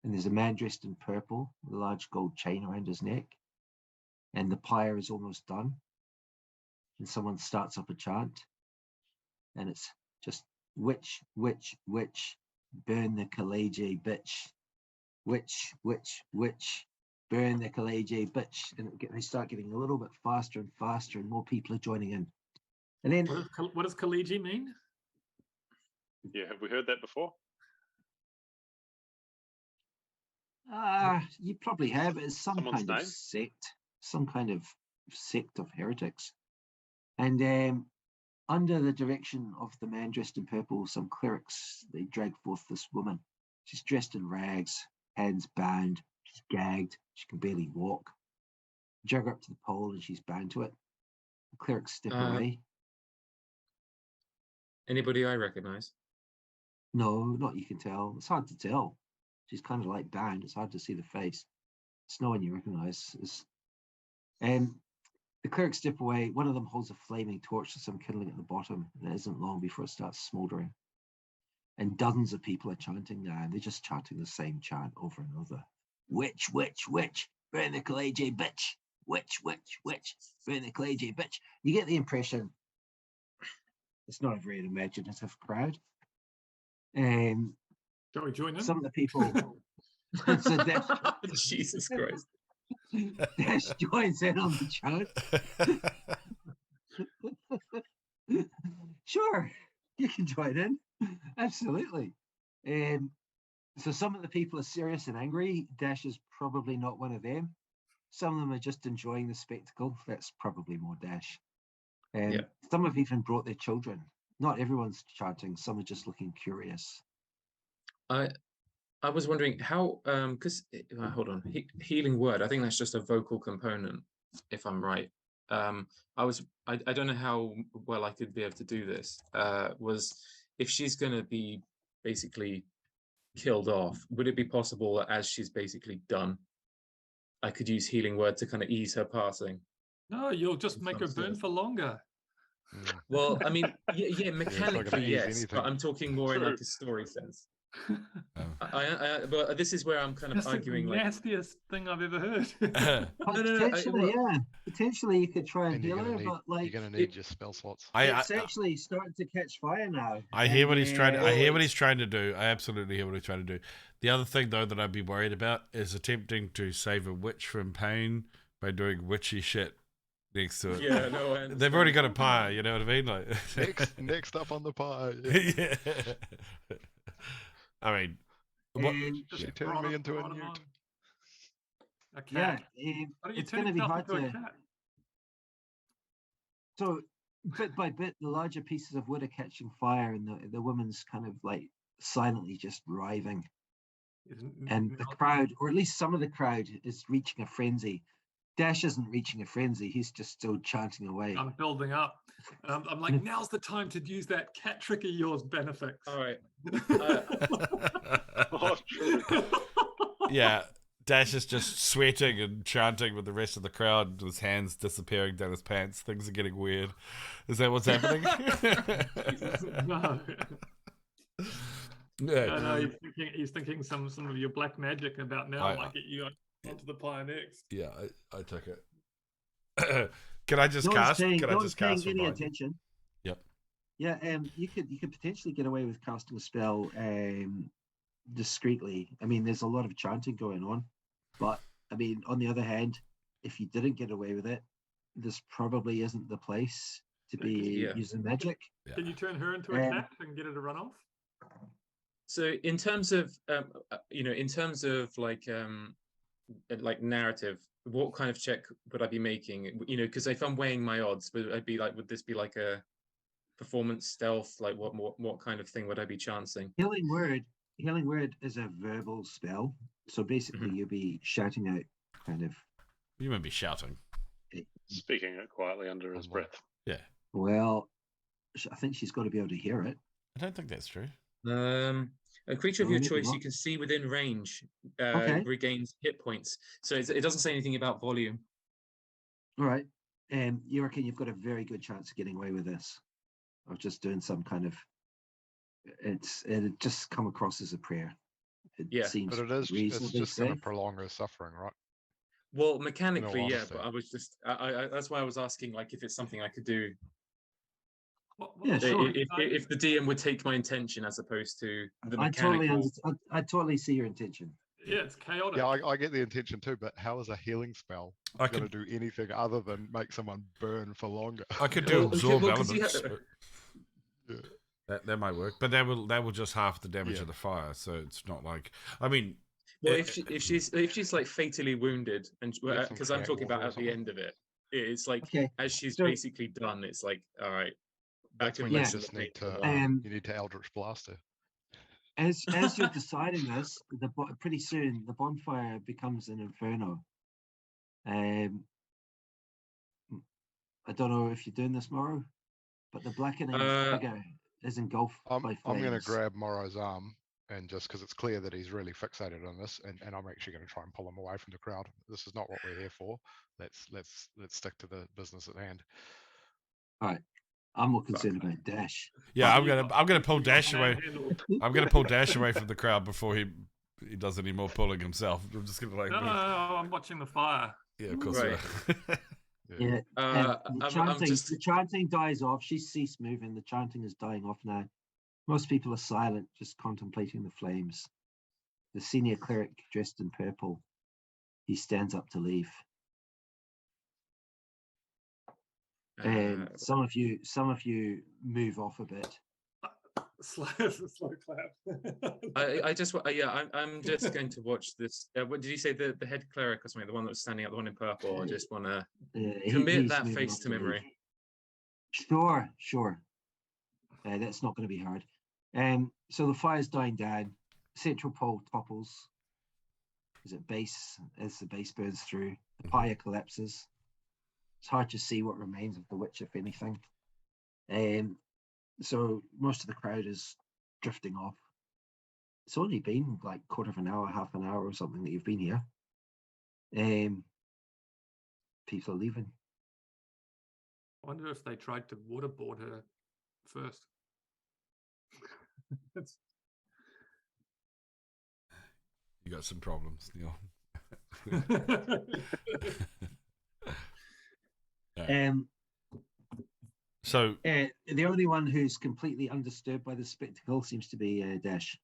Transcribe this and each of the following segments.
and there's a man dressed in purple with a large gold chain around his neck, and the pyre is almost done, and someone starts up a chant, and it's just witch, witch, witch, burn the Kaleji bitch, witch, witch, witch, burn the Kaleji bitch, and they start getting a little bit faster and faster, and more people are joining in. And then, what does Kaleji mean? Yeah, have we heard that before? You probably have. It's some Someone's kind of name? sect, some kind of sect of heretics. And under the direction of the man dressed in purple, some clerics, they drag forth this woman. She's dressed in rags, hands bound, she's gagged, she can barely walk. Drag her up to the pole and she's bound to it. The clerics step away. Anybody I recognize? No, not you can tell. It's hard to tell. She's kind of like bound. It's hard to see the face. It's no one you recognize. The clerics step away. One of them holds a flaming torch to some kindling at the bottom, and it isn't long before it starts smoldering. And dozens of people are chanting now, and they're just chanting the same chant over and over. Witch, witch, witch, burn the Kaleji bitch. Witch, witch, witch, burn the Kaleji bitch. You get the impression it's not a very imaginative crowd. Shall we join in? Some of the people. Jesus Christ. Dash joins in on the chant. Sure, you can join in. Absolutely. So some of the people are serious and angry. Dash is probably not one of them. Some of them are just enjoying the spectacle. That's probably more Dash. Some have even brought their children. Not everyone's chanting. Some are just looking curious. I was wondering how, because hold on, healing word. I think that's just a vocal component, if I'm right. I don't know how well I could be able to do this. Was if she's going to be basically killed off, would it be possible that as she's basically done, I could use healing word to kind of ease her passing? No, you'll just make her burn for longer. Well, I mean, yeah, mechanically yes, but I'm talking more in like a story sense. But this is where I'm kind of arguing. The nastiest thing I've ever heard. Potentially you could try and heal her, but like you're gonna need your spell slots. It's actually starting to catch fire now. I hear what he's trying to. I hear what he's trying to do. I absolutely hear what he's trying to do. The other thing though that I'd be worried about is attempting to save a witch from pain by doing witchy shit next to it. Yeah, no, they've already got a pyre. You know what I mean? Like next up on the pyre. Yeah. I mean. She turned me into a newt. A cat. It's going to be hard to. So, bit by bit, the larger pieces of wood are catching fire, and the woman's kind of like silently just writhing. And the crowd, or at least some of the crowd, is reaching a frenzy. Dash isn't reaching a frenzy; he's just still chanting away. I'm building up. I'm like, now's the time to use that cat trick of yours, Benefix. All right. Yeah, Dash is just sweating and chanting with the rest of the crowd, with his hands disappearing down his pants. Things are getting weird. Is that what's happening? No. Yeah. No, he's thinking some of your black magic about now. I might get you onto the pyre next. Yeah, I took it. Can I just cast? Can I just cast? Any attention? Yep. Yeah, you could potentially get away with casting a spell discreetly. I mean, there's a lot of chanting going on, but I mean, on the other hand, if you didn't get away with it, this probably isn't the place to be using magic. Yeah. Can you turn her into a cat and get her to run off? So, in terms of like narrative, what kind of check would I be making? You know, because if I'm weighing my odds, would this be like a performance stealth? Like what kind of thing would I be chancing? Healing word is a verbal spell, so basically you'll be shouting out, kind of. You won't be shouting. Speaking it quietly under his breath. Yeah. Well, I think she's got to be able to hear it. I don't think that's true. A creature of your choice you can see within range regains hit points. So it doesn't say anything about volume. All right. You reckon you've got a very good chance of getting away with this, of just doing some kind of. It just come across as a prayer, Yeah. seems But it's reasonably just going to safe. prolong her suffering, right? Well, mechanically, yeah, honesty. but I was just, that's why I was asking, like, if it's something I could do. Yeah, sure. If the DM would take my intention as opposed to the I mechanical. totally see your intention. Yeah, it's chaotic. Yeah, I get the intention too, but how is a healing spell going to do anything other than make someone burn for longer? I could do absorb elements. Yeah. That might work, but that will just half the damage of the fire. So it's not like, I mean, Well, if she's like fatally wounded, and because I'm talking about at the end of it, it's like as she's basically done, it's like, all right, that's when you just need to Eldritch Blast her. As you're deciding this, pretty soon the bonfire becomes an inferno. I don't know if you're doing this, Morrow, but the blackening figure is engulfed by flames. I'm going to grab Morrow's arm, and just because it's clear that he's really fixated on this, and I'm actually going to try and pull him away from the crowd. This is not what we're here for. Let's stick to the business at hand. All right. I'm more concerned about Dash. Yeah, I'm gonna pull Dash away. I'm gonna pull Dash away from the crowd before he does any more pulling himself. I'm just gonna like. No, I'm watching the fire. Yeah, of course. Right. Yeah. The chanting dies off. She's ceased moving. The chanting is dying off now. Most people are silent, just contemplating the flames. The senior cleric, dressed in purple, he stands up to leave. Some of you move off a bit. Slow clap. I'm just going to watch this. What did you say? The head cleric or something? The one that was standing up, the one in purple. I just want to commit that face to memory. Sure. That's not going to be hard. So the fire's dying down. Central pole topples. As the base burns through, the pyre collapses. It's hard to see what remains of the witch, if anything. So most of the crowd is drifting off. It's only been like quarter of an hour, half an hour or something that you've been here. People are leaving. I wonder if they tried to waterboard her first. You got some problems, Neil. So the only one who's completely undisturbed by the spectacle seems to be Dash.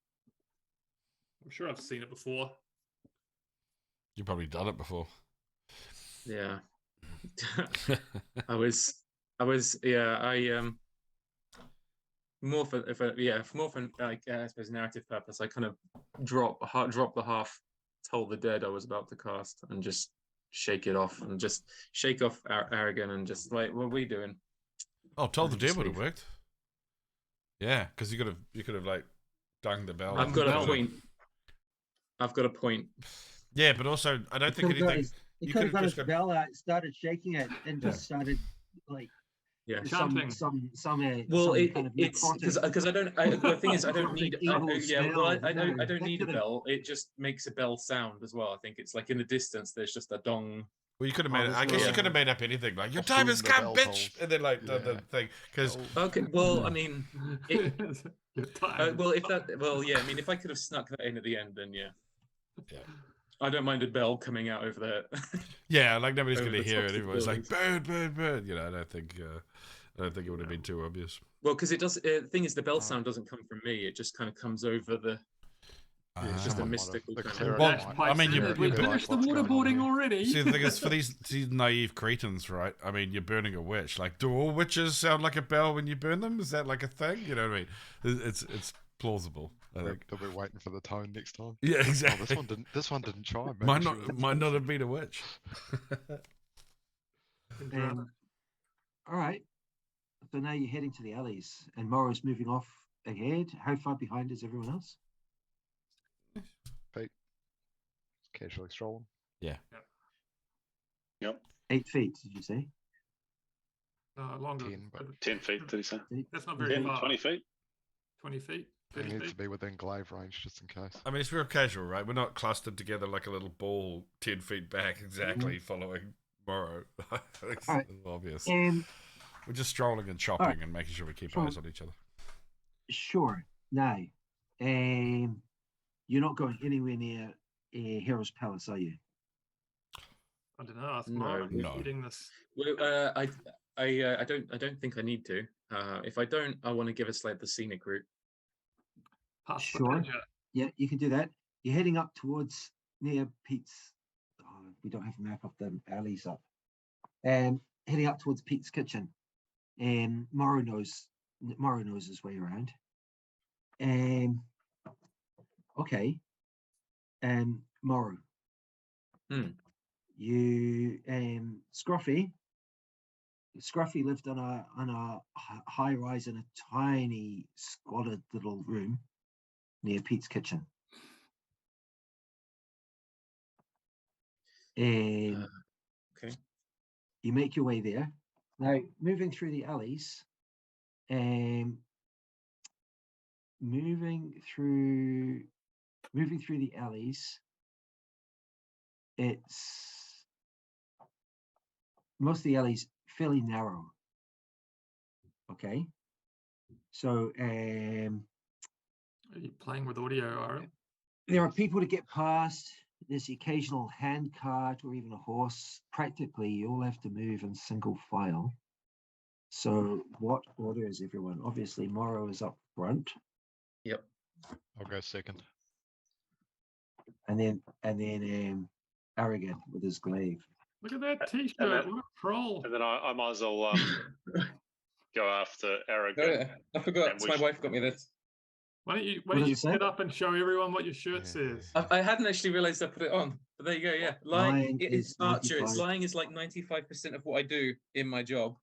I'm sure I've seen it before. You've probably done it before. Yeah. I more for like I suppose narrative purpose. I kind of drop the half Toll the Dead I was about to cast and just shake it off and just shake off Aragon and just like, what are we doing? Oh, Toll the Dead would have worked. Yeah, because you could have like dung the bell. I've got a point. Yeah, but also I don't think anything. You could have got his bell out, started shaking it, and just started like. Yeah, chanting. It's because I don't. The thing is, I don't need. I don't need a bell. It just makes a bell sound as well. I think it's like in the distance. There's just a dong. Well, you could have made. I guess you could have made up anything like "Your time has come, bitch," and then like the thing. Because okay, well, I mean, I mean, if I could have snuck that in at the end, then yeah. I don't mind a bell coming out over there. Yeah, like nobody's going to hear it. Everyone's like, "Bird, bird, bird." You know, I don't think it would have been too obvious. Well, because it does. The thing is, the bell sound doesn't come from me. It just kind of comes over the. It's just a mystical kind of. Well, I mean, we finished the waterboarding already. See, the thing is, for these naive cretins, right? I mean, you're burning a witch. Like, do all witches sound like a bell when you burn them? Is that like a thing? You know what I mean? It's plausible. I think they'll be waiting for the tone next time. Yeah, exactly. Oh, this one didn't chime. Might not have been a witch. All right. So now you're heading to the alleys, and Morrow's moving off ahead. How far behind is everyone else? Pete, casually strolling. Yeah. Yep. 8 feet, did you say? Longer. 10 feet, did he say? That's not very 10, far. 20 feet? 20 feet? It needs to be within glaive range, just in case. I mean, it's real casual, right? We're not clustered together like a little ball 10 feet back, exactly, following Morrow. It's obvious. We're just strolling and chopping and making sure we keep eyes on each other. Sure. Now, You're not going anywhere near Hero's Palace, are you? I don't know. It's No, Mara who's no. leading this. Well, I don't think I need to. If I don't, I want to give us like the scenic route. Past the Sure. badger. Yeah, you can do that. You're heading up towards near Pete's. Oh, we don't have a map of the alleys up. Heading up towards Pete's kitchen. Morrow knows his way around. Okay. Morrow. You Scruffy lived on a high rise in a tiny squalid little room near Pete's kitchen. Okay. You make your way there. Now, moving through the alleys, moving through the alleys, it's most of the alleys fairly narrow. Okay, so Are you playing with audio, Aaron? there are people to get past. There's the occasional hand cart or even a horse. Practically, you all have to move in single file. So, what order is everyone? Obviously, Morrow is up front, Yep. I'll go second. and then Arrogant with his glaive. Look at that And T-shirt. that- What a troll. And then I might as well go after Arrogant. I forgot. And we My should- wife got me this. Why don't What does you it say? sit up and show everyone what your shirt Yeah, says? yeah. I hadn't actually realized I put it on, but there you go. Yeah, lying Lying it is is Archer. It's 95. lying is like 95% of what I do in my job.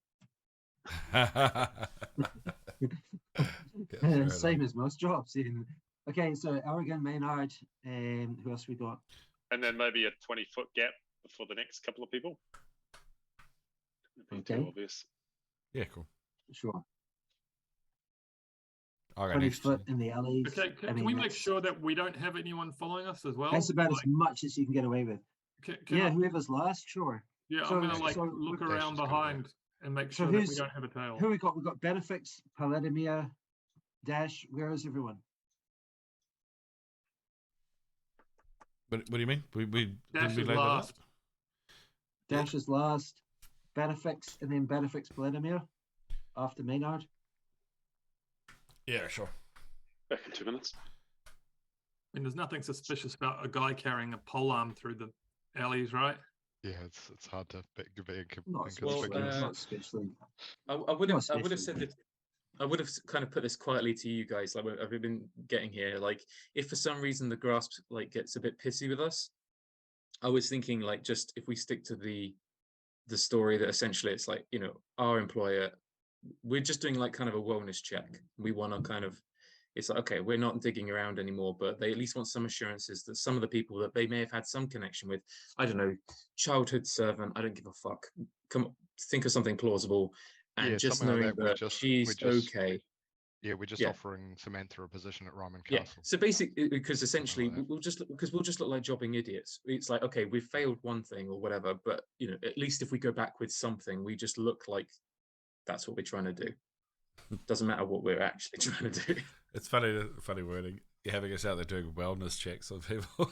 Same as most jobs. Okay, so Arrogant, Maynard, and who else we got? And then maybe a 20-foot gap before the next couple of people. It'd be too Okay. obvious. Yeah, cool. Sure. I'll go 20 next. foot in the alleys. Okay, can we make sure that we don't have anyone following us as well? That's about as Like, much as you can get away with. can Yeah, I- whoever's last, sure. yeah, so- I'm gonna like so look Dash around is gonna go. behind and make So sure that we who's- don't have a tail. Who we got? We got Benefix, Paladimir, Dash. Where is everyone? What do you mean? We Dash didn't we is lay that out? last. Dash is last. Benefix, and then Benefix, Paladimir after Maynard. Yeah, sure. Back in 2 minutes. I mean, there's nothing suspicious about a guy carrying a polearm through the alleys, right? Yeah, it's hard to be Not inconspicuous. especially. Not especially. I would have especially. said that. I would have kind of put this quietly to you guys. Like I've been getting here. Like if for some reason the grasp like gets a bit pissy with us, I was thinking like just if we stick to the story that essentially it's like, you know, our employer, we're just doing like kind of a wellness check. We want to kind of, it's like, okay, we're not digging around anymore, but they at least want some assurances that some of the people that they may have had some connection with, I don't know, childhood servant, I don't give a fuck. Come on, think of something plausible. And Yeah, just something like knowing that, that she's okay. Yeah, we're just Yeah. offering Samantha a position at Ryman Yeah. Castle. So basically, because essentially that. we'll just look like jobbing idiots. It's like, okay, we've failed one thing or whatever, but you know, at least if we go back with something, we just look like that's what we're trying to do. Doesn't matter what we're actually trying to do. It's funny wording. You're having us out there doing wellness checks on people.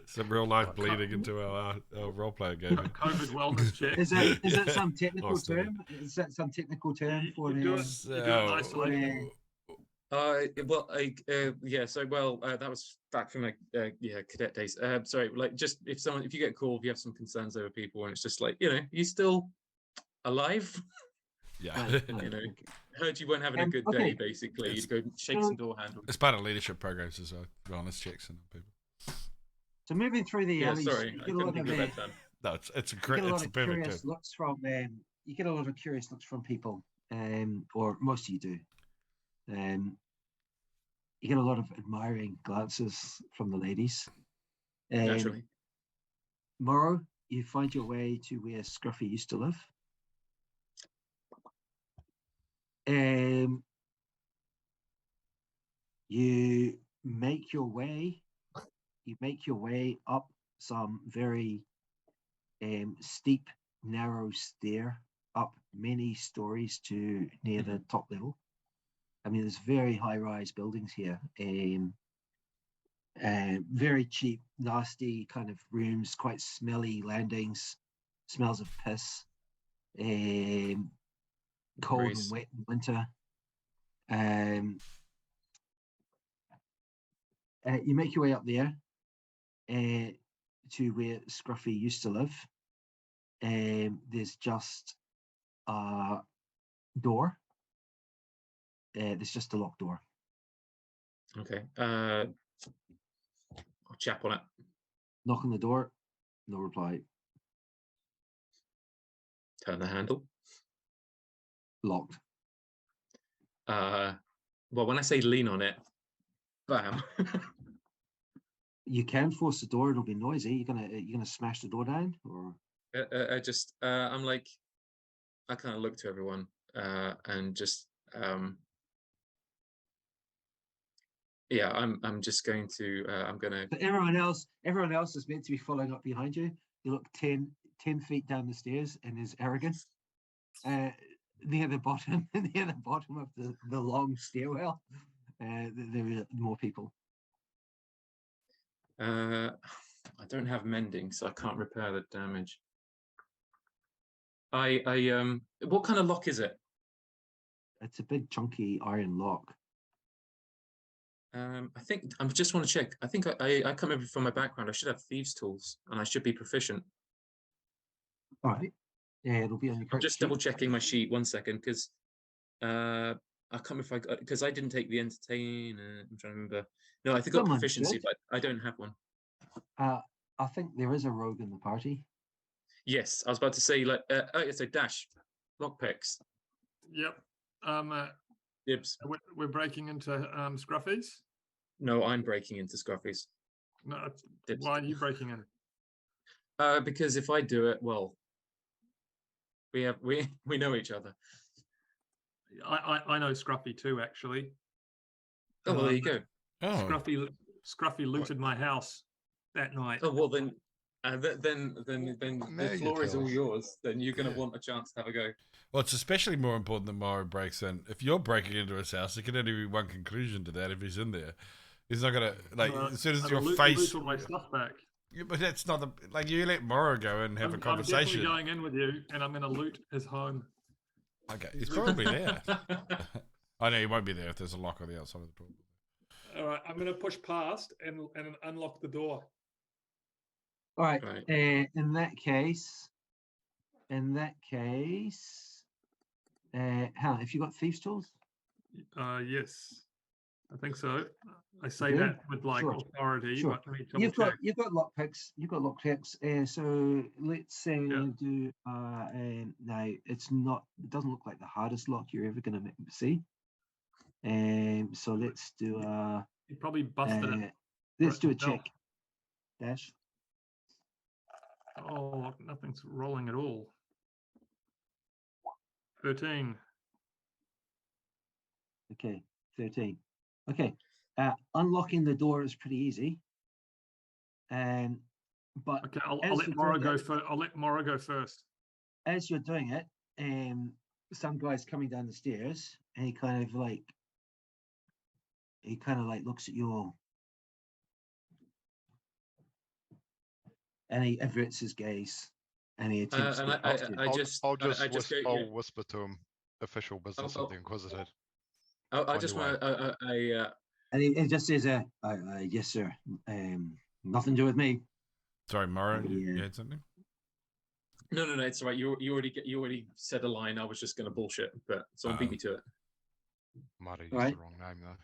Some real life bleeding into our role playing game. COVID wellness check. Is it some technical Austin. term? Is that some technical term for You do the? it. You do it isolated. Yeah. So that was back from like cadet days. Sorry, like just if you get a call, if you have some concerns over people, and it's just like, you know, you still alive. Yeah. You know, heard you weren't having a good okay. day. Basically, you'd go shake some door handles. It's part of leadership programs as well. Wellness checks and people. So moving through the Yeah, alleys, sorry, you I get a couldn't lot think of of that term. No, it's a you great. get a lot It's a of perfect curious term. looks from you get a lot of curious looks from people, or most of you do. You get a lot of admiring glances from the ladies. Naturally. Morrow, you find your way to where Scruffy used to live. You make your way up some very steep, narrow stair up many stories to near the top level. I mean, there's very high-rise buildings here. Very cheap, nasty kind of rooms, quite smelly landings, smells of piss, cold Grace. and wet in winter. You make your way up there to where Scruffy used to live. There's just a door. There's just a locked door. Okay. I'll chap on it. Knock on the door, no reply. Turn the handle. Locked. Well, when I say lean on it, bam. You can force the door; it'll be noisy. You're gonna smash the door down, or I'm like, I kind of look to everyone and just yeah, I'm just going to I'm gonna. But everyone else is meant to be following up behind you. You look 10 feet down the stairs, and there's Aragon near the bottom of the long stairwell. There are more people. I don't have mending, so I can't repair the damage. What kind of lock is it? It's a big chunky iron lock. I think I just want to check. I think I come over from my background. I should have thieves' tools, and I should be proficient. All right. Yeah, it'll be on your. I'm just double checking my sheet 1 second because I can't remember if because I didn't take the entertain. I'm trying to remember. No, I think I got proficiency, but I don't have one. I think there is a rogue in the party. Yes, I was about to say like it's a dash lockpicks. Yep. Dibs. We're breaking into Scruffy's. No, I'm breaking into Scruffy's. No, Dibs. why are you breaking in? Because if I do it, well, we know each other. I know Scruffy too, actually. Oh, well, there you go. Oh, Scruffy looted my house that night. Oh well, then the floor is all yours. Then you're going to want a chance to have a go. well, it's especially more important that Morrow breaks in. If you're breaking into his house, there can only be one conclusion to that. If he's in there, he's not gonna as soon as your face. Loot all my stuff back. Yeah, but that's not you let Morrow go in and have a conversation. I'm definitely going in with you, and I'm going to loot his home. Okay, he's probably there. I know he won't be there if there's a lock on the outside of the door. All right, I'm going to push past and unlock the door. All right. Right. In that case, Hannah, if you got thieves' tools, Yes, I think so. I say Okay. that with like Sure. authority, Sure. but let me double you've got check. lockpicks. You've got lockpicks. So let's say Yeah. do now. It doesn't look like the hardest lock you're ever going to see. So let's do You probably busted it. let's do a yourself. check. Dash. Oh, nothing's rolling at all. 13. Okay, 13. Okay, unlocking the door is pretty easy. But Okay, I'll as let you're Morrow doing go it- first. I'll let Morrow go first. as you're doing it, some guy's coming down the stairs, and he kind of like looks at you all, and he averts his gaze, and he attempts to get past you. I'll whisper to him. Official business of the Inquisitor. I just want to. And he just says, yes, sir. Nothing to do with me. Sorry, Morrow, Yeah. you had something? No, it's all right. You already said a line. I was just going to bullshit, but someone beat me to it. Might have used Right. the wrong name though.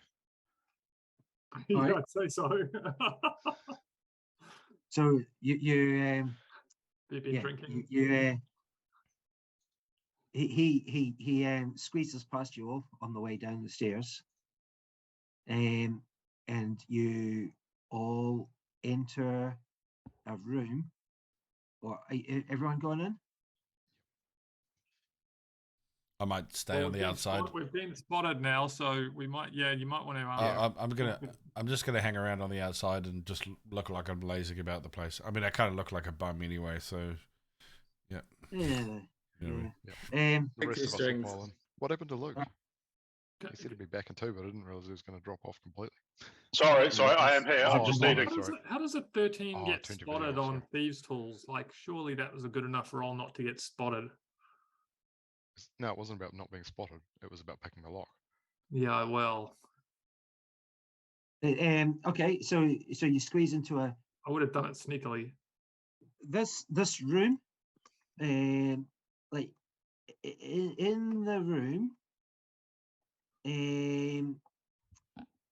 Yeah, Alright. I'd say so. So you You've been drinking. he squeezes past you all on the way down the stairs, and you all enter a room. Or everyone going in? I might stay on the outside. We've been spotted now, so we might. Yeah, you might want to. I'm just gonna hang around on the outside and just look like I'm lazing about the place. I mean, I kind of look like a bum anyway, so yeah. Yeah. You know what I mean? The rest of us have fallen. What happened to Luke? He said he'd be back in 2, but I didn't realize he was going to drop off completely. Sorry, I am here. I Oh, just sorry, needed. How does a 13 Oh, get turned your spotted video off, on sorry. thieves' tools? Like, surely that was a good enough roll not to get spotted. No, it wasn't about not being spotted. It was about picking the lock. Yeah, well, Okay, so you squeeze into I would have done it sneakily. this room, like in the room,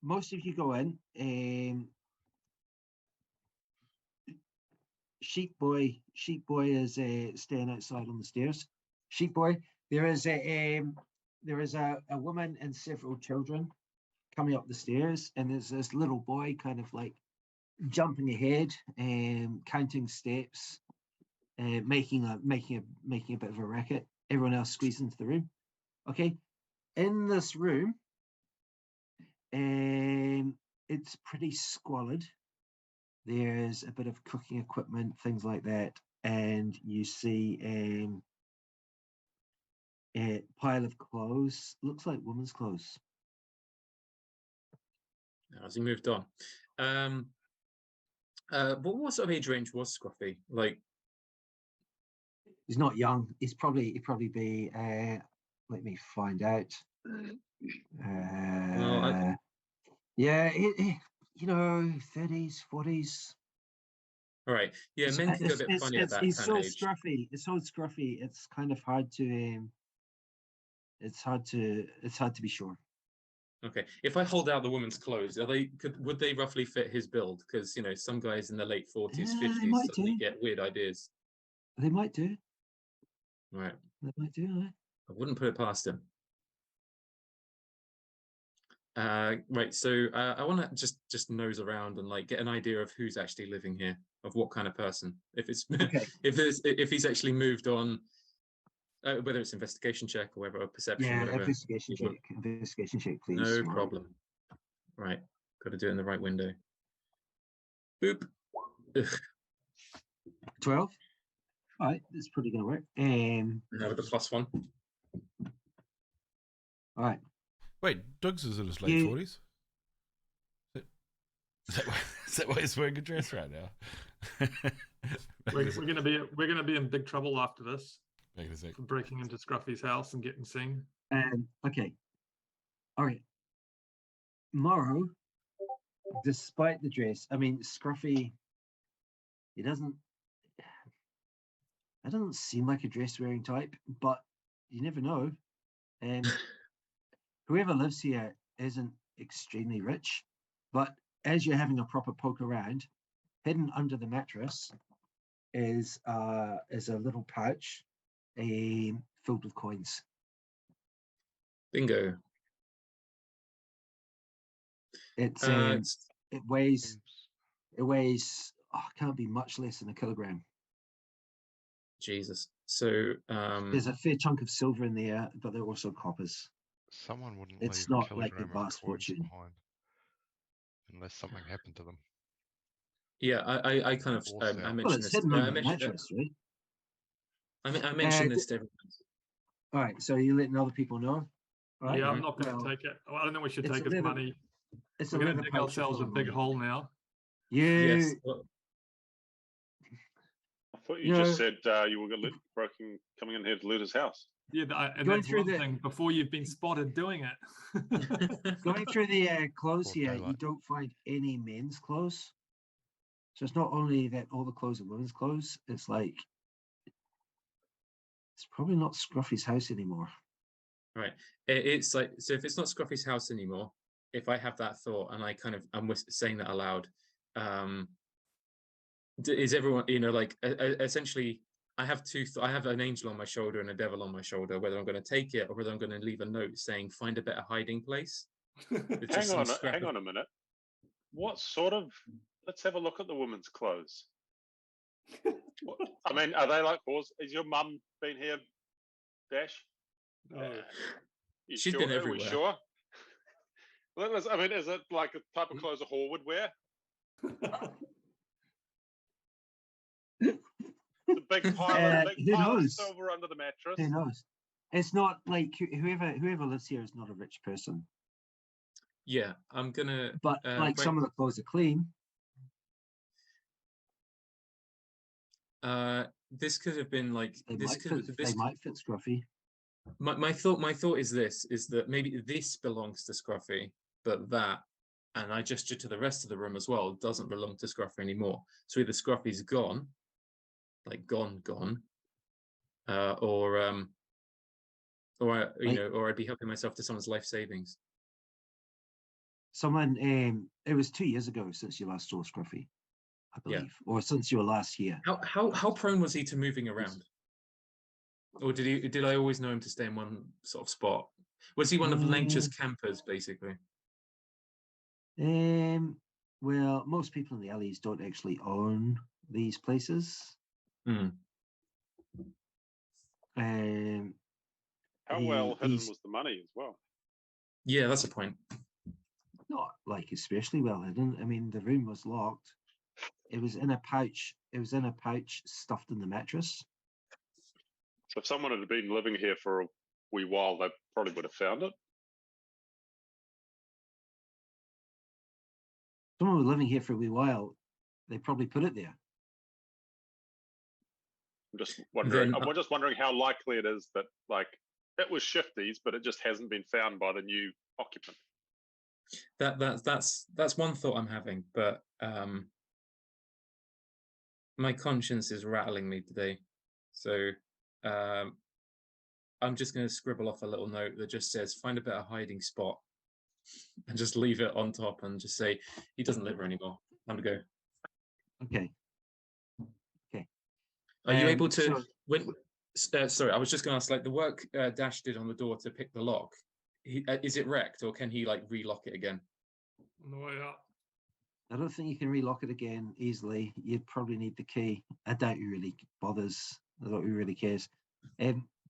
most of you go in. Sheep boy is staying outside on the stairs. Sheep boy, there is a woman and several children coming up the stairs, and there's this little boy kind of like jumping ahead and counting steps, making a bit of a racket. Everyone else squeezes into the room. Okay, in this room, it's pretty squalid. There's a bit of cooking equipment, things like that, and you see a pile of clothes. Looks like women's clothes. As he moved on, what sort of age range was Scruffy? Like, He's not young. He'd probably be. Let me find out. well, Yeah, you know, 30s, 40s. all right, yeah, men can go a bit funny at that He's kind so of age. scruffy. It's so scruffy. It's kind of hard to. It's hard to be sure. Okay, if I hold out the woman's clothes, would they roughly fit his build? Because you know, some guys in their late 40s, Yeah, 50s they might suddenly do. get weird ideas. They might do. Right, They might do. I wouldn't put it past him. Right, so I want to just nose around and like get an idea of who's actually living here, of what kind of person. If it's Okay. if he's actually moved on, whether it's investigation check or whatever, or perception, Yeah, whatever. investigation check. Investigation check, please. No Mark. problem. Right, got to do it in the right window. Boop. Ugh. 12. All right, that's pretty going to work. Now with the +1. All right. Wait, Doug's is in his late 40s. Is that why he's wearing a dress right now? We're gonna be in big trouble after this Back in a sec. for breaking into Scruffy's house and getting seen. Okay. All right. Morrow, despite the dress, I mean, Scruffy, he doesn't seem like a dress wearing type, but you never know. Whoever lives here isn't extremely rich, but as you're having a proper poke around, hidden under the mattress is a little pouch filled with coins. Bingo. It weighs can't be much less than a kilogram. Jesus. So There's a fair chunk of silver in there, but they're also coppers. Someone wouldn't It's leave not a like a kilogram of vast coins fortune. behind unless something happened to them. yeah, I kind of Or I south. Well, mentioned it's this. hidden I under the mentioned mattress, right? I mentioned this to everyone. All right, so you're letting other people know. All right. Yeah, I'm not going to Well, take it. Well, I don't think we should it's take a his leather- money. It's We're a going leather to dig pouch ourselves full a of big money. hole now. Yes. Well, I thought you just said you were coming in here to loot his house. Yeah, and Going that's through one the- thing before you've been spotted doing it. Going through the clothes Broad here, you daylight. don't find any men's clothes. So it's not only that all the clothes are women's clothes, it's like it's probably not Scruffy's house anymore. right. It's like, so if it's not Scruffy's house anymore, if I have that thought and I'm saying that aloud, is everyone, you know, like essentially I have I have an angel on my shoulder and a devil on my shoulder, whether I'm going to take it or whether I'm going to leave a note saying find a better hiding place. Hang on a minute. What sort of? Let's have a look at the woman's clothes. I mean, are they like horse? Is your mum been here, Dash? No. She's sure? been Are we everywhere. sure? I mean, is it like a type of clothes a whore would wear? The big pile of Who pile of knows? silver under the mattress. Who knows? It's not like whoever lives here is not a rich person, Yeah, I'm gonna. but like wait, some of the clothes are clean. This could have been like They this might could fit. this They might fit Scruffy. my thought is this, is that maybe this belongs to Scruffy, but that, and I gesture to the rest of the room as well, doesn't belong to Scruffy anymore. So either Scruffy's gone, like gone, or Like, or I'd be helping myself to someone's life savings. someone, it was 2 years ago since you last saw Scruffy, I Yeah. believe, or since you were last here. How prone was he to moving around? Or did I always know him to stay in one sort of spot? Was he one of Lencher's campers, basically? Well, most people in the alleys don't actually own these places. Mm. How well hidden was the money as well? Yeah, that's a point. Not like especially well hidden. I mean, the room was locked. It was in a pouch. It was in a pouch stuffed in the mattress. So if someone had been living here for a wee while, they probably would have found it. Someone was living here for a wee while. They probably put it there. I'm just wondering. Then- I'm just wondering how likely it is that like it was Shifty's, but it just hasn't been found by the new occupant. That's one thought I'm having, but my conscience is rattling me today, so I'm just going to scribble off a little note that just says find a better hiding spot, and just leave it on top, and just say he doesn't live here anymore. Time to go. Okay. Are you able to? So- Sorry, I was just going to ask. Like the work Dash did on the door to pick the lock, is it wrecked, or can he like relock it again? On the way up. I don't think you can relock it again easily. You'd probably need the key. I doubt he really bothers. I doubt he really cares.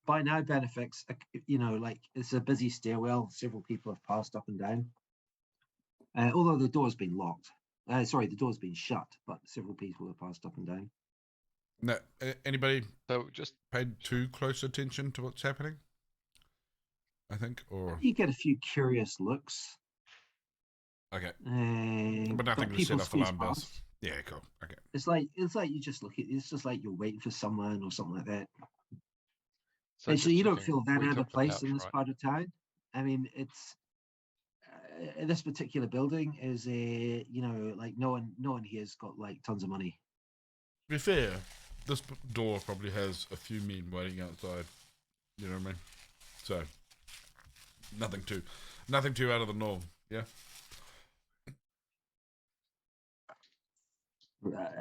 By now, Benefix, like it's a busy stairwell. Several people have passed up and down. Although the door's been locked. Sorry, the door's been shut, but several people have passed up and down. No, anybody So just paid too close attention to what's happening? I think, or You get a few curious looks. okay, But nothing to people set off squeeze alarm bells. past. Yeah, cool. Okay. It's like you just look at. It's just like you're waiting for someone or something like that. so And so just you don't checking, feel that we out took of the place pouch, in this right? part of town. I mean, it's this particular building is like no one here's got like tons of money. To be fair, this door probably has a few men waiting outside. You know what I mean? So nothing too out of the norm. Yeah.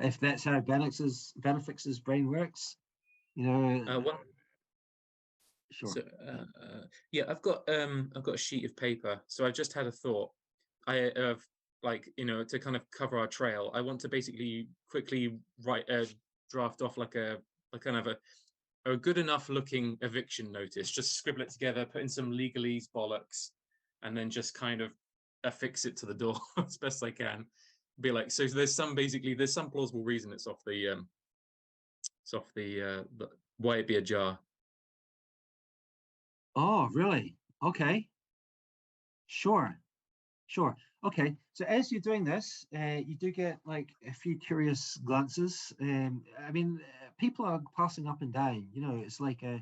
If that's how Benefix's brain works, One, sure. so, yeah, I've got a sheet of paper. So I just had a thought. I have to kind of cover our trail. I want to basically quickly draft off like a kind of a good enough looking eviction notice. Just scribble it together, put in some legalese bollocks, and then just kind of affix it to the door as best I can. Be like, so there's some plausible reason it's off the why it be ajar. Oh, really? Okay. Sure. Okay. So as you're doing this, you do get like a few curious glances. I mean, people are passing up and down. It's like a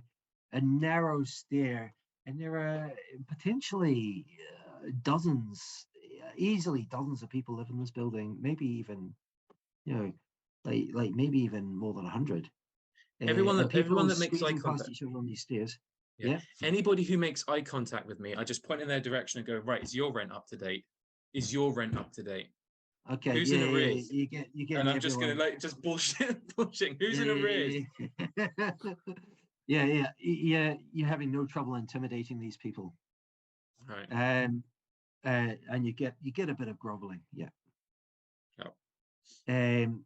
narrow stair, and there are potentially easily dozens of people live in this building. Maybe even, like maybe even more than 100. Everyone that makes eye squeezing past contact. each other on these stairs. Yeah. Yeah. Anybody who makes eye contact with me, I just point in their direction and go, right, is your rent up to date? Is your rent up to date? Okay. Who's in arrears? You get. And I'm just going to just bullshit. Who's in arrears? Yeah. You're having no trouble intimidating these people. Right. And you get a bit of groveling. Yeah. Oh. And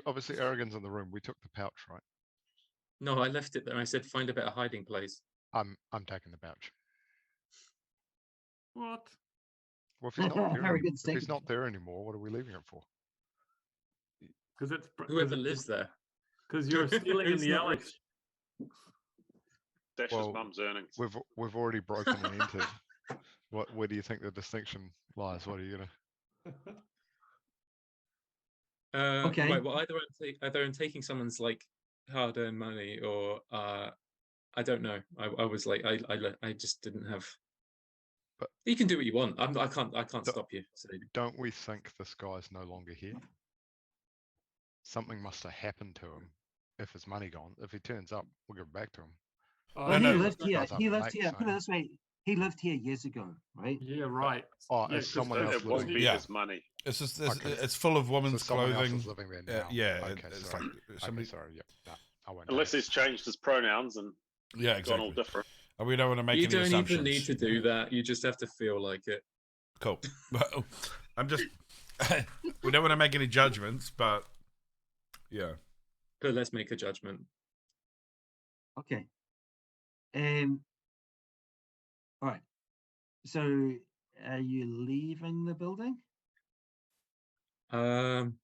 Obviously, Aragon's in the room. We took the pouch, right? No, I left it there. I said find a better hiding place. I'm taking the pouch. What? Well, if he's not there, Very good if he's statement. not there anymore, what are we leaving it for? Because it's Whoever lives there. Because you're stealing in Who's the not alley. rich? Dash's Well, mum's earnings. We've already broken and entered. Where do you think the distinction lies? What are you gonna? Okay. Right. Well, either I'm taking someone's like hard-earned money, or I don't know. I was like, I just didn't have. But you can do what you want. I can't stop you. So. Don't we think this guy's no longer here? Something must have happened to him. If his money gone, if he turns up, we'll give it back to him. Oh, Well, No, he no. lived here. Guys aren't He lived mates, here. Put it so- this way: he lived here years ago, right? Yeah, right. Oh, yeah, is someone Chris, else It won't living? be Yeah. his money. It's just Okay. it's full of So women's someone else clothing. is living there now. Yeah, Okay, it's sorry. like somebody. Okay, sorry. Yep. No, I won't. Unless do he's changed his pronouns and Yeah, gone all exactly. different. And we don't want to make You any don't assumptions. even need to do that. You just have to feel like it. Cool. Well, I'm just. We don't want to make any judgments, but yeah. But let's make a judgment. Okay. All right. So, are you leaving the building? Um,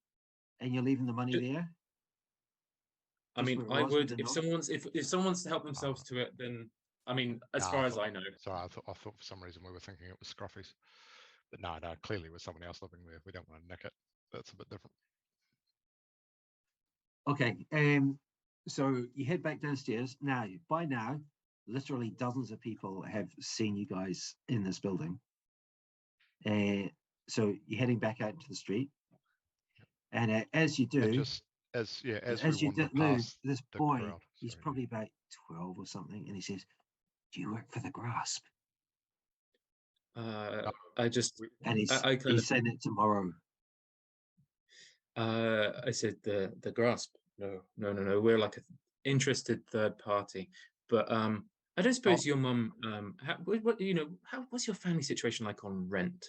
And you're leaving the money Ju- there? I Just mean, where it I was with would the if note? someone's to help themselves to it. Then I mean, as Nah, far I as thought- I know, Sorry, I thought for some reason we were thinking it was Scruffy's, but no, clearly it was someone else living there. We don't want to nick it. That's a bit different. Okay. So you head back downstairs. Now, by now, literally dozens of people have seen you guys in this building. So you're heading back out into the street. And as you do, And just as we you wander do, past this the boy, crowd, he's sorry, probably about 12 or something, and he says, "Do you work for the Grasp?" I just And I kind he's of saying it tomorrow. I said the grasp. No. We're like an interested third party, but I don't suppose your mum what's your family situation like on rent?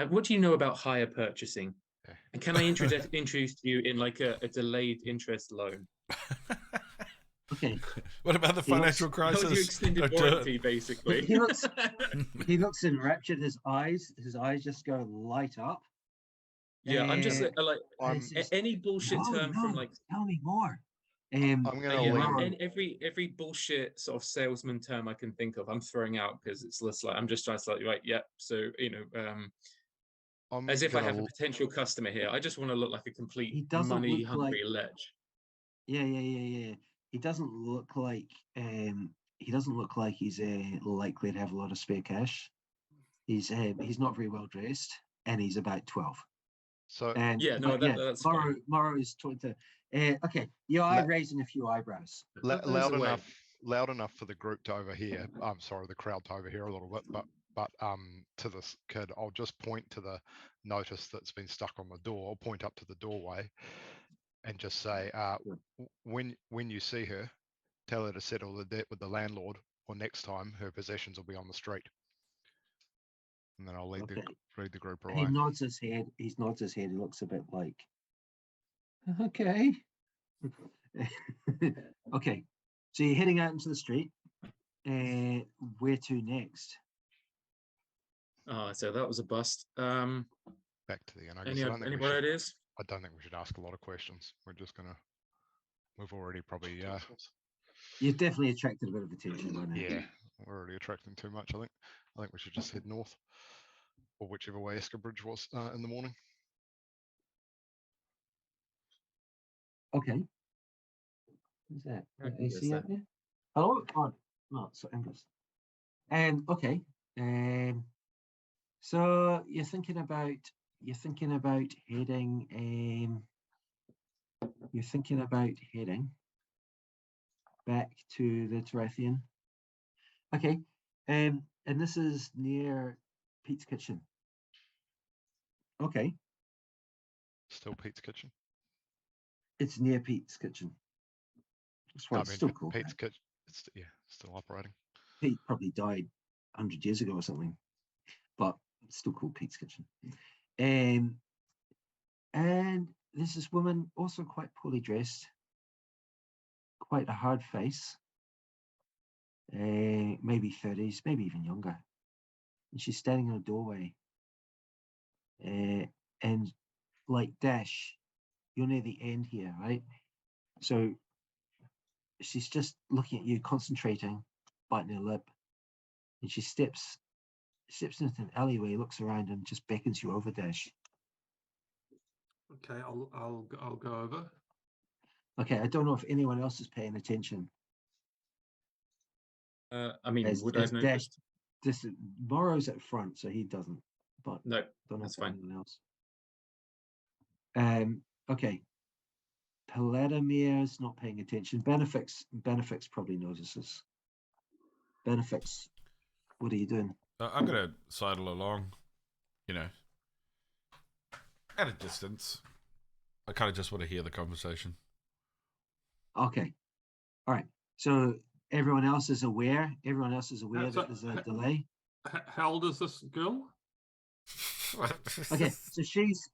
What do you know about hire purchasing? Yeah. And can I introduce you in like a delayed interest loan? Okay. What about the He looks- financial How's your crisis? extended Don't do warranty, it. basically? He looks enraptured. His eyes just go light up. Yeah, I'm just like I'm any bullshit term from like tell me more. I'm gonna yeah, lean. every bullshit sort of salesman term I can think of, I'm throwing out because it's less like I'm just trying to like right, yeah. So I'm as if I gonna have a potential customer here. I just want to look like a He complete doesn't look money hungry ledge. Yeah. He doesn't look like he's likely to have a lot of spare cash. He's not very well dressed, and he's about 12. So And Yeah, no, that's fine. Morrow is trying to. Okay, you are Let- raising a few eyebrows. loud away. enough for the group to overhear. I'm sorry, the crowd to overhear a little bit, but to this kid, I'll just point to the notice that's been stuck on the door. I'll point up to the doorway, and just say, when you see her, tell her to settle the debt with the landlord, or next time her possessions will be on the street. And then I'll lead Okay. the group He away. nods his head. He looks a bit like, okay. Okay. So you're heading out into the street. Where to next? Oh, so that was a bust. Back to the end. I guess Any more ideas? I don't think we should ask a lot of questions. We've already probably You've definitely attracted a bit of attention by now. yeah, we're already attracting too much. I think we should just head north, or whichever way Escabridge was in the morning. Okay. Who's that? I can guess AC out that. there? Hello? Oh, no, it's Angus. Okay. So you're thinking about heading back to the Tarathian. Okay. And this is near Pete's kitchen. Okay. Still Pete's kitchen. It's near Pete's kitchen. That's why it's still called Pete's that. kitchen. It's still operating. Pete probably died 100 years ago or something, but it's still called Pete's kitchen. And there's this woman, also quite poorly dressed, quite a hard face, maybe 30s, maybe even younger. And she's standing in a doorway. And like Dash, you're near the end here, right? So she's just looking at you, concentrating, biting her lip, and she steps into an alleyway, looks around, and just beckons you over, Dash. Okay, I'll go over. Okay, I don't know if anyone else is paying attention. I mean, As would I have Dash, noticed? Morrow's at front, so he doesn't. But No, don't know that's if fine. anyone else. Okay. Paladimir's not paying attention. Benefix probably notices. Benefix, what are you doing? I'm gonna sidle along, you know, at a distance. I kind of just want to hear the conversation. Okay. All right. So everyone else is aware. Everyone else is aware So- that there's a delay. How old is this girl? Okay. So she's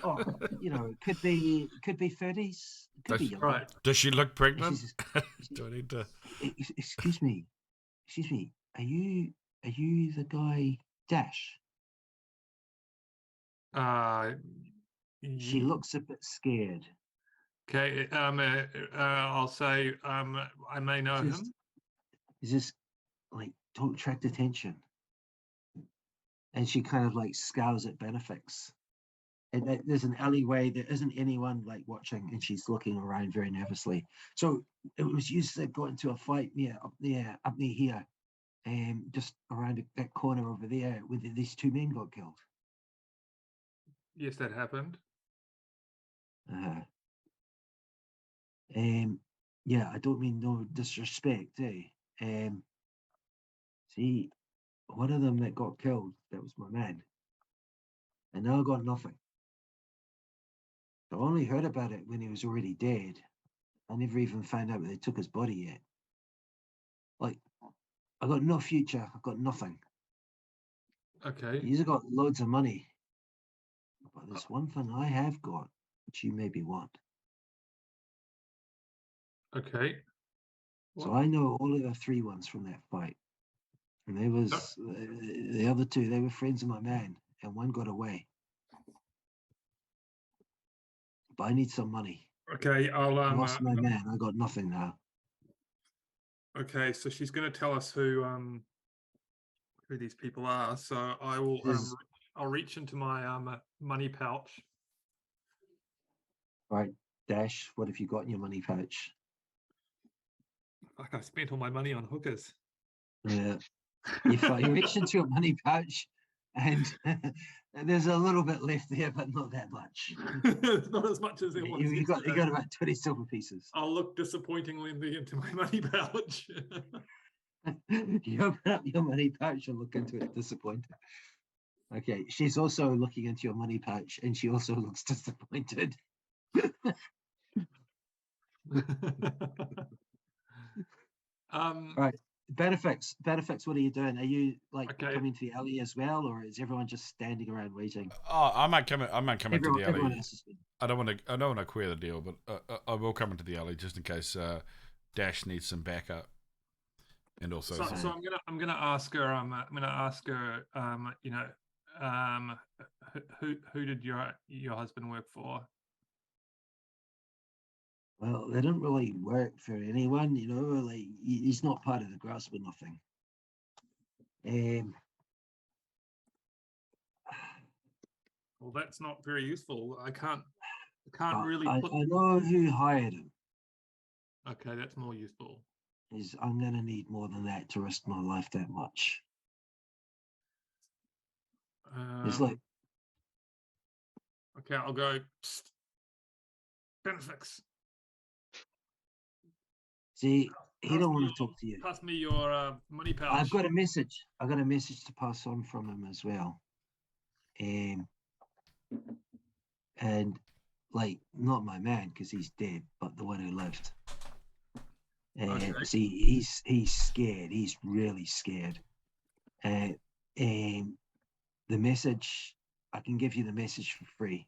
oh, you know, could be 30s, could be younger. Right. Does she look pregnant? She's- Do I need to? Excuse me. Are you the guy Dash? She looks a bit scared. Okay. I'll say I may know Just- him. Is this like, don't attract attention? And she kind of like scowls at Benefix. And there's an alleyway, there isn't anyone like watching, and she's looking around very nervously. So it was used to got into a fight up near here, just around that corner over there, where these two men got killed. Yes, that happened. Yeah, I don't mean no disrespect, eh? See, one of them that got killed, that was my man. And now I got nothing. I only heard about it when he was already dead. I never even found out that they took his body yet. Like, I got no future, I've got nothing. Okay. He's got loads of money. But there's one thing I have got, which you maybe want. Okay. So I know all of the three ones from that fight. And they was the other two, they were friends of my man, and one got away. But I need some money. Okay, I lost my man, I got nothing now. Okay, so she's going to tell us who these people are. So I will I'll reach into my money pouch. Right, Dash, what have you got in your money pouch? Like I spent all my money on hookers. Yeah. You reach into your money pouch, and there's a little bit left there, but not that much. Not as much as it was. You got about 20 silver pieces. I'll look disappointingly into my money pouch. You open up your money pouch and look into it disappointed. Okay, she's also looking into your money pouch, and she also looks disappointed. Right. Benefix, what are you doing? Are you like coming to the alley as well, or is everyone just standing around waiting? Oh, I might come into the alley. Everyone else is. I don't want to queer the deal, but I will come into the alley just in case Dash needs some backup. And also, so I'm gonna ask her. You know, who did your husband work for? Well, they don't really work for anyone, you know. Like he's not part of the grasp or nothing. Well, that's not very useful. I can't really. I know who hired him. Okay, that's more useful. I'm gonna need more than that to risk my life that much. It's like, okay, I'll go. Benefix. See, he don't want to talk to you. Pass me your money pouch. I've got a message. I've got a message to pass on from him as well. And like, not my man because he's dead, but the one who lived. See, he's scared. He's really scared. The message, I can give you the message for free.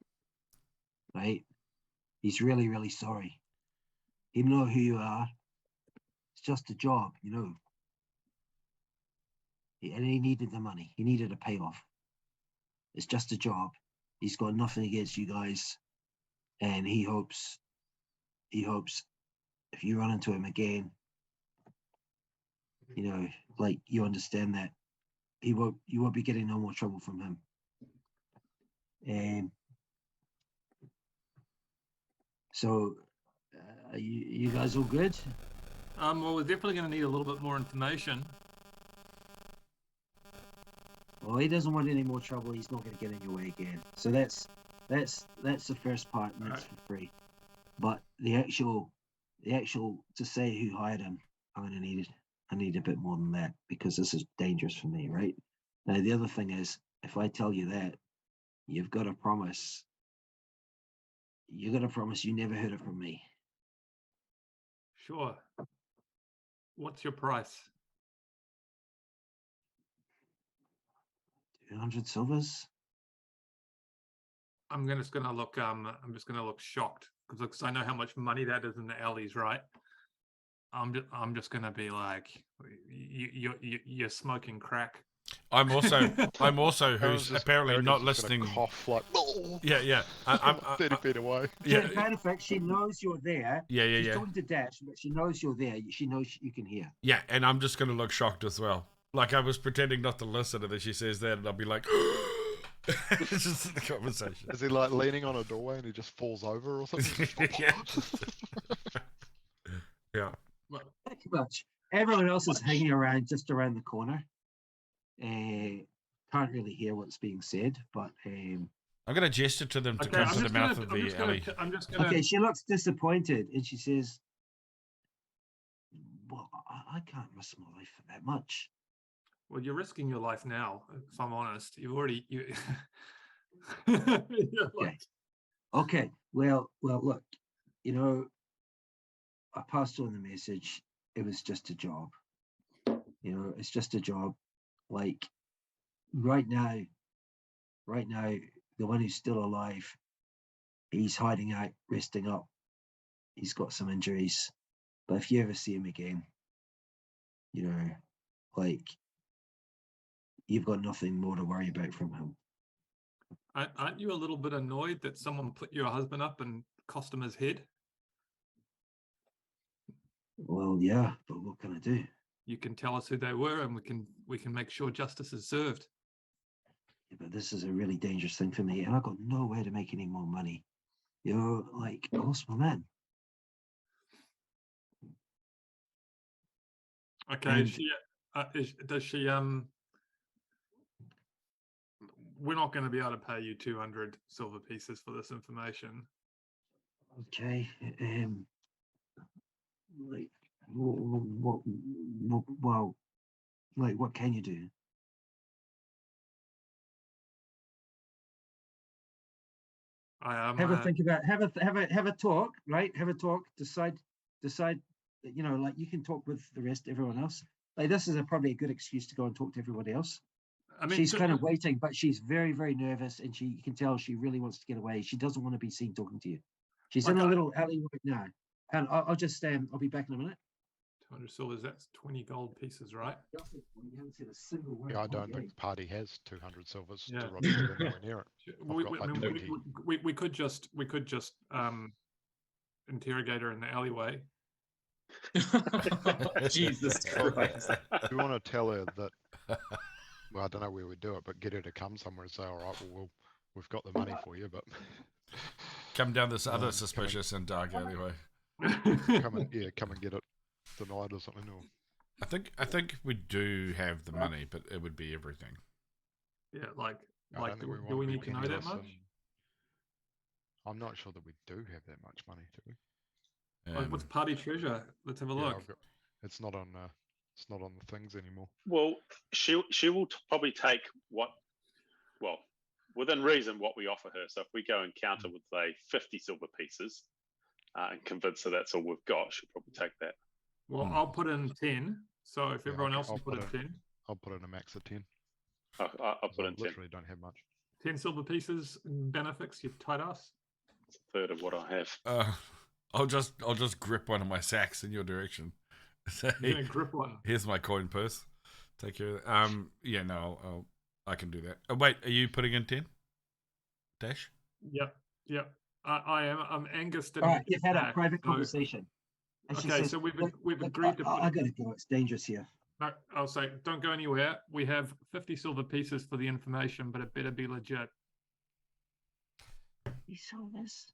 Right? He's really, really sorry. He know who you are. It's just a job, you know. And he needed the money. He needed a payoff. It's just a job. He's got nothing against you guys. And he hopes if you run into him again, you know, like you understand that you won't be getting no more trouble from him. So, you guys all good? Well, we're definitely going to need a little bit more information. Well, he doesn't want any more trouble. He's not going to get in your way again. So that's the first part, and that's for free. But the actual to say who hired him, I'm going to need it. I need a bit more than that because this is dangerous for me, right? Now the other thing is, if I tell you that, you've got to promise. You got to promise you never heard it from me. Sure. What's your price? 200 silvers. I'm just gonna look shocked because I know how much money that is in the alleys, right? I'm just gonna be like, you're smoking crack. I'm also who's apparently Aaron's not just gonna listening. Cough like, Yeah. I'm 30 feet away. Yeah. In kind of fact, she knows you're there. Yeah. She's talking to Dash, but she knows you're there. She knows you can hear. Yeah, and I'm just gonna look shocked as well. Like I was pretending not to listen, and then she says that, and I'll be like, it's just the conversation. Is he like leaning on a doorway and he just falls over or something? Yeah. Yeah. Pretty much. Everyone else is hanging around just around the corner. Can't really hear what's being said, but I'm gonna gesture to them to Okay, come to the mouth of the alley. I'm just gonna. okay. She looks disappointed, and she says, "Well, I can't risk my life for that much." Well, you're risking your life now. If I'm honest, you've already Okay. Well, look, you know, I passed on the message. It was just a job. You know, it's just a job. Like right now, the one who's still alive, he's hiding out, resting up. He's got some injuries. But if you ever see him again, you know, like you've got nothing more to worry about from him. Aren't you a little bit annoyed that someone put your husband up and cost him his head? Well, yeah, but what can I do? You can tell us who they were, and we can make sure justice is served. Yeah, but this is a really dangerous thing for me, and I've got no way to make any more money. You know, like I lost my man. Okay, And- does she? We're not going to be able to pay you 200 silver pieces for this information. Okay. Like, well, like, what can you do? Have a think about. Have a talk. Right. Have a talk. Decide. You know, like you can talk with the rest, everyone else. Like this is probably a good excuse to go and talk to everybody else. I mean, she's kind of waiting, but she's very, very nervous, and you can tell she really wants to get away. She doesn't want to be seen talking to you. She's in a little alley right now, and I'll just I'll be back in a minute. 200 silvers. That's 20 gold pieces, right? You haven't said a single word. Yeah, I don't think the party has 200 silvers Yeah. to run nowhere near it. We could just interrogate her in the alleyway. Jesus Christ. We want to tell her that, well, I don't know where we do it, but get her to come somewhere and say, all right, well, we've got the money for you, but come down this other suspicious and dark alleyway. come and get it tonight or something. Or... I think we do have the money, but it would be everything. Yeah, do we need to know that much? I'm not sure that we do have that much money, do we? What's party treasure? Let's have a look. It's not on the things anymore. Well, she will probably take within reason what we offer her. So if we go and counter with 50 silver pieces and convince her that's all we've got, she'll probably take that. Well, I'll put in 10. So if everyone else will put in 10, I'll put in a max of 10. I'll put in 10. Literally don't have much. 10 silver pieces benefits, you tight ass. It's a third of what I have. I'll just grip one of my sacks in your direction. Say, You're gonna grip one. Here's my coin purse. Take care of that. Yeah, no, I can do that. Oh, wait, are you putting in 10? Dash? Yep. I am. I'm Angus. All right, you've had a private conversation. And she Okay, says, so we've "Look, agreed to. I gotta go. It's dangerous here." No, I'll say, don't go anywhere. We have 50 silver pieces for the information, but it better be legit. You saw this?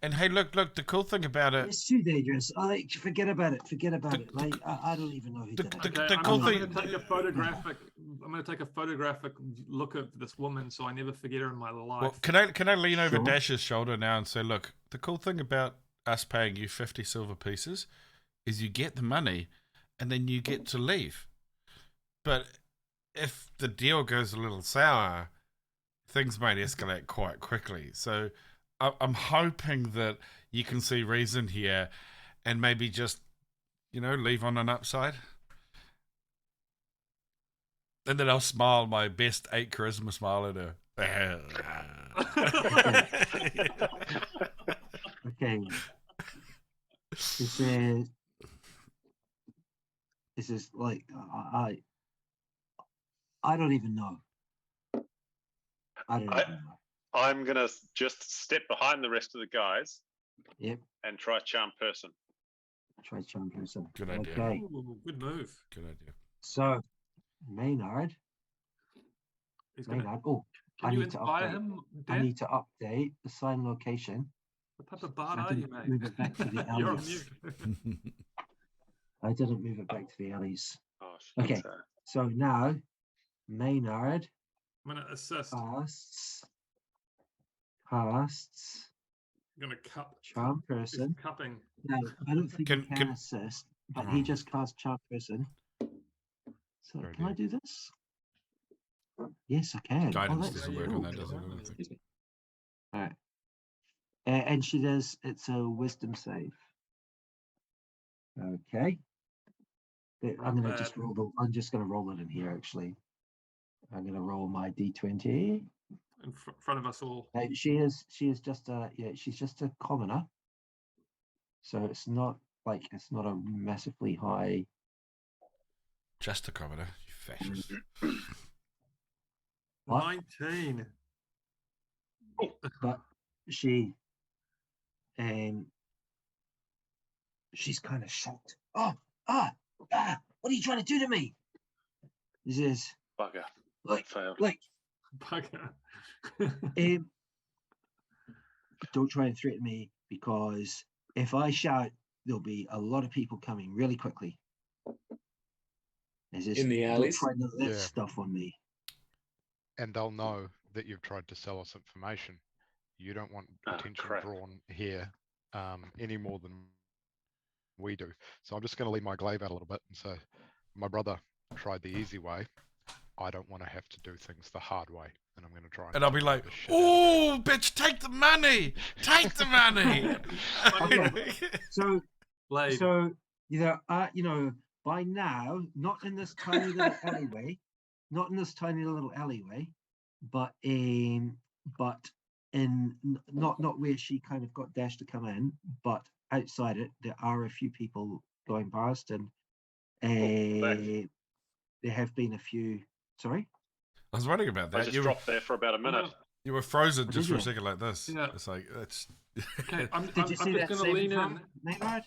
And hey, look, the cool thing about it, It's too dangerous. I like forget about it. Forget about it. Like I don't even know who did it. Okay, I'm cool going thing- to take a photographic. I'm going to take a photographic look at this woman, so I never forget her in my life. well, can I lean over Sure. Dash's shoulder now and say, look, the cool thing about us paying you 50 silver pieces is you get the money and then you get to leave. But if the deal goes a little sour, things might escalate quite quickly. So I'm hoping that you can see reason here and maybe just, leave on an upside. And then I'll smile my best 8 charisma smile at her. Okay. This is like I don't even know. I don't even know. I'm gonna just step behind the rest of the guys. Yep. And try charm person. Try charm person. Good idea. Okay. Ooh, good move. Good idea. So Maynard. He's gonna, Maynard. Oh, can I you need to inspire update. him, I Dan? need to update the sign location. What type of bard I are you, didn't mate? move it back to the You're on alleys. mute. I didn't move it back to the alleys. Oh, shit. Okay. So now Maynard I'm going to assist. casts I'm going to cup. charm He's person. cupping. No, I don't think he Can- can assist, but he just cast charm person. So Good can I idea. do this? Yes, I can. Guidance that's doesn't work cool. on that, does it? I don't think. All right. And she does. It's a wisdom save. Okay. I'm Not gonna just bad. roll. I'm just gonna roll it in here. Actually, I'm gonna roll my d20. In front of us all. She is just a she's just a commoner. So it's not a massively high. Just a commoner, you fascist. What? 19. But she's kind of shocked. What are you trying to do to me? He says, Bugger. Look, Failed. Bugger. don't try and threaten me, because if I shout, there'll be a lot of people coming really quickly. He says, In the alleys? Don't try to let Yeah. stuff on me. And they'll know that you've tried to sell us information. You don't want attention crap. drawn here any more than we do. So I'm just going to leave my glaive out a little bit and say, my brother tried the easy way. I don't want to have to do things the hard way. And I'm going to try And I'll be beat like, the shit out of you. oh, bitch, take the money. Take the money. So Blade. So by now, not in this tiny little alleyway, but in not where she kind of got Dash to come in, but outside it, there are a few people going past, and there have been a few. Sorry, I was wondering about I that. just You were, dropped there for about a minute. you were frozen Oh, just did for a you? second like this. Yeah. It's like, that's... Okay, I'm did you just see going that to saving lean throw, in. Maynard?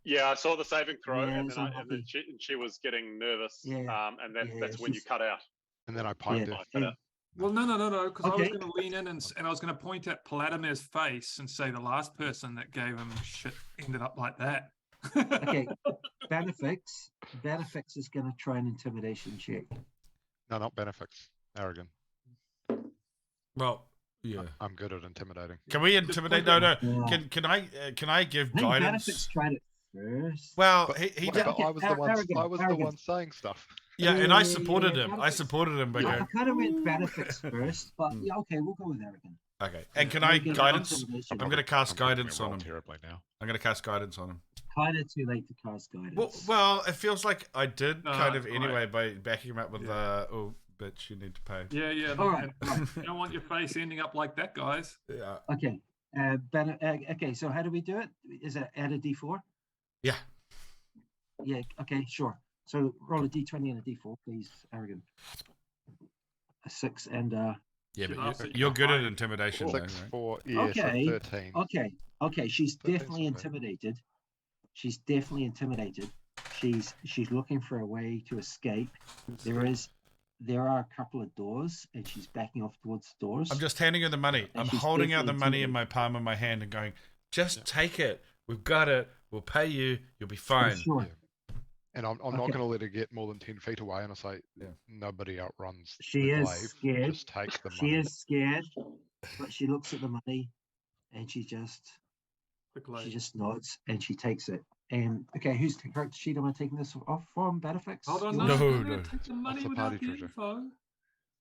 Yeah, I saw the saving throw, Yeah, and it's then, unlucky. she was getting nervous. Yeah. And Yeah, that's when you she's- cut out. And then I piped Yeah. it. I cut out. Well, no, because I was Okay. going to lean in and I was going to point at Palatimir's face and say the last person that gave him shit ended up like that. Okay, Benefix is going to try an intimidation check. No, not benefits. Arrogant. Well, yeah. I'm good at intimidating. Can we intimidate? No, no. Yeah. Can I give I think guidance? Benefix tried it first. Well, But- he But did. Okay, I was the one. arrogant, I was the arrogant. one saying stuff. Yeah, and I Yeah, supported yeah, him. I Benefix. supported him by Yeah, I going, kind of went Benefix first, but Hmm. yeah, okay, we'll go with Arrogant. okay. And can We'll I give guidance? intimidation. I'm going to cast I'm gonna guidance roll on him. terribly now. I'm going to cast guidance on him. Kind of too late to cast guidance. Well, it feels like I did No, kind of it's anyway by backing him up with Yeah. oh, bitch, you need to pay. Yeah. All right. You don't want your face ending up like that, guys. Yeah. Okay. Okay, so how do we do it? Is it add a d4? Yeah. Yeah, okay, sure. So roll a d20 and a d4, please, Arrogant. A 6 and a Yeah, She but laughs at you're you good at hiding. intimidation, though, 6, right? 4, yeah, Okay. so 13. Okay. She's 13's definitely not bad. intimidated. She's definitely intimidated. She's looking for a way to escape. There are a couple of doors, and she's backing off towards the doors. I'm just handing her the money. And I'm she's holding out the definitely money in my palm of my hand and going, just take it. We've got it. We'll pay you. You'll be fine. Sure. Yeah. And I'm not Okay. going to let her get more than 10 feet away. And I say, Yeah. nobody outruns She the is glaive. scared. Just take the She money. is scared, but she looks at the money, and she just nods, and she takes it. And okay, whose character sheet am I taking this off from? Battlefix? Hold on, Yours? no, No, no, no. take the money the without party the treasure. info.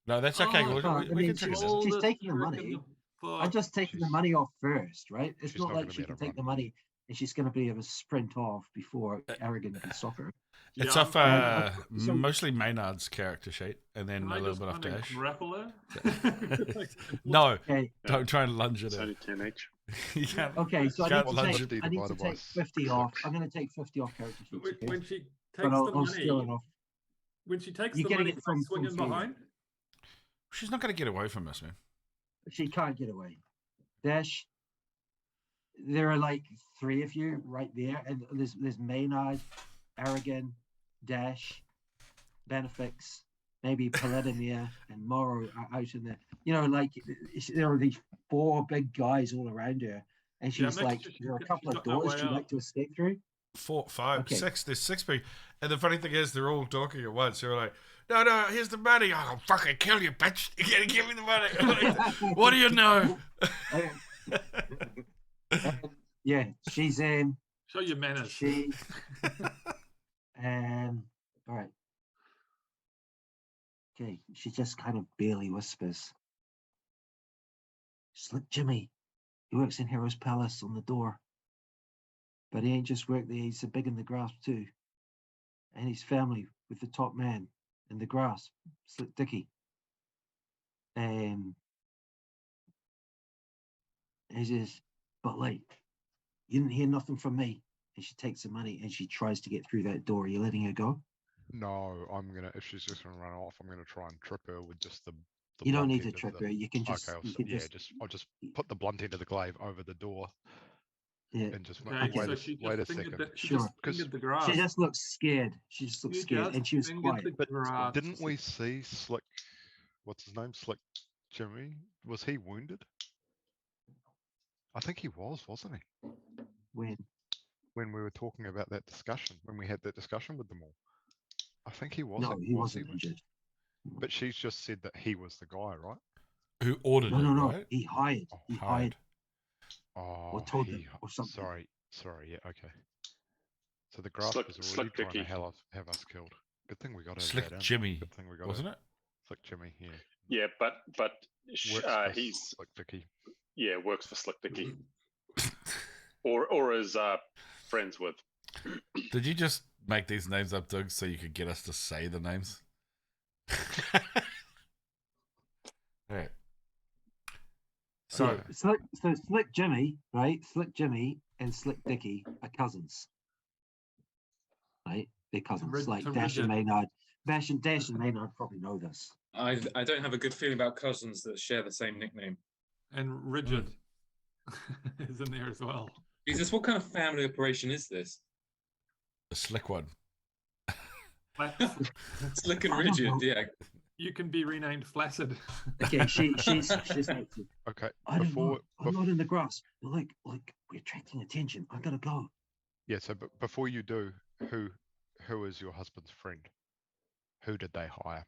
No, that's okay. Oh, we I can mean, check it. she's taking the Oldest trick in money. the book. I'm just taking the She's- money off first, right? It's she's not not like gonna she be can able to take the run. money and she's going to be able to sprint off before Aragon can stop her. It's Yeah, off okay, so- mostly Maynard's character sheet and then Can a I little just bit off kind of Dash. grapple her? No, Okay, don't try and lunge It's at only her. 10 each. You can't- okay, so I Can't need lunge to it. take, I need to divided by take 50 6. off. I'm going to take 50 off character sheets. Okay? When she But takes the I'll steal it money, off. when she takes You're the getting money, it can I from swing in Theo. behind. She's not going to get away from us, man. She can't get away. Dash, there are like 3 of you right there, and there's Maynard, Aragon, Dash, Benefix, maybe Paladimir, and Morrow are out in there. You know, like there are these 4 big guys all around her, and Yeah, she's make like, sure there are a she's couple of got that doors way she'd out. like to escape through. 4, 5, Okay. 6. There's 6 people. And the funny thing is, they're all talking at once. They're like, no, here's the money. I'll fucking kill you, bitch. You gotta give me the money. Like, what do you know? Yeah, she's Show your manners. she all right. Okay, she just kind of barely whispers. Slick Jimmy. He works in Heroes Palace on the door. But he ain't just worked there, he's a big in the grasp too. And his family with the top man in the grasp, Slick Dicky. He says, but like, you didn't hear nothing from me. And she takes the money and she tries to get through that door. Are you letting her go? No, if she's just going to run off, I'm going to try and trip her with just the You don't blunt need to end of trip the- her. You can just, Okay, I'll just put the blunt end of the glaive over the door yeah. and just Okay, wait, so a, she wait a just fingered second. she Sure. just fingered the grass. She just looks scared. She just looks You scared, just and she was fingered quiet. the But grass. didn't we see Slick? What's his name? Slick Jimmy? Was he wounded? I think he was, wasn't he? When we were talking about that discussion, when we had that discussion with them all, I think he was. No, he wasn't injured. But she's just said that he was the guy, right? Who ordered it, No. right? He hired. Oh, He hired. Oh, Or told them, or something. Sorry, yeah, okay. So the grasp Slick- was already Slick trying to Dicky. have us killed. Good thing we got over Slick that. Jimmy, Good thing we got wasn't it? Slick Jimmy, yeah. Yeah, but Works for he's Slick Dicky. works for Slick Dicky, or is friends with. Did you just make these names up, Doug, so you could get us to say the names? Alright. So, So Slick Jimmy, right? Slick Jimmy and Slick Dicky are cousins. Right? They're cousins. Like Dash and Maynard. Dash and Maynard probably know this. I don't have a good feeling about cousins that share the same nickname. And Rigid is in there as well. Jesus, what kind of family operation is this? the slick one. Slick and I don't rigid, know. yeah. You can be renamed Flaccid. Okay, she's Okay, I don't before know. I'm not in the grass. Like we're attracting attention. I gotta go. yeah, so but before you do, who is your husband's friend? Who did they hire?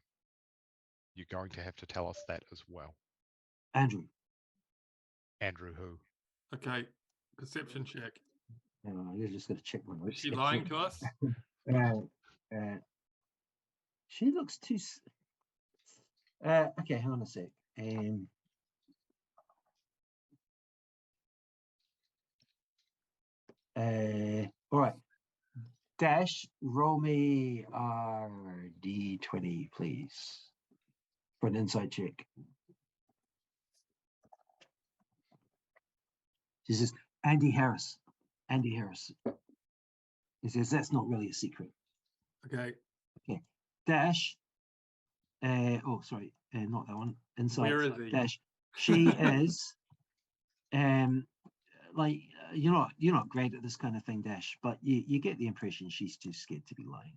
You're going to have to tell us that as well. Andrew. Andrew who? Okay, perception check. You're just gonna check my Is notes. she lying to us? She looks too. Okay, hang on a sec. All right. Dash, roll me RD20, please, for an insight check. She says, Andy Harris. Andy Harris. He says, that's not really a secret. Okay. Dash, Oh, sorry, not that one. Inside. Where is he? Dash. She is. Like you're not great at this kind of thing, Dash, but you get the impression she's too scared to be lying.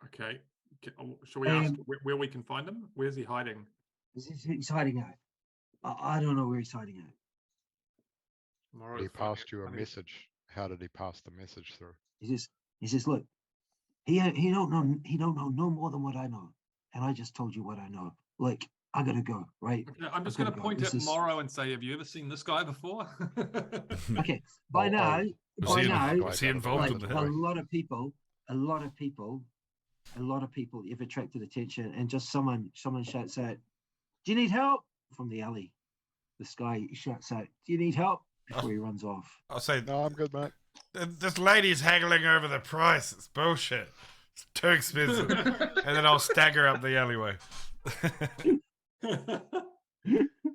Okay. Shall we ask where we can find him? Where's he hiding? He's hiding out. I don't know where he's hiding out. Tomorrow He is Friday, passed you a funny. message. How did he pass the message through? He says, look, he don't know no more than what I know, and I just told you what I know. Like, I gotta go, right? Okay, I'm just I've going to gotta go. point This at is- Morrow and say, have you ever seen this guy before? Okay, by Oh, now, Was by he, now, was he involved like in the a lot of people, you've attracted attention, and just someone shouts out, "Do you need help?" from the alley. This guy shouts out, "Do you need help?" before he runs off. I'll say, No, I'm good, mate. this lady's haggling over the price. It's bullshit. It's too expensive. And then I'll stagger up the alleyway.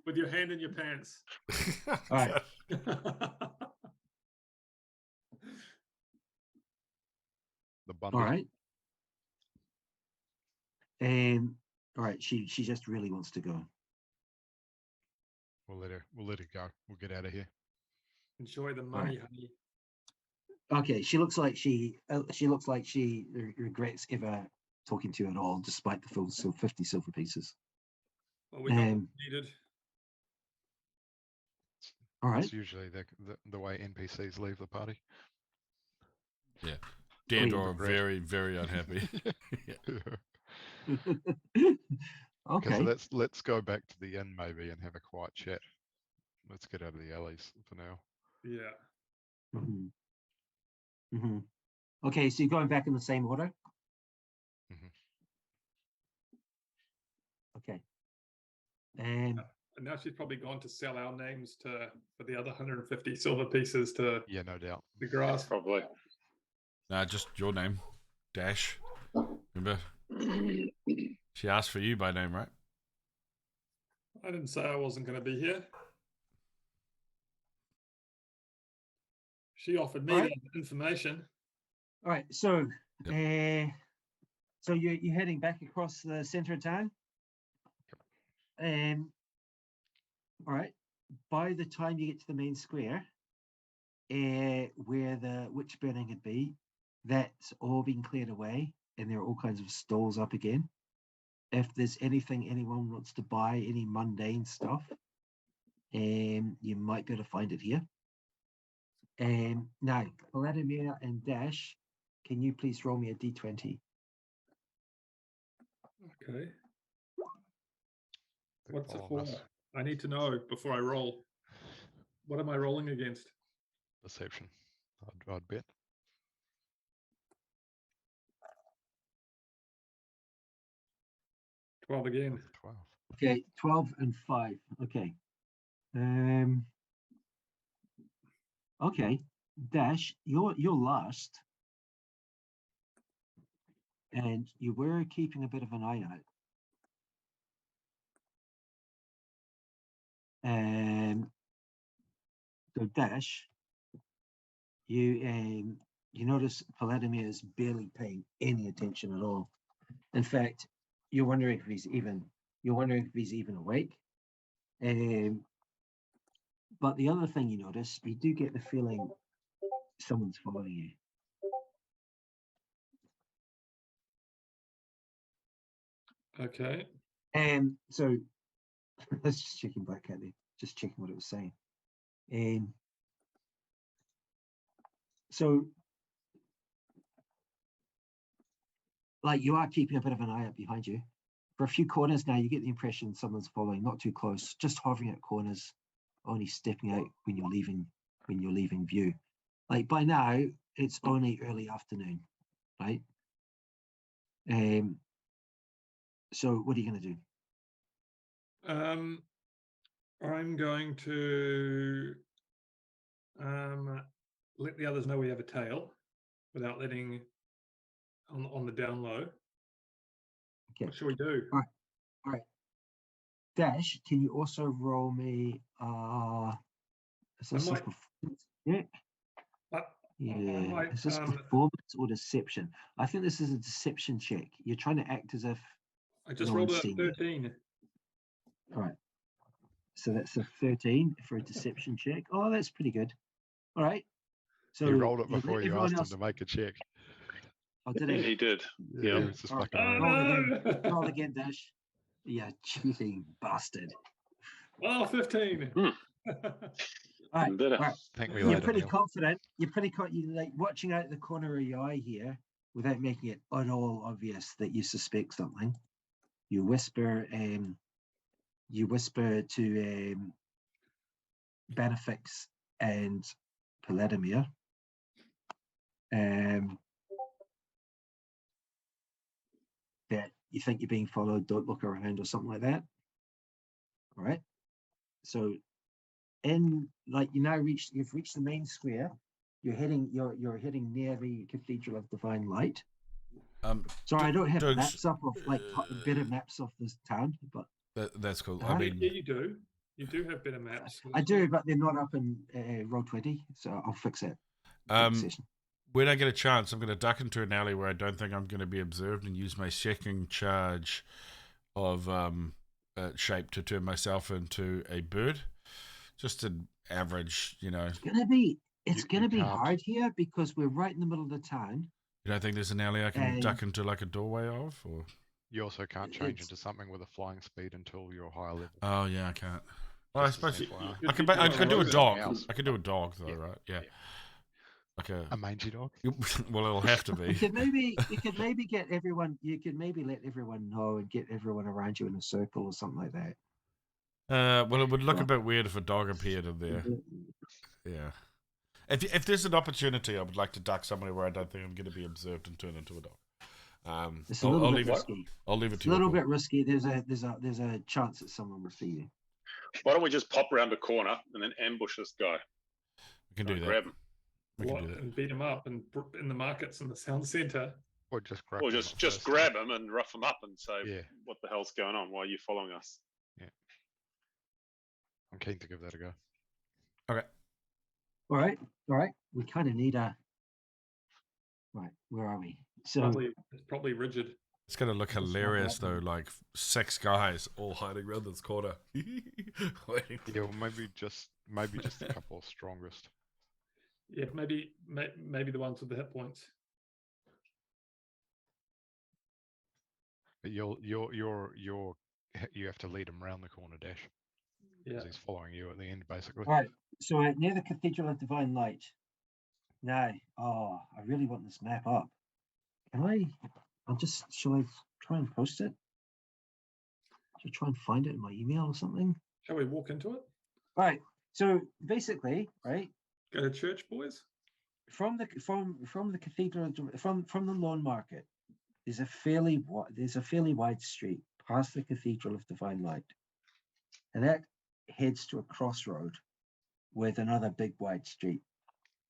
With your hand in your pants. All right. The bundle. All right. All right. She just really wants to go. We'll let her go. We'll get out of here. Enjoy the money, honey. Okay. She looks like she regrets ever talking to you at all, despite the full 50 silver pieces. Well, we got what we needed. All right. It's usually the way NPCs leave the party. Yeah. Dandor Regret. very, very unhappy. Okay. So let's go back to the inn maybe and have a quiet chat. Let's get out of the alleys for now. Yeah. Okay, so you're going back in the same order? Mhm. Okay. And now she's probably gone to sell our names for the other 150 silver pieces to Yeah, no doubt. the grass. Probably. Nah, just your name. Dash. Remember? She asked for you by name, right? I didn't say I wasn't going to be here. She offered me Alright. that information. All right, so so you're heading back across the center of town. All right. By the time you get to the main square, where the witch burning would be, that's all been cleared away, and there are all kinds of stalls up again. If there's anything anyone wants to buy, any mundane stuff, you might be able to find it here. Now, Vladimir and Dash, can you please roll me a d20? Okay. What's it All for? of us. I need to know before I roll. What am I rolling against? Perception. I'd bet. 12 again. 12. Okay, 12 and 5. Okay. Okay, Dash, you're last. And you were keeping a bit of an eye out. So Dash, you notice Vladimir is barely paying any attention at all. In fact, you're wondering if he's even awake. But the other thing you notice, you do get the feeling someone's following you. Okay. So let's just checking back at it, just checking what it was saying. So like you are keeping a bit of an eye out behind you. For a few corners now, you get the impression someone's following, not too close, just hovering at corners, only stepping out when you're leaving view. Like by now, it's only early afternoon, right? So what are you going to do? I'm going to let the others know we have a tail without letting on the down low. Okay. What should we do? All right. Dash, can you also roll me is this a might- performance check? Yeah. might, Is this performance or deception? I think this is a deception check. You're trying to act as if I just No rolled one's a seen you. 13. All right. So that's a 13 for a deception check. Oh, that's pretty good. All right. So He rolled it before you everyone asked else. him to make a check. Oh, did Yeah, he? he did. Yeah, Yeah. he was just All right. fucking around. Roll again. no! Roll again, Dash. Yeah, cheating bastard. Oh, 15. Hmm. All right. Better. All right. Thank me You're later, pretty Neil. confident. You're pretty you like watching out the corner of your eye here, without making it at all obvious that you suspect something. You whisper to Benefix and Paladimir. That you think you're being followed, don't look around or something like that. All right. So you've reached the main square. You're heading near the Cathedral of Divine Light. Sorry, I don't have Doug's- maps up of better maps of this town, but that's cool. Huh? I mean, Yeah, you do. You do have better maps. I do, but they're not up in Roll20, so I'll fix it. Session. when I get a chance, I'm going to duck into an alley where I don't think I'm going to be observed and use my second charge of shape to turn myself into a bird. Just an average, you know. It's You gonna be can't. hard here because we're right in the middle of the town. You don't think there's an alley I can duck into like a doorway of? Or You also can't change It's- into something with a flying speed until you're higher level. oh yeah, I can't. Well, I Just as suppose FYI. I could do a Something dog. else. I could do a dog though, Yeah. right? Yeah. Like A mangy dog? well, it'll have to You be. could maybe get everyone. You could maybe let everyone know and get everyone around you in a circle or something like that. Well, it would look a Well- bit weird if a dog appeared in there. Yeah. If there's an opportunity, I would like to duck somewhere where I don't think I'm going to be observed and turn into a dog. It's a little bit leave it. risky. I'll leave it It's to a you. little bit risky. There's a chance that someone will see you. Why don't we just pop around the corner and then ambush this guy? We can do that. Grab him. We can do that. And beat him up and in the markets in the town centre. Or just grab Or him just first. grab him and rough him up and say, Yeah. what the hell's going on? Why are you following us? I'm keen to give that a go. All right. We kind of need a. Right, where are we? So It's probably rigid. It's going to look That's not hilarious bad. though, like 6 guys all hiding around this corner. Waiting. Yeah, well, maybe just a couple of strongest. Yeah, maybe the ones with the hit points. But you have to lead him round the corner, Dash. Yeah. Because he's following you at the end, basically. all right. So near the Cathedral of Divine Light. Now, I really want this map up. Shall I try and post it? Should I try and find it in my email or something? Shall we walk into it? All right. So basically, right, Go to church, boys. from the cathedral, from the lawn market, there's a fairly wide street past the Cathedral of Divine Light, and that heads to a crossroad with another big wide street.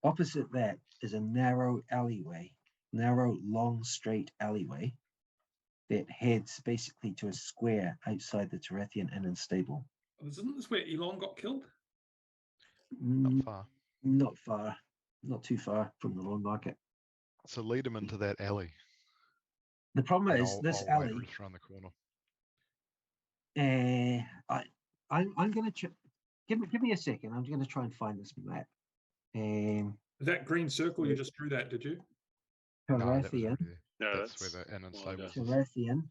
Opposite that is a narrow, long, straight alleyway that heads basically to a square outside the Tarathian Inn and Stable. Isn't this where Elon got killed? Not far. Not far, not too far from the lawn market. So lead him into that alley. The problem and is this I'll wait alley. just around the corner. I'm going to give me a second. I'm going to try and find this map. That green circle you just drew that, did you? No, that was Tarathian, already there. No, That's where the inn and well, stables yeah. is, Tarathian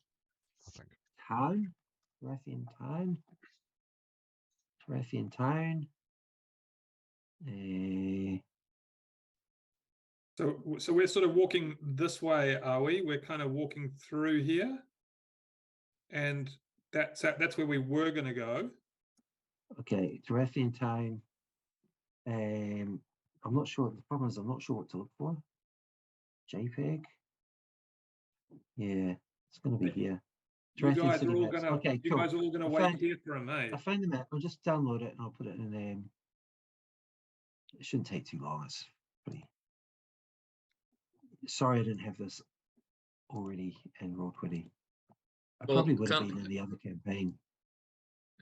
I think. town, Tarathian town, Tarathian town. So we're sort of walking this way, are we? We're kind of walking through here, and that's where we were going to go. Okay, Tarathian town. I'm not sure. The problem is I'm not sure what to look for. JPEG. Yeah, it's going to be here. You Tarathian guys city are all maps. gonna. Okay, You cool. guys are all gonna I wait found- here for him, eh? I found the map. I'll just download it and I'll put it in. It shouldn't take too long. It's pretty. Sorry, I didn't have this already in Roll20. I Well, probably would have can't- been in the other campaign.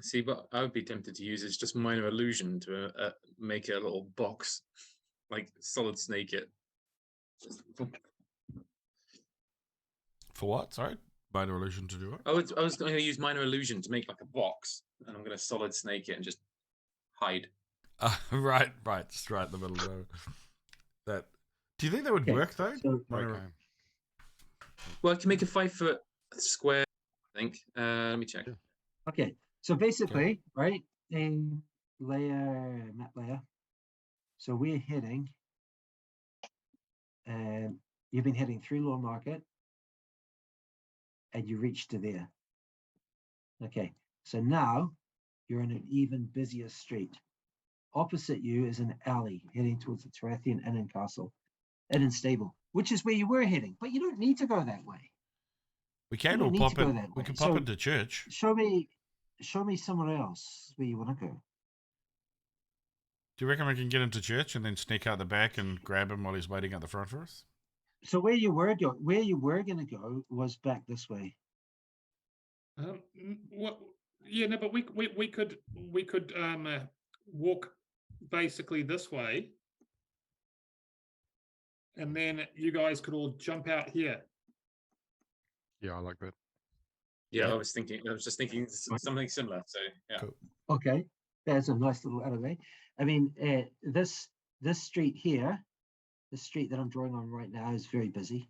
See, what I would be tempted to use is just minor illusion to make a little box, like Solid Snake it. For what? Sorry? Minor illusion to do it. I was going to use minor illusion to make like a box, and I'm going to solid snake it and just hide. Right, just right in the middle though. That. Do you think that would Okay, work though? so- Minor- Okay. Well, I can make a 5 foot square. I think. Let me check. Okay, so basically, right, in map layer. So we're heading, you've been heading through Lawn Market, and you reach to there. Okay, so now you're in an even busier street. Opposite you is an alley heading towards the Tarathian Inn and Castle, Inn and Stable, which is where you were heading, but you don't need to go that way. We can don't all need pop to go in. that We way. can pop So- into church. Show me somewhere else where you want to go. Do you reckon we can get into church and then sneak out the back and grab him while he's waiting at the front for us? So where you were going to go was back this way. What? Yeah, no, but we could walk basically this way, and then you guys could all jump out here. Yeah, I like that. Yeah, Yep. I was just thinking something similar. So yeah. Cool. Okay, there's a nice little alleyway. I mean, this street here, the street that I'm drawing on right now, is very busy.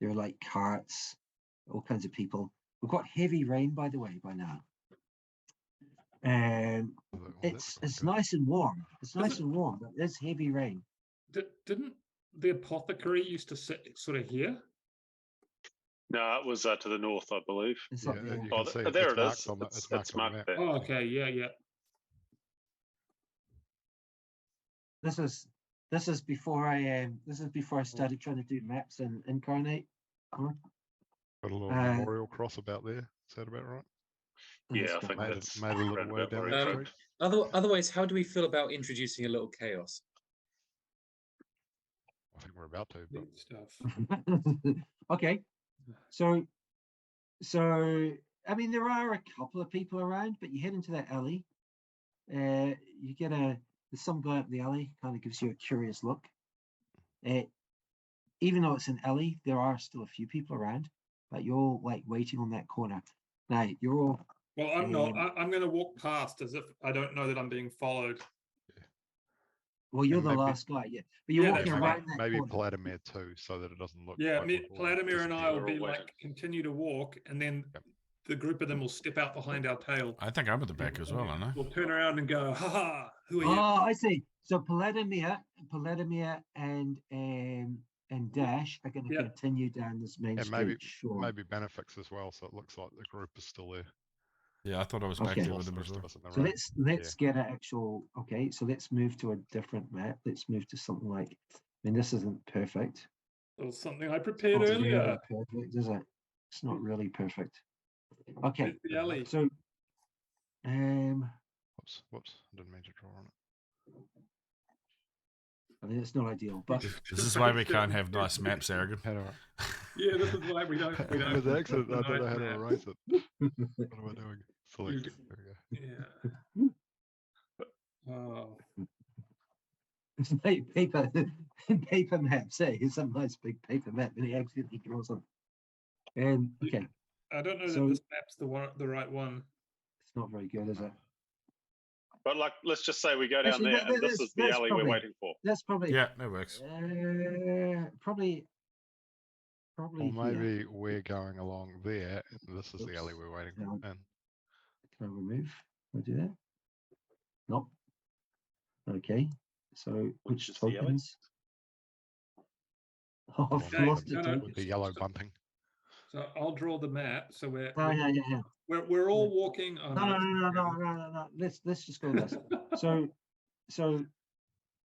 There are like carts, all kinds of people. We've got heavy rain, by the way, by now. Well, that's It's good. nice and warm. It's Is nice it- and warm, but there's heavy rain. Didn't the apothecary used to sit sort of here? No, it was to the north, I believe. It's Yeah, up there. you Oh, can see there it's it marked is. on the- It's marked on the marked map. there. Oh, okay, yeah. This is before I started trying to do maps and Incarnate. Got a little Uh, memorial cross about there. Is that about right? Yeah, I It's think Made it- that's made a little round way about down where the it Um, street. Otherwise, how do we feel about introducing a little chaos? I think we're about to. But Neat stuff. okay. So I mean, there are a couple of people around, but you head into that alley. You get there's some guy up the alley, kind of gives you a curious look. Even though it's an alley, there are still a few people around, but you're all like waiting on that corner. Now you're all Well, I'm not. I'm going to walk past as if I don't know that I'm being followed. well, you're And the maybe- last guy, yeah. But you're Yeah, walking that's maybe, around that maybe corner. Vladimir too, so that it doesn't look. Yeah, like me, we've all Vladimir and I disappeared. will We're be all like waiting. continue to walk, and then Yep. the group of them will step out behind our tail. I think I'm at the back as well, aren't I? We'll turn around and go, "Ha ha! Who are you?" Oh, I see. So Vladimir and Dash are going to Yeah. continue down this main And street. maybe Sure. maybe Benefix as well, so it looks like the group is still there. Yeah, I thought I was back Okay. there Lost with the him as rest of well. us in the So rain. let's get an actual. Okay, so let's move to a different map. Let's move to something like. I mean, this isn't perfect. It was something I It's prepared not earlier. really perfect, is it? It's not really perfect. Okay, It's the alley. so Whoops! I didn't mean to draw on it. I mean, it's not ideal, but This is why we can't have nice maps, Aragon. How do Yeah, this is why we don't. We don't With the accident, put I the don't know how nice to map. erase it. What am I doing? Select. You- There we go. Yeah. Oh, it's paper maps. Hey, it's a nice big paper map, and he accidentally draws on. Okay, I don't know So- that this map's the right one. it's not very good, is it? But like, let's just say we go down Actually, there, and this is the that's alley probably- we're waiting for. That's probably Yeah, that works. probably Or here. maybe we're going along there, and this is the alley Oops. we're waiting Hang for. on. And Can I remove? Can I do that? Nope. Okay. So Which which is the alley? tokens? Oh, I've Okay, lost the no, no. tokens. with the yellow bunting. So I'll draw the map. So we're Oh yeah. we're all walking. Oh, No. that's- Let's just go this. So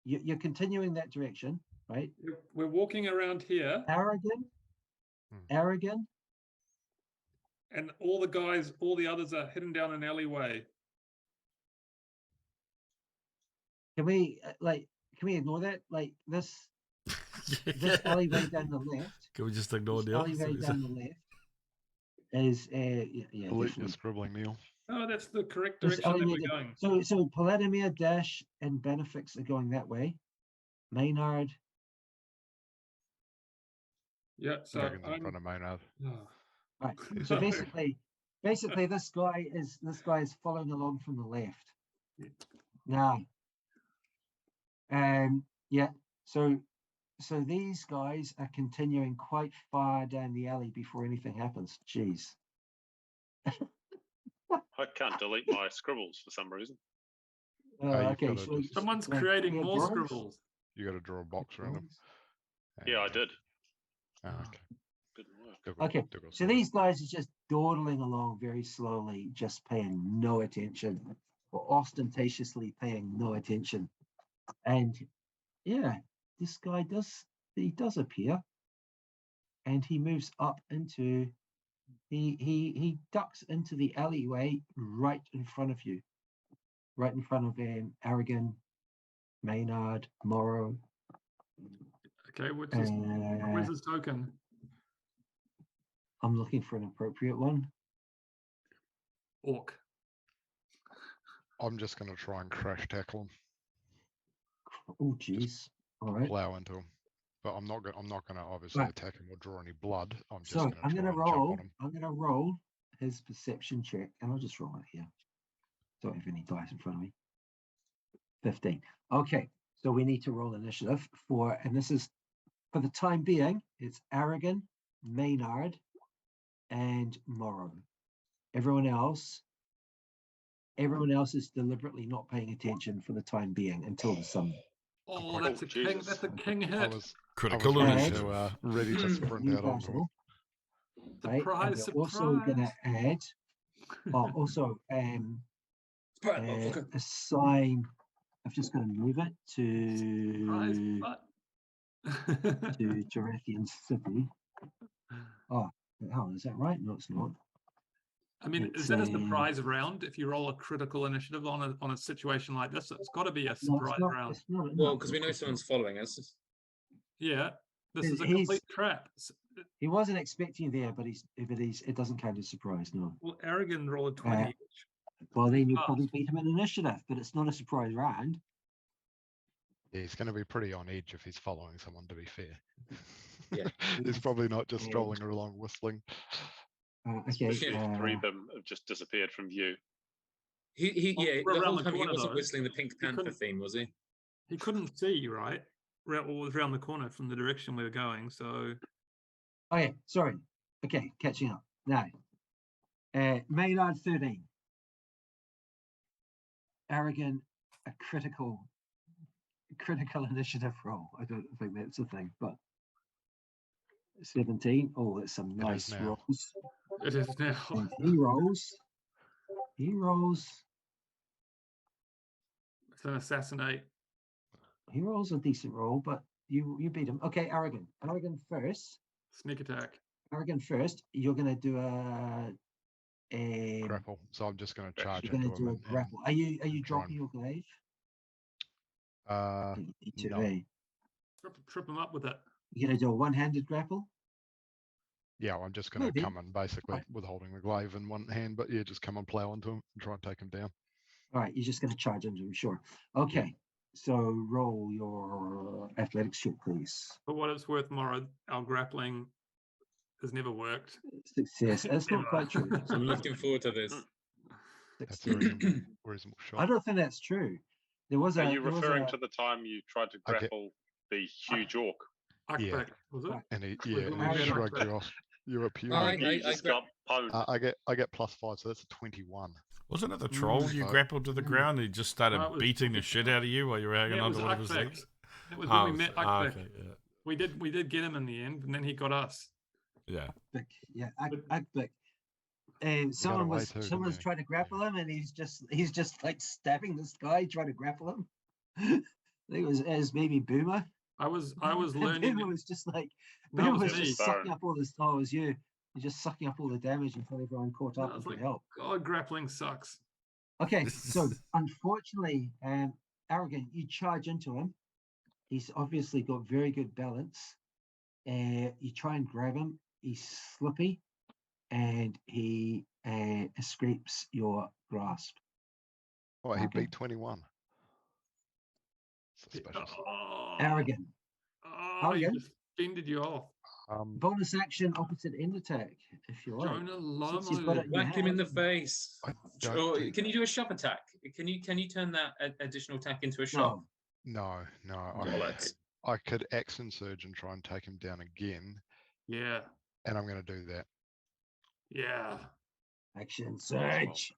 you're continuing that direction, right? We're walking around here, Aragon. and all the others are hidden down an alleyway. Can we ignore that? Like this alleyway down the left. Can we just ignore This the alleyway others? down the left is yeah. Delete your Definitely. scribbling, Neil. Oh, that's the correct This direction that alleyway we're down- going. So Paladimir, Dash, and Benefix are going that way. Maynard. Yeah. So Dragon's in I'm, front of Maynard. oh, Right. So basically, this guy is following along from the left. Now, yeah. So these guys are continuing quite far down the alley before anything happens. Jeez. I can't delete my scribbles for some reason. you've Okay. gotta So just- Someone's like, creating clear more drawings? scribbles. You got to draw a box around them. Yeah, I did. Oh, okay. Didn't work. Okay, so these guys are just dawdling along very slowly, just paying no attention, or ostentatiously paying no attention. And yeah, this guy does appear, and he moves up into he ducks into the alleyway right in front of you, right in front of Aragon, Maynard, Morrow. Okay, where's his token? I'm looking for an appropriate one. Orc. I'm just going to try and crash tackle him, Oh, geez. All right. plow into him. But I'm not going to obviously Right. attack him or draw any blood. I'm just So going to I'm try gonna and jump roll. on him. I'm gonna roll his perception check, and I'll just roll it here. Don't have any dice in front of me. 15. Okay, so we need to roll initiative and this is for the time being. It's Aragon, Maynard, and Morrow. Everyone else is deliberately not paying attention for the time being until the summon. Oh, quite- that's a king. Jesus. That's a king I hit. was Critical Okay. initiative. ready to sprint New out onto him. battle, right? And Surprise, we're also gonna surprise. add. Also, Surprise, motherfucker. assign. I've just got to move it Surprise, to butt. Tarathian City. Oh, is that right? No, it's not. I mean, It's is that a surprise round? If you roll a critical initiative on a situation like this, it's got to be a No, surprise it's not. round. It's not. Well, no, because we of know course not. someone's following us. Yeah, this is a He's- complete trap. He wasn't expecting you there, but it doesn't count as surprise. No. Well, Aragon rolled a 20 each. Well, then you fast. probably beat him in initiative, but it's not a surprise round. Yeah, he's going to be pretty on edge if he's following someone, to be fair. Yeah. He's probably not just Yeah. strolling along whistling. Okay. Especially if three of them have just disappeared from view. Yeah, we're the around whole the time he corner, wasn't though. whistling the Pink Panther couldn't- theme, was he? He couldn't see, right? What was around the corner from the direction we were going. So Okay. Sorry. Okay. Catching up now. Maynard 13. Aragon, a critical initiative roll. I don't think that's a thing, but 17. Oh, that's some is nice now. rolls. it is now. And he rolls. It's an assassinate. He rolls a decent roll, but you beat him. Okay, Aragon first. Sneak attack. Aragon first. You're gonna do a Grapple. So I'm just going to charge you're into gonna him. do a grapple. Are you try dropping and- your glaive? Uh, You need to, no. eh? Trip him up with it. You're gonna do a one-handed grapple? yeah, I'm just going Maybe. to come and basically Right. with holding the glaive in one hand, but yeah, just come and plow into him and try and take him down. All right, you're just gonna charge into him, sure. Okay, so roll your athletics check, please. For what it's worth, Morrow, our grappling has never worked. Success. That's not quite true. So I'm looking forward to this. That's a 16. reasonable I shot. don't think that's true. There was Are a. you there was referring a- to the time you tried to Okay. grapple the huge orc? Akbek, was it? Right. And he, Well, yeah, we and he met shrugged up. you off. You're up here. I- You just got pwned. I get +5, so that's a 21. Wasn't it the troll you so- grappled to the ground and he just started No, it was- beating the shit out of you while you were hanging Yeah, it on was to one of his Akbek. legs? It was when Oh, we met so- Akbek. okay, yeah. We did get him in the end, and then he got us. Yeah. Yeah, Akbek. And someone away was too, didn't someone's he? trying to grapple him, and he's just like stabbing this guy trying to grapple him. I think it was as maybe Boomer. I was And learning. Boomer was just like No, it Boomer was was me. just sucking up all this. Oh, it was you. You're just sucking up all the damage until everyone caught I up was and could like, help. God, grappling sucks. Okay, so unfortunately, Aragon, you charge into him. He's obviously got very good balance. You try and grab him. He's slippy, and he escapes your grasp. Oh, he Okay. beat 21. Suspicious. Oh, Aragon, oh, he Aragon? just fended you off. Bonus action, opposite end attack, if you like. Jonah Since you've got Lomo. it in your Whack him in the hand. face. I don't Or think- can you do a shove attack? Can you turn that additional attack into a shove? No, No, Bollocks. I could action surge and try and take him down again, Yeah. and I'm going to do that. Yeah. action surge.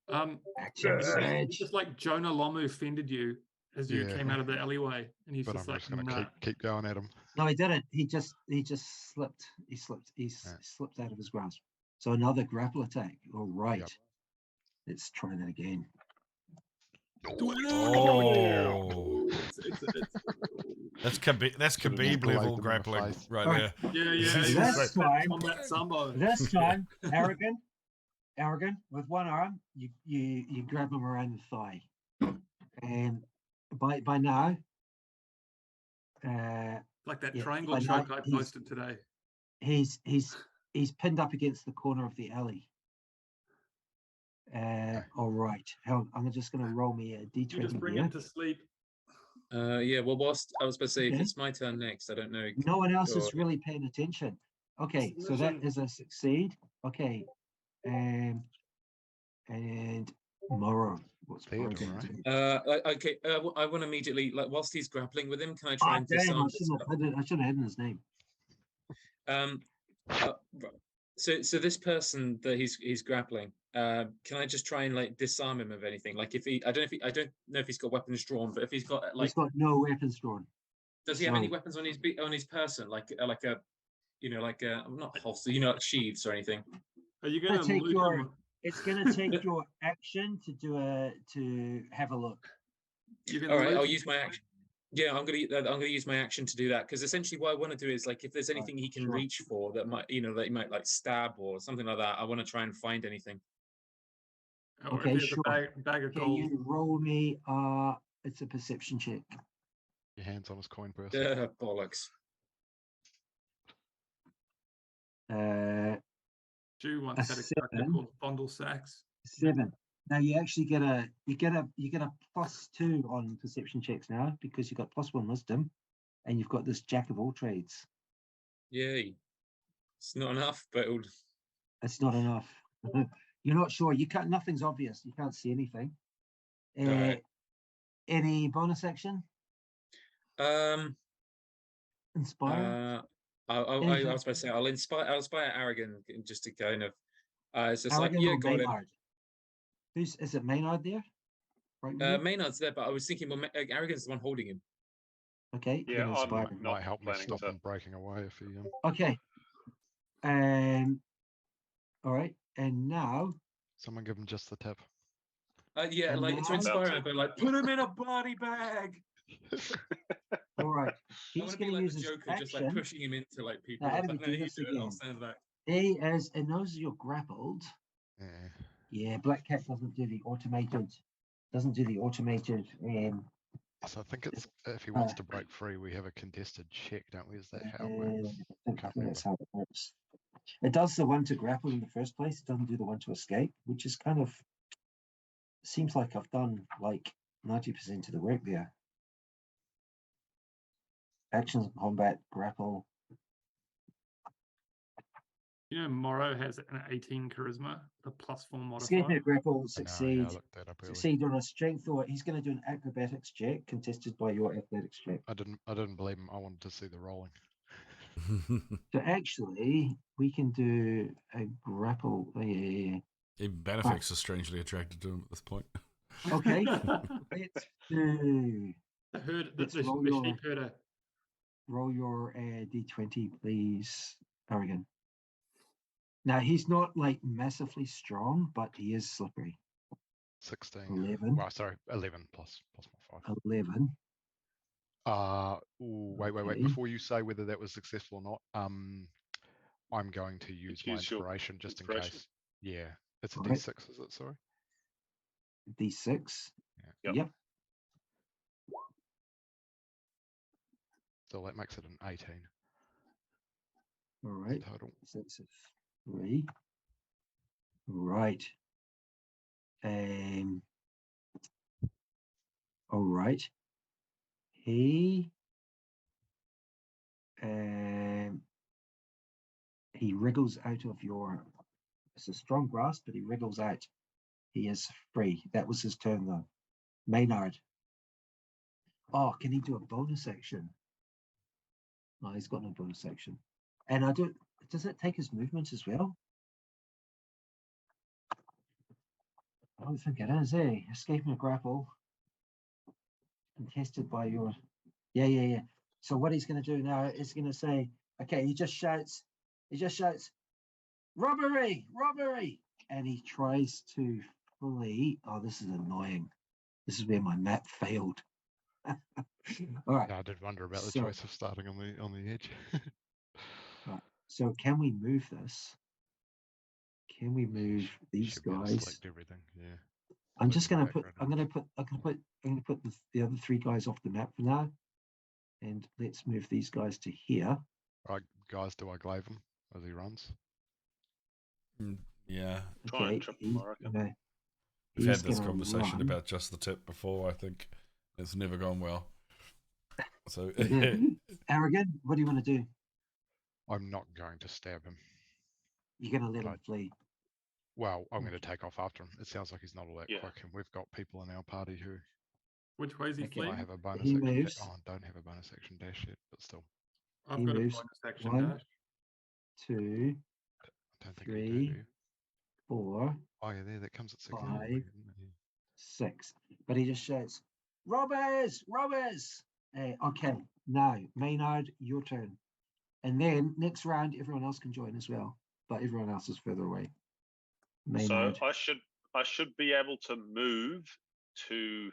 Action It's surge. just like Jonah Lomu fended you as you Yeah. came out of the alleyway, and he's But just I'm like, just going to nah. keep going at him. No, he didn't. He just slipped. He slipped out of his grasp. So another grapple attack. All right. Yep. Let's try that again. Oh, that's Should've Khabib delayed level them in the grappling face. right Alright. there. Yeah, yeah. This he is was like- like combat sambo. This time, Aragon, with one arm, you grab him around the thigh, and by now, Like that Yeah, triangle but choke now I he's- posted today. he's pinned up against the corner of the alley. All right. I'm just going to roll me a You just d20 bring here. him to sleep. Yeah, well, whilst I was about to say, if Okay. it's my turn next, I don't know. No one else is Or- really paying attention. Okay, so that Submission. is a succeed. Okay, and Morrow. What's Morrow Theodore, going to right? do? Okay. I want to immediately, like, whilst he's grappling with him, can I try and Damn, disarm I this guy? shouldn't have hidden his name. Right. So this person that he's grappling, can I just try and like disarm him of anything? Like if I don't know if he's got weapons drawn, but if he's got like, He's got no weapons drawn. does he have any so- weapons on his person? Like a, like a not holster, like sheaths or anything? Are you Gonna going to take loot your- him? It's going to take your action to have a look. You're gonna All right, loot I'll him? use my action. Yeah, I'm gonna use my action to do that because essentially what I want to do is like if there's anything he can sure. reach for that might that he might like stab or something like that, I want to try and find anything. Or Okay, if he has sure. a bag of Okay, gold. you roll me. It's a perception check. Your hands on his coin purse. Bollocks. Jew once a had a character 7. called Bundle Sacks. 7. Now you actually get a +2 on perception checks now because you've got +1 wisdom, and you've got this jack of all trades. Yay! It's not enough, but it'll... It's not enough. You're not sure. You can't. Nothing's obvious. You can't see anything. Alright. Any bonus action? Inspire. I was about to say I'll inspire Aragon just to kind of. It's just Aragon like yeah, or got him. Maynard? Is it Maynard there? Right. with you? Maynard's there, but I was thinking, well, Aragon's the one holding him. Okay. Yeah, then I'm inspire. not Might help me planning stop to- him breaking away if he. Okay. All right. And now. Someone give him just the tip. Yeah, And like to now- inspire him, but like put him in a body bag. All right. I He's want to be going to like use the his Joker, just like action. pushing him into like people. Now, how It's do like, we no, do you this do it, I'll again? stand back. He is, and knows you're grappled. Yeah. Yeah, Black Cat doesn't do the automated. So I think it's if he wants to break free, we have a contested check, don't we? Is that how it works? I think that's how it works. It does the one to grapple in the first place. It doesn't do the one to escape, which is kind of seems like I've done like 90% of the work there. Actions, combat, grapple. You know, Morrow has an 18 charisma, the +4 Escape modifier. and grapple, I know, succeed. yeah, I looked that up earlier. Succeed on a strength, or he's going to do an acrobatics check contested by your athletics check. I didn't believe him. I wanted to see the rolling. So actually, we can do a grapple. Yeah. Even Benefix is strangely attracted to him at this point. Okay. Let's do. The herd, Let's the roll sheep herder. Roll your d20, please, Aragon. Now he's not like massively strong, but he is slippery. 16. 11. Well, sorry, 11 plus my 5. 11. Wait. Okay. Before you say whether that was successful or not, I'm going to use my use your inspiration just in inspiration. case. Yeah, it's a Alright. D6, is it? Sorry. D6. Yep. Yep. So that makes it an 18 All right. total. So it's a 3. Right. All right. He he wriggles out of your. It's a strong grasp, but he wriggles out. He is free. That was his turn, though. Maynard. Oh, can he do a bonus action? No, he's got no bonus action. And I don't. Does it take his movement as well? I don't think it is, eh? Escaping a grapple. Contested by your. Yeah. So what he's going to do now is going to say, okay, he just shouts, robbery, robbery. And he tries to flee. Oh, this is annoying. This is where my map failed. All right. Yeah, I did wonder about the So- choice of starting on the edge. Right. So can we move this? Can we move these Should be able to guys? select everything. Yeah. I'm just Select going to the put. I'm going to put the other three guys off the map for now, and let's move these guys to here. Right, guys, do I glaive him as he runs? Yeah, Try and Okay, trip him, I reckon. gonna- we've he's had this gonna conversation run. about just the tip before. I think it's never gone well. So Arrogant, what do you want to do? I'm not going to stab him. You're going to let him Right. flee. Well, I'm going to Okay. take off after him. It sounds like he's not all that Yeah. quick, and we've got people in our party who Which way is he Okay. fleeing? might have a bonus He action. moves. Oh, don't have a bonus action dash yet, but still, I've he got moves a bonus action one. dash. 2, I don't think you do, Three. do you? 4, Oh yeah, there that comes at 6. 5. 6. But he just shouts, robbers, robbers. Okay, now, Maynard, your turn. And then next round, everyone else can join as well, but everyone else is further away. So Maynard. I should be able to move to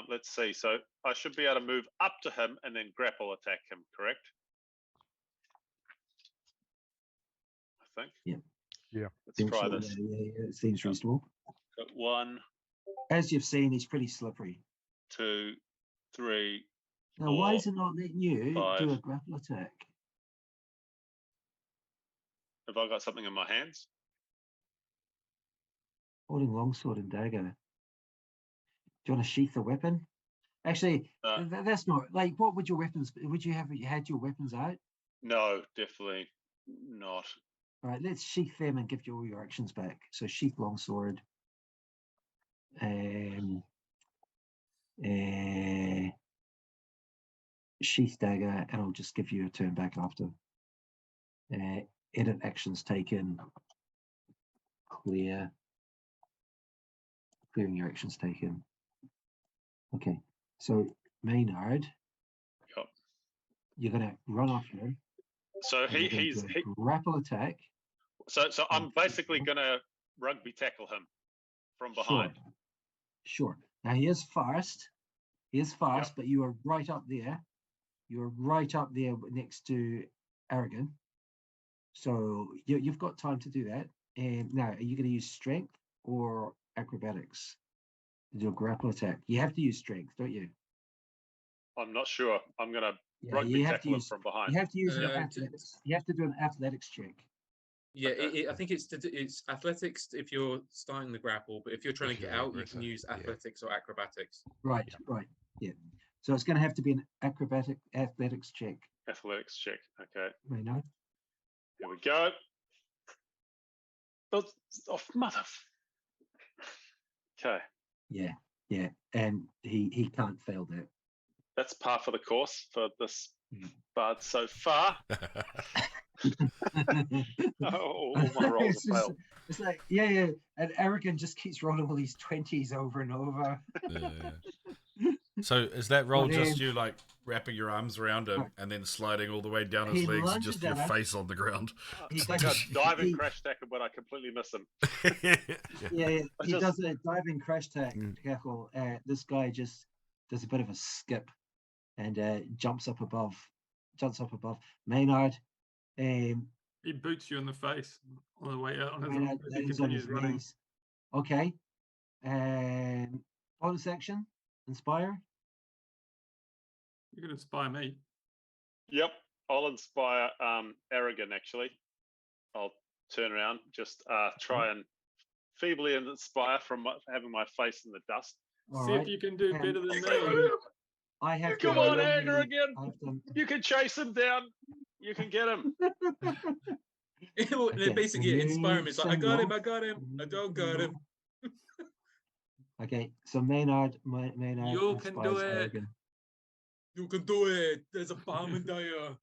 let's see. So I should be able to move up to him and then grapple attack him, correct? I think. Yeah. Yeah. Let's try so, this. Yeah, it seems Yeah. reasonable. Got 1, As you've seen, he's pretty slippery. 2, 3. Now, why 4, is it not letting you do 5. a grapple attack? Have I got something in my hands? Holding longsword and dagger. Do you want to sheath the weapon? Actually, that's not like. What would your weapons? Would you have had your weapons out? No, definitely not. All right, let's sheath them and give you all your actions back. So sheath longsword. Sheath dagger, and I'll just give you a turn back after. Edit actions taken. Clearing your actions taken. Okay, so Maynard, Yep. you're gonna run after him. So and you're gonna do a grapple attack. So I'm basically gonna rugby tackle him from behind. Sure. Now he is fast. Yep. But you are right up there. You're right up there next to Aragon. So you've got time to do that. And now, are you going to use strength or acrobatics to do a grapple attack? You have to use strength, don't you? I'm not sure. I'm gonna Yeah, rugby you have to tackle him use. from behind. You have to use an t- athletics. You have to do an athletics check. Yeah, Okay. I think it's athletics if you're starting the grapple, but if you're trying If to get you're out, you aggressive, can use yeah. athletics or acrobatics. Right. Yeah. So it's going to have to be an athletics check. Athletics check. Okay. Maynard. Here we go. Oh, mother. Okay. Yeah, and he can't fail that. That's par for the course for this Mm. bard so far. All my rolls It's have just- failed. It's like, yeah, and Aragon just keeps rolling all these 20s over and over. Yeah. So is that roll But just then- you like wrapping your arms around him and then sliding all the way down his He legs and lunges just your at her. face on the ground? He's I like, got diving he- crash tackle, but I completely miss him. Yeah. Yeah, I he just- does a diving crash Mm. tackle. This guy just does a bit of a skip and jumps up above. Maynard, He boots you in the face on the way out. Maynard As he lands on his continues running. knees. Okay. Bonus action, inspire. You can inspire me. Yep, I'll inspire Aragon actually. I'll turn around, just try and feebly inspire from having my face in the dust. All See right. if you can do And- better than and me. I have to Come on, roll Anger the- again. I have to- You can chase him down. You can get him. They basically inspire him. It's like, I got him, I don't got him. Okay, so Maynard You can do inspires it. Aragon. You can do it. There's a bomb in there.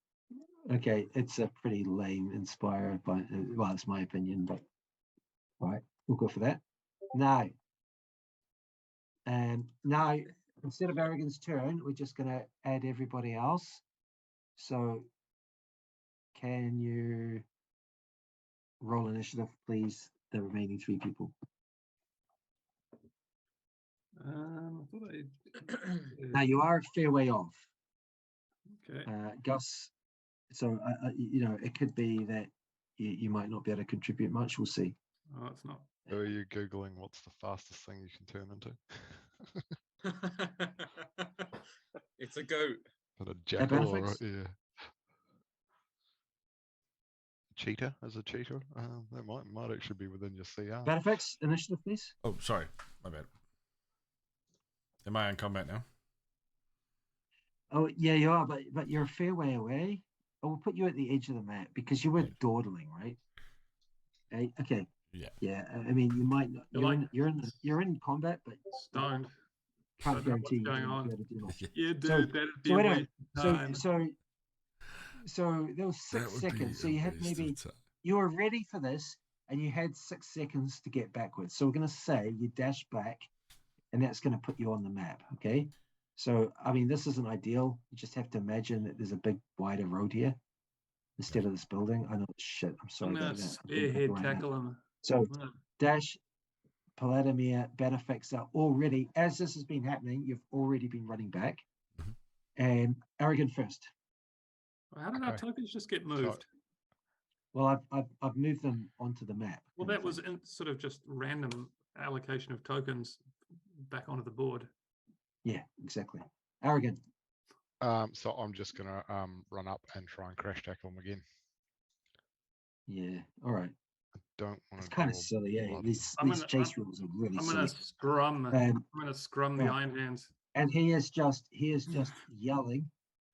Okay, it's a pretty lame inspire, but well, it's my opinion, but all right, we'll go for that. Now, now instead of Aragon's turn, we're just gonna add everybody else. So can you roll initiative, please? The remaining 3 people. I thought Now you are a fair way off, okay. Gus. So you know, it could be that you might not be able to contribute much. We'll see. Oh, it's not. Are you Googling what's the fastest thing you can turn into? It's a goat. Is it a jackal or Benefits? yeah. Cheetah as a cheetah? That might actually be within your CR. Benefits initiative, please. Oh, sorry, my bad. Am I in combat now? Oh yeah, you are, but you're a fair way away. I will put you at the edge of the map because you were dawdling, right? Okay. Yeah. Yeah. I mean, you might not. You're in combat, but Stoned. can't Don't know what's guarantee you're going going to on. be able to do much. Yeah, dude, So- that'd be So a anyway, waste of time. so there was 6 seconds. So you had maybe you were ready for this, and you had 6 seconds to get backwards. So we're going to say you dash back, and that's going to put you on the map. Okay. So I mean, this isn't ideal. You just have to imagine that there's a big wider road here instead of this building. I know it's shit. I'm sorry I'm gonna about that. spearhead tackle him. So I'm gonna- Dash, Paladimir, Benefics are already, as this has been happening, you've already been running back. Mhm. And Aragon first. How did our Okay. tokens just get moved? Well, I've moved them onto the map. Well, that was in sort of just random allocation of tokens back onto the board. Yeah, exactly. Aragon. So I'm just gonna run up and try and crash tackle him again. Yeah. All right. Don't want It's to kind of silly, yeah. These chase rules are really I'm silly. gonna scrum. And I'm gonna scrum the right. Iron Hands. and he is just yelling.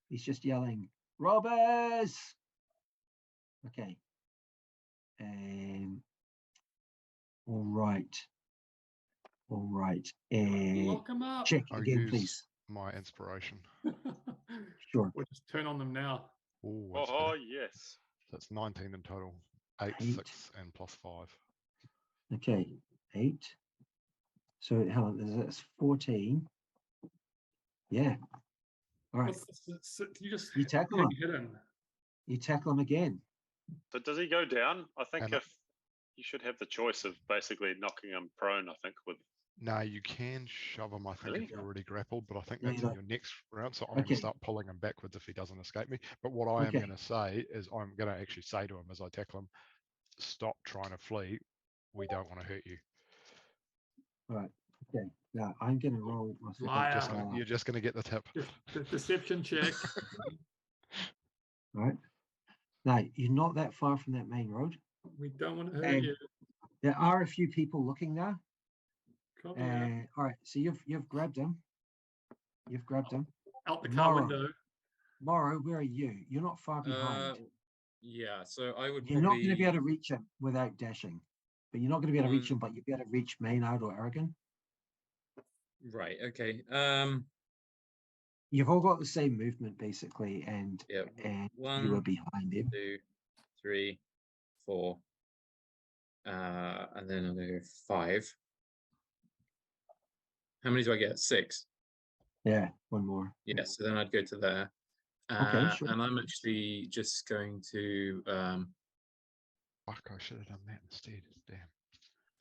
He's just yelling, robbers. Okay. All right. All right. Lock him up. Check I'll again, use please. my inspiration. Sure. We'll just turn on them now. Oh, that's Oh better. yes. That's 19 in total. 8, Eight. 6, and +5. Okay. 8. So how that's 14. Yeah. All right. Can you just You tackle him. hit him? You tackle him again. So does he go down? I think And- if you should have the choice of basically knocking him prone. I think with No, you can shove him, I think, Really? if you're already grappled, but I think No, that's you in don't. your next round. So I'm Okay. going to start pulling him backwards if he doesn't escape me. But what I am Okay. going to say is I'm going to actually say to him as I tackle him, stop trying to flee. We don't want to hurt you. All right. Okay. Now I'm gonna roll my second Liar. You're just going to get the tip. The deception check. All right. Now you're not that far from that main road. We don't want to hurt And you. there are a few people looking now. Copy that. All right. So you've grabbed him. You've grabbed him. Out the car Morrow. window. Morrow, where are you? You're not far behind. Yeah, so I would You're not probably going to be able to reach him without dashing. But you're not going to be able to reach him, but you'll be able to reach Maynard or Aragon. right, okay. You've all got the same movement basically, and Yeah, and you were one, behind him. 2, 3, 4. And then I'll go 5. How many do I get? 6. Yeah, one more. Yeah, so then I'd go to there. Okay, sure. And I'm actually just going to Fuck, I should have done that instead. Damn.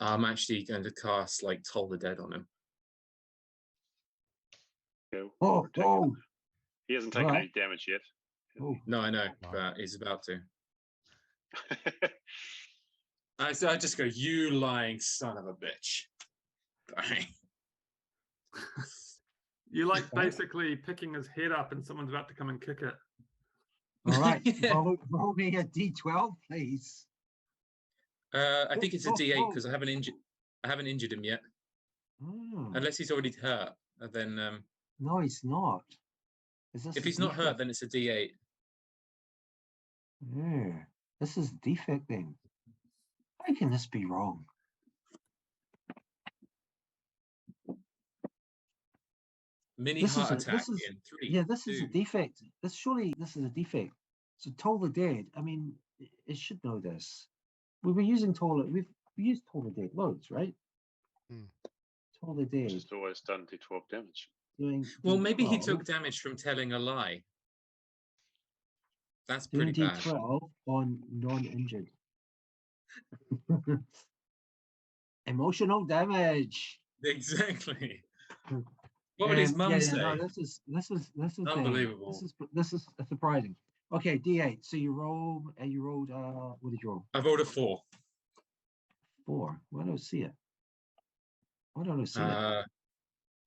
I'm actually going to cast like Toll the Dead on him. go. Oh, protect oh, him. He hasn't taken Alright. any damage yet. oh. No, I know, No. but he's about to. So I just go, you lying son of a bitch. Bang. You like Okay. basically picking his head up and someone's about to come and kick it. All right. Yeah. roll me a d12, please. I think it's a Oh, D8 oh. because I haven't injured him yet, Oh, unless he's already hurt. And then no, he's not. Is this if a he's not D12? hurt, then it's a D8. Yeah. This is defect then. How can this be wrong? Mini This heart is a- attack this is- in 3. Yeah, this is a 2. defect. This is a defect. So Toll the Dead, I mean, it should know this. We were using we've used Toll the Dead loads, right? Hmm. Toll the Dead. Just always done D12 damage. Doing Well, maybe he D12, took damage from telling a lie. That's doing pretty bad. D12 on non-injured. Emotional damage. Exactly. What would his mum say? No, this is Unbelievable. This is surprising. Okay, D8. So you rolled. What did you roll? I rolled a 4. 4. Why don't I see it? Why don't I see it?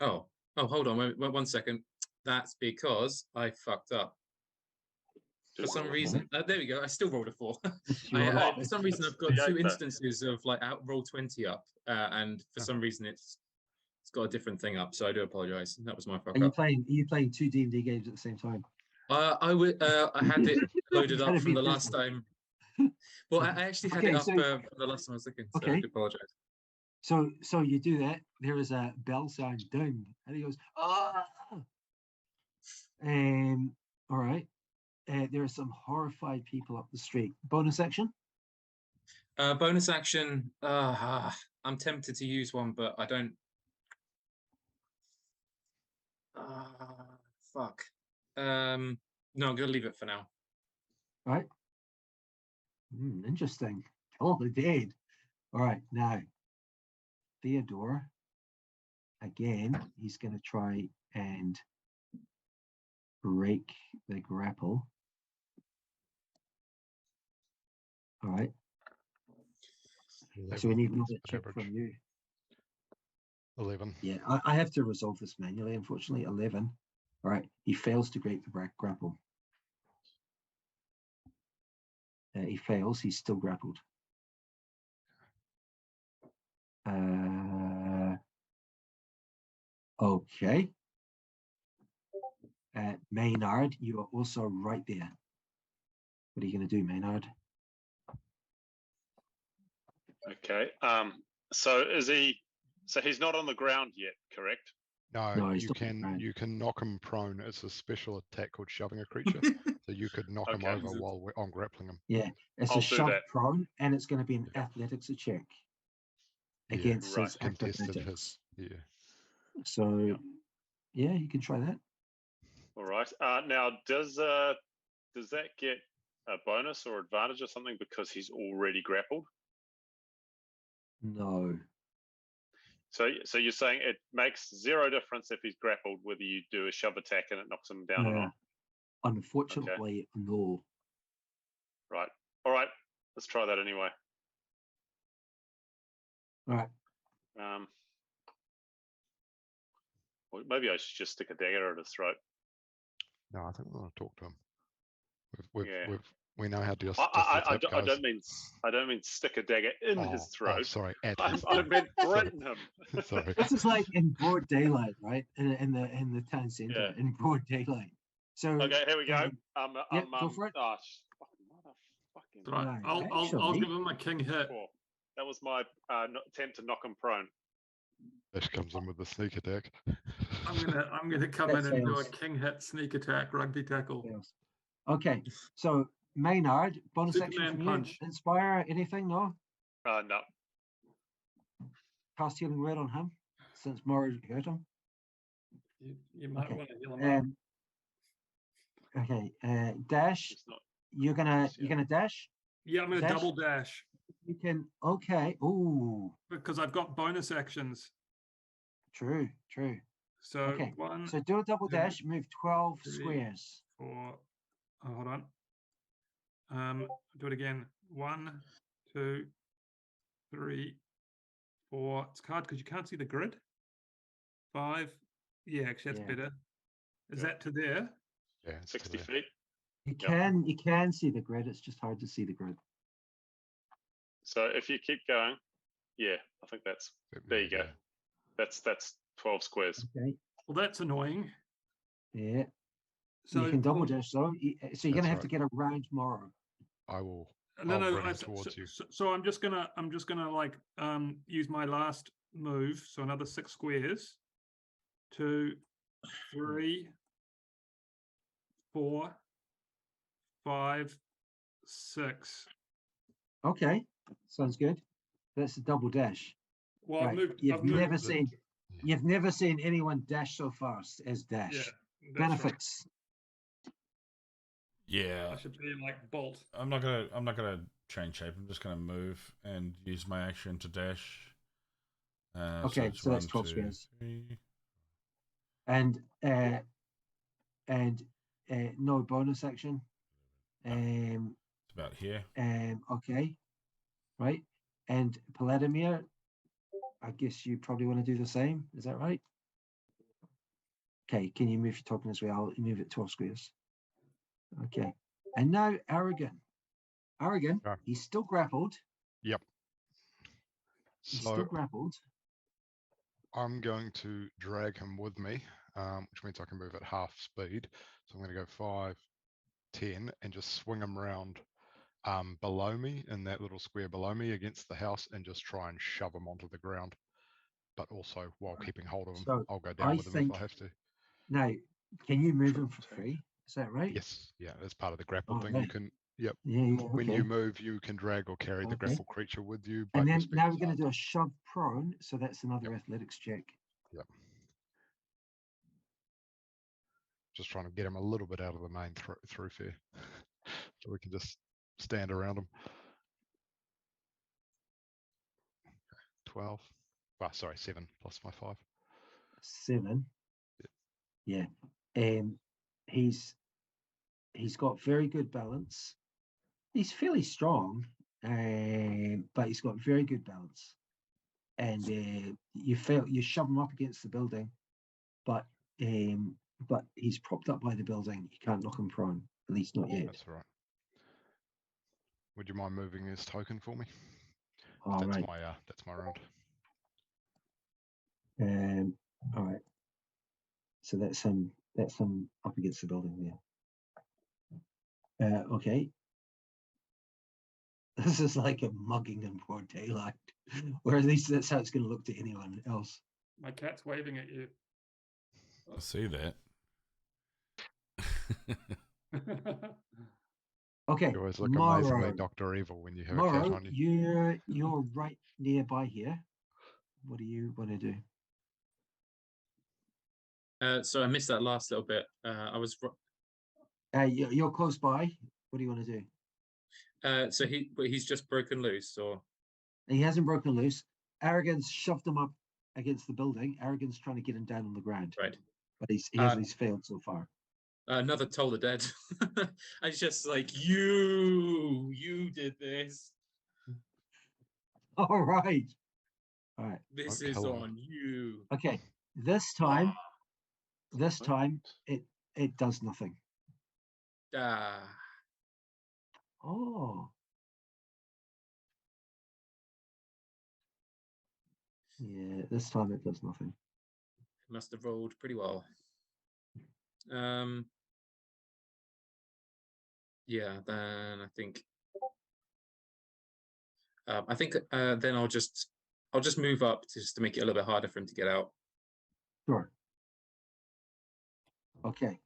Oh, hold on. Wait, 1 second. That's because I fucked up. For Just some roll. reason, there we go. I still rolled a 4. You rolled a For some reason, I've got D8 two though. instances of like out roll 20 up, and for some reason it's got a different thing up. So I do apologize. That was my fuck Are you up. playing 2 D&D games at the same time? I had it loaded up Gotta from be the last different. time. Well, I actually had Okay, it up so- from the last time I was looking. So I Okay. do apologize. So you do that. There is a bell sound down, and he goes, "Ah!" All right. There are some horrified people up the street. Bonus action. Bonus action. I'm tempted to use one, but I don't. Fuck. No, I'm gonna leave it for now. Right. Interesting. Oh, the dead. All right, now Theodore. Again, he's going to try and break the grapple. All right. So we need another check from you. 11. Yeah, I have to resolve this manually, unfortunately. 11. All right. He fails to break the grapple. He fails. He's still grappled. Okay. Maynard, you are also right there. What are you going to do, Maynard? Okay. So is he? So he's not on the ground yet, correct? No, he's you not on the ground. can knock him prone. It's a special attack called shoving a creature. So you could knock him Okay. over while we're on grappling him. Yeah, it's I'll a do shove that. prone, and it's going to be an athletics check Yeah, against right. his Contested acrobatics. his. Yeah. So, yeah, you can try that. All right. Now, does that get a bonus or advantage or something because he's already grappled? No. So you're saying it makes 0 difference if he's grappled whether you do a shove attack and it knocks him down or not? Unfortunately, no. Right. All right. Let's try that anyway. All right. Well, maybe I should just stick a dagger at his throat. No, I think we want to talk to him. Yeah. We know how just I goes. don't mean stick a dagger in his throat. Sorry, at I his meant threaten him. Sorry. This is like in broad daylight, right? In the town center, Yeah. in broad daylight. So Okay, here we go. yeah, go for it. Oh, motherfucking. Right. No, I'll actually- give him a king hit. Cool. That was my attempt to knock him prone. Ash comes in with the sneak attack. I'm gonna come That in and do a fails. king hit, sneak attack, rugby tackle. Fails. Okay, so Maynard, bonus action Superman from punch. you. Inspire anything? No. No. Cast healing word on him since Murray hurt him. You might Okay. want to heal him up. Okay. Dash. It's not. You're gonna dash. Yeah, I'm gonna dash. double dash You can. Okay. Ooh. because I've got bonus actions. True. So Okay, 1, So do a double 2, dash. Move 12 3. squares. 4. Oh, hold on. Do it again. 1, 2, 3, 4. It's hard because you can't see the grid. 5. Yeah, actually, that's Yeah. better. Is Yeah. that to there? Yeah, it's 60 to feet. You Yep. can see the grid. It's just hard to see the grid. So if you keep going, yeah, I think that's there. You go. yeah. That's 12 squares. Okay. Well, that's annoying. Yeah. So you can double well, dash though. So you're gonna That's have right. to get around Morrow. I will. No, Oh, no. running So, towards you. so I'm just gonna like use my last move. So another 6 squares. 2, 3, 4, 5, 6. Okay, sounds good. That's a double dash. Well, Right. I've moved. You've I've moved. never seen you've never seen anyone dash so fast as dash. Yeah, that's right. Benefits. Yeah, I should be like bolt. I'm not gonna change shape. I'm just gonna move and use my action to dash. Okay, so that's 12 squares. 3. And no bonus action. It's about here. Okay, right. And Paladimir, I guess you probably want to do the same. Is that right? Okay, can you move your token as well? Move it 12 squares. Okay, and now Aragon. Aragon, Yeah. he's still grappled. Yep. He's still So grappled. I'm going to drag him with me, which means I can move at half speed. So I'm going to go 5, 10, and just swing him around below me in that little square below me against the house and just try and shove him onto the ground. But also while keeping hold of him, So I'll go down with him if I have to. Now, can you move Sure, him for sure. free? Is that right? Yes, yeah, as part of the grapple Oh, thing, you right. can. Yep. Yeah, yeah, When okay. you move, you can drag or carry the Okay. grapple creature with you. But And your then speed now is we're going to halved. do a shove prone, so that's another Yep. athletics check. Yep. Just trying to get him a little bit out of the main thoroughfare, so we can just stand around him. 12. Well, sorry, 7 plus my 5. 7. Yeah. He's got very good balance. He's fairly strong, but he's got very good balance. And you shove him up against the building, but he's propped up by the building. You can't knock him prone, at least not yet. That's all right. Would you mind moving his token for me? All right. That's my round. All right. So that's him up against the building there. Okay. This is like a mugging in broad daylight, or at least that's how it's going to look to anyone else. My cat's waving at you. I see that. Okay. You always look amazingly Morrow. Dr. Evil when you have a cat Morrow, on you. you're right nearby here. What do you want to do? So I missed that last little bit. I was You're close by. What do you want to do? so he's just broken loose, or He hasn't broken loose. Aragon's shoved him up against the building. Aragon's trying to get him down on the ground. right. But he's failed so far. Another Toll the Dead. I was just like, you did this. All right. All right. This Don't is kill him. on you. Okay. This time it does nothing. Ah, Oh. Yeah, this time it does nothing. must have rolled pretty well. Yeah, then I think then I'll just move up just to make it a little bit harder for him to get out. Sure. Okay.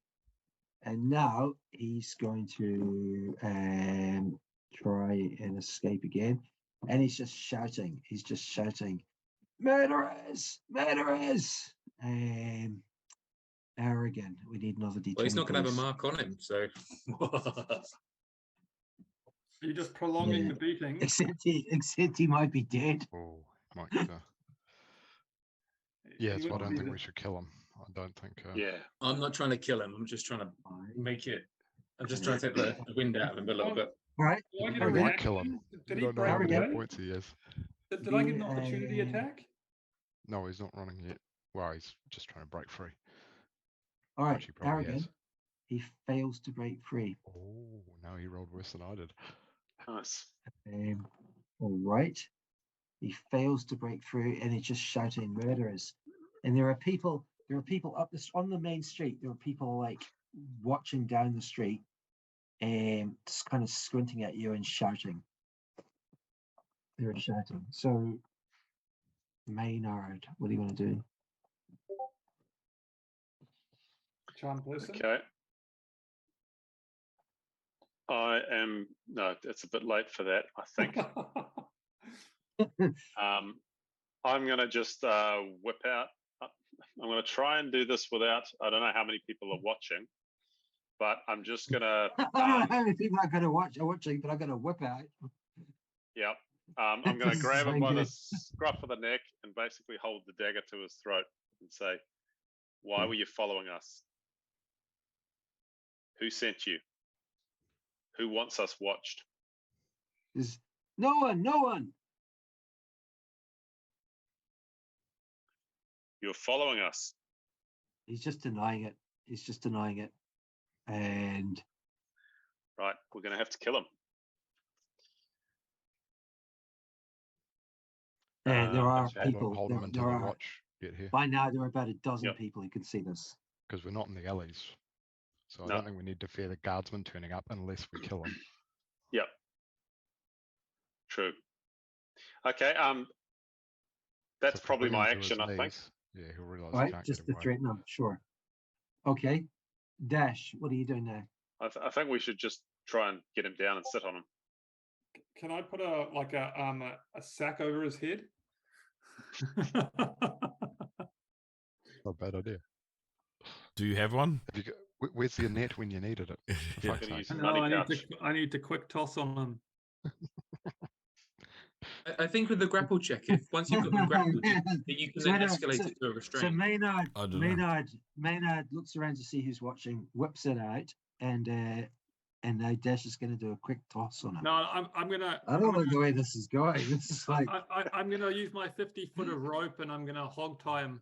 And now he's going to try and escape again. And he's just shouting. Murderers! Murderers! Arrogant. We need another D20. Well, he's not going to have a please. mark on him, so. You're just prolonging the beating. Except he might be dead. Oh, might. Yeah, so I don't think we should kill him. I don't think. Yeah. I'm not trying to kill him. I'm just trying to make it. I'm just trying to take the wind out of him a little bit. All right. Did I get I a might reaction? kill him. Did You he don't know how break many away? hit points he has. Did I get an opportunity attack? No, he's not running yet. Well, he's just trying to break free. All right. Which he probably Arrogant. has. He fails to break free. Oh, no, he rolled worse than I did. Nice. All right. He fails to break through, and he's just shouting murderers. And there are people up this on the main street. There are people like watching down the street, just kind of squinting at you and shouting. They're shouting. So, Maynard, what do you want to do? Charm person. Okay. No, it's a bit late for that, I think. I'm going to just whip out. I'm going to try and do this without, I don't know how many people are watching, but I'm just going to. I don't know how many people are going to watching, but I'm going to whip out. Yeah. I'm going to grab him by good. the scruff of the neck and basically hold the dagger to his throat and say, why were you following us? Who sent you? Who wants us watched? There's no one. You're following us. He's just denying it. And Right, we're going to have to kill him. there are okay. people. Hold them until the watch get here. By now, there are about a dozen Yep. people who can see this. Because we're not in the alleys. So I No. don't think we need to fear the guardsmen turning up unless we kill them. Yep. True. Okay, that's So if we probably bring my him to his action, I think. knees, yeah, he'll realise Right, he can't just get to away. threaten them. Sure. Okay. Dash, what are you doing now? I think we should just try and get him down and sit on him. Can I put a sack over his head? Not a bad idea. Do you have one? Have you got, where's the net when you needed it? For Yeah. fuck's Gonna sake. use No, money I need couch. to. I need to quick toss on him. I think with the grapple check, if once you've got them grappled, you can then escalate it to a So restraint. Maynard I don't know. looks around to see who's watching, whips it out, and now Dash is going to do a quick toss on him. No, I'm gonna. I don't like the way this is going. This is like I'm gonna use my 50 foot of rope and I'm gonna hog tie him.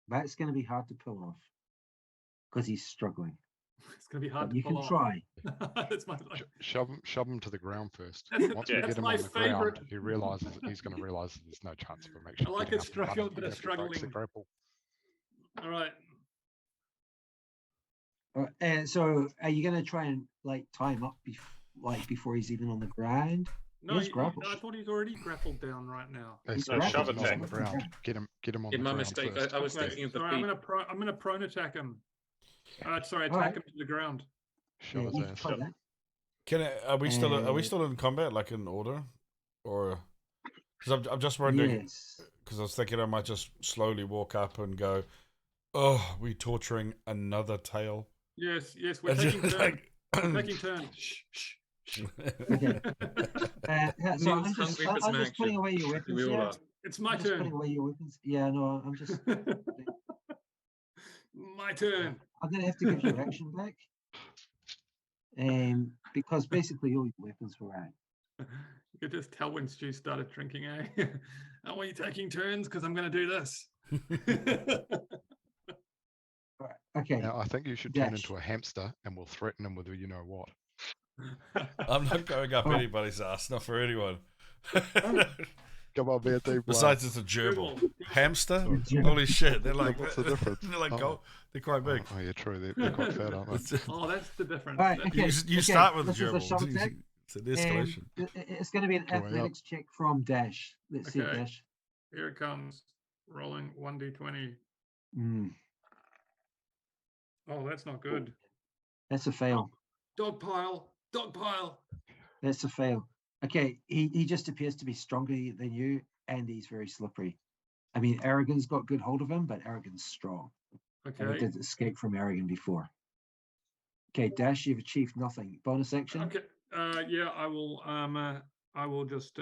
that's going to be hard to pull off because he's struggling. It's gonna be hard But to you pull can off. try. That's my. Shove him to the ground first. That's- Once we that's get him my on the ground, favourite. he's going to realise that there's no chance of him actually I like getting a up and running. struggle, bit of He breaks the struggling. grapple. All right. And so, are you going to try and like tie him up before he's even on the ground? No, He's grappled. I thought he's already grappled down right now. He's No, shove not on attack. the ground. Get him on Yeah, the my ground mistake. first. I was Okay, thinking of the sorry, feet. I'm gonna prone attack him. Sorry, All attack right. him to the ground. Shove Yeah, his you can ass. try that. Are we still in combat, like in order, or? Because I'm just wondering. Yes. Because I was thinking I might just slowly walk up and go, "Oh, we torturing another tail." Yes, we're And taking just turns. like- We're taking turns. Shh. Okay. So I'm Neil's just, hungry for some putting action. away your weapons. We all here. are. It's my I'm just putting turn. away your weapons. Yeah, no, I'm just. My turn. I'm gonna have to give your action back. Because basically all your weapons were out. You could just tell when Stu started drinking, eh? Are we taking turns? Because I'm going to do this. All right, okay. Now I think you should turn Dash. into a hamster and we'll threaten him with you know what. I'm not going up All right. anybody's ass, not for anyone. Come on, man, team. Besides, it's a gerbil. Hamster? Gerbil. Holy shit! They're like, What's the difference? they're like, Oh. they're quite big. Oh yeah, true. They're quite fat, aren't they? It's, Oh, that's the difference. All right, That's- okay. you start with the this is a shove gerbil. attack. It's an escalation. It's going to be an Coming up. athletics check from Dash. Let's see, Okay. Dash. Here it comes. Rolling 1d20. Mm, Oh, that's not good. that's a fail. Dog pile. That's a fail. Okay, he just appears to be stronger than you, and he's very slippery. I mean, Aragon's got good hold of him, but Aragon's strong. And he Okay. did escape from Aragon before. Okay, Dash, you've achieved nothing. Bonus action? Okay. Yeah, I will just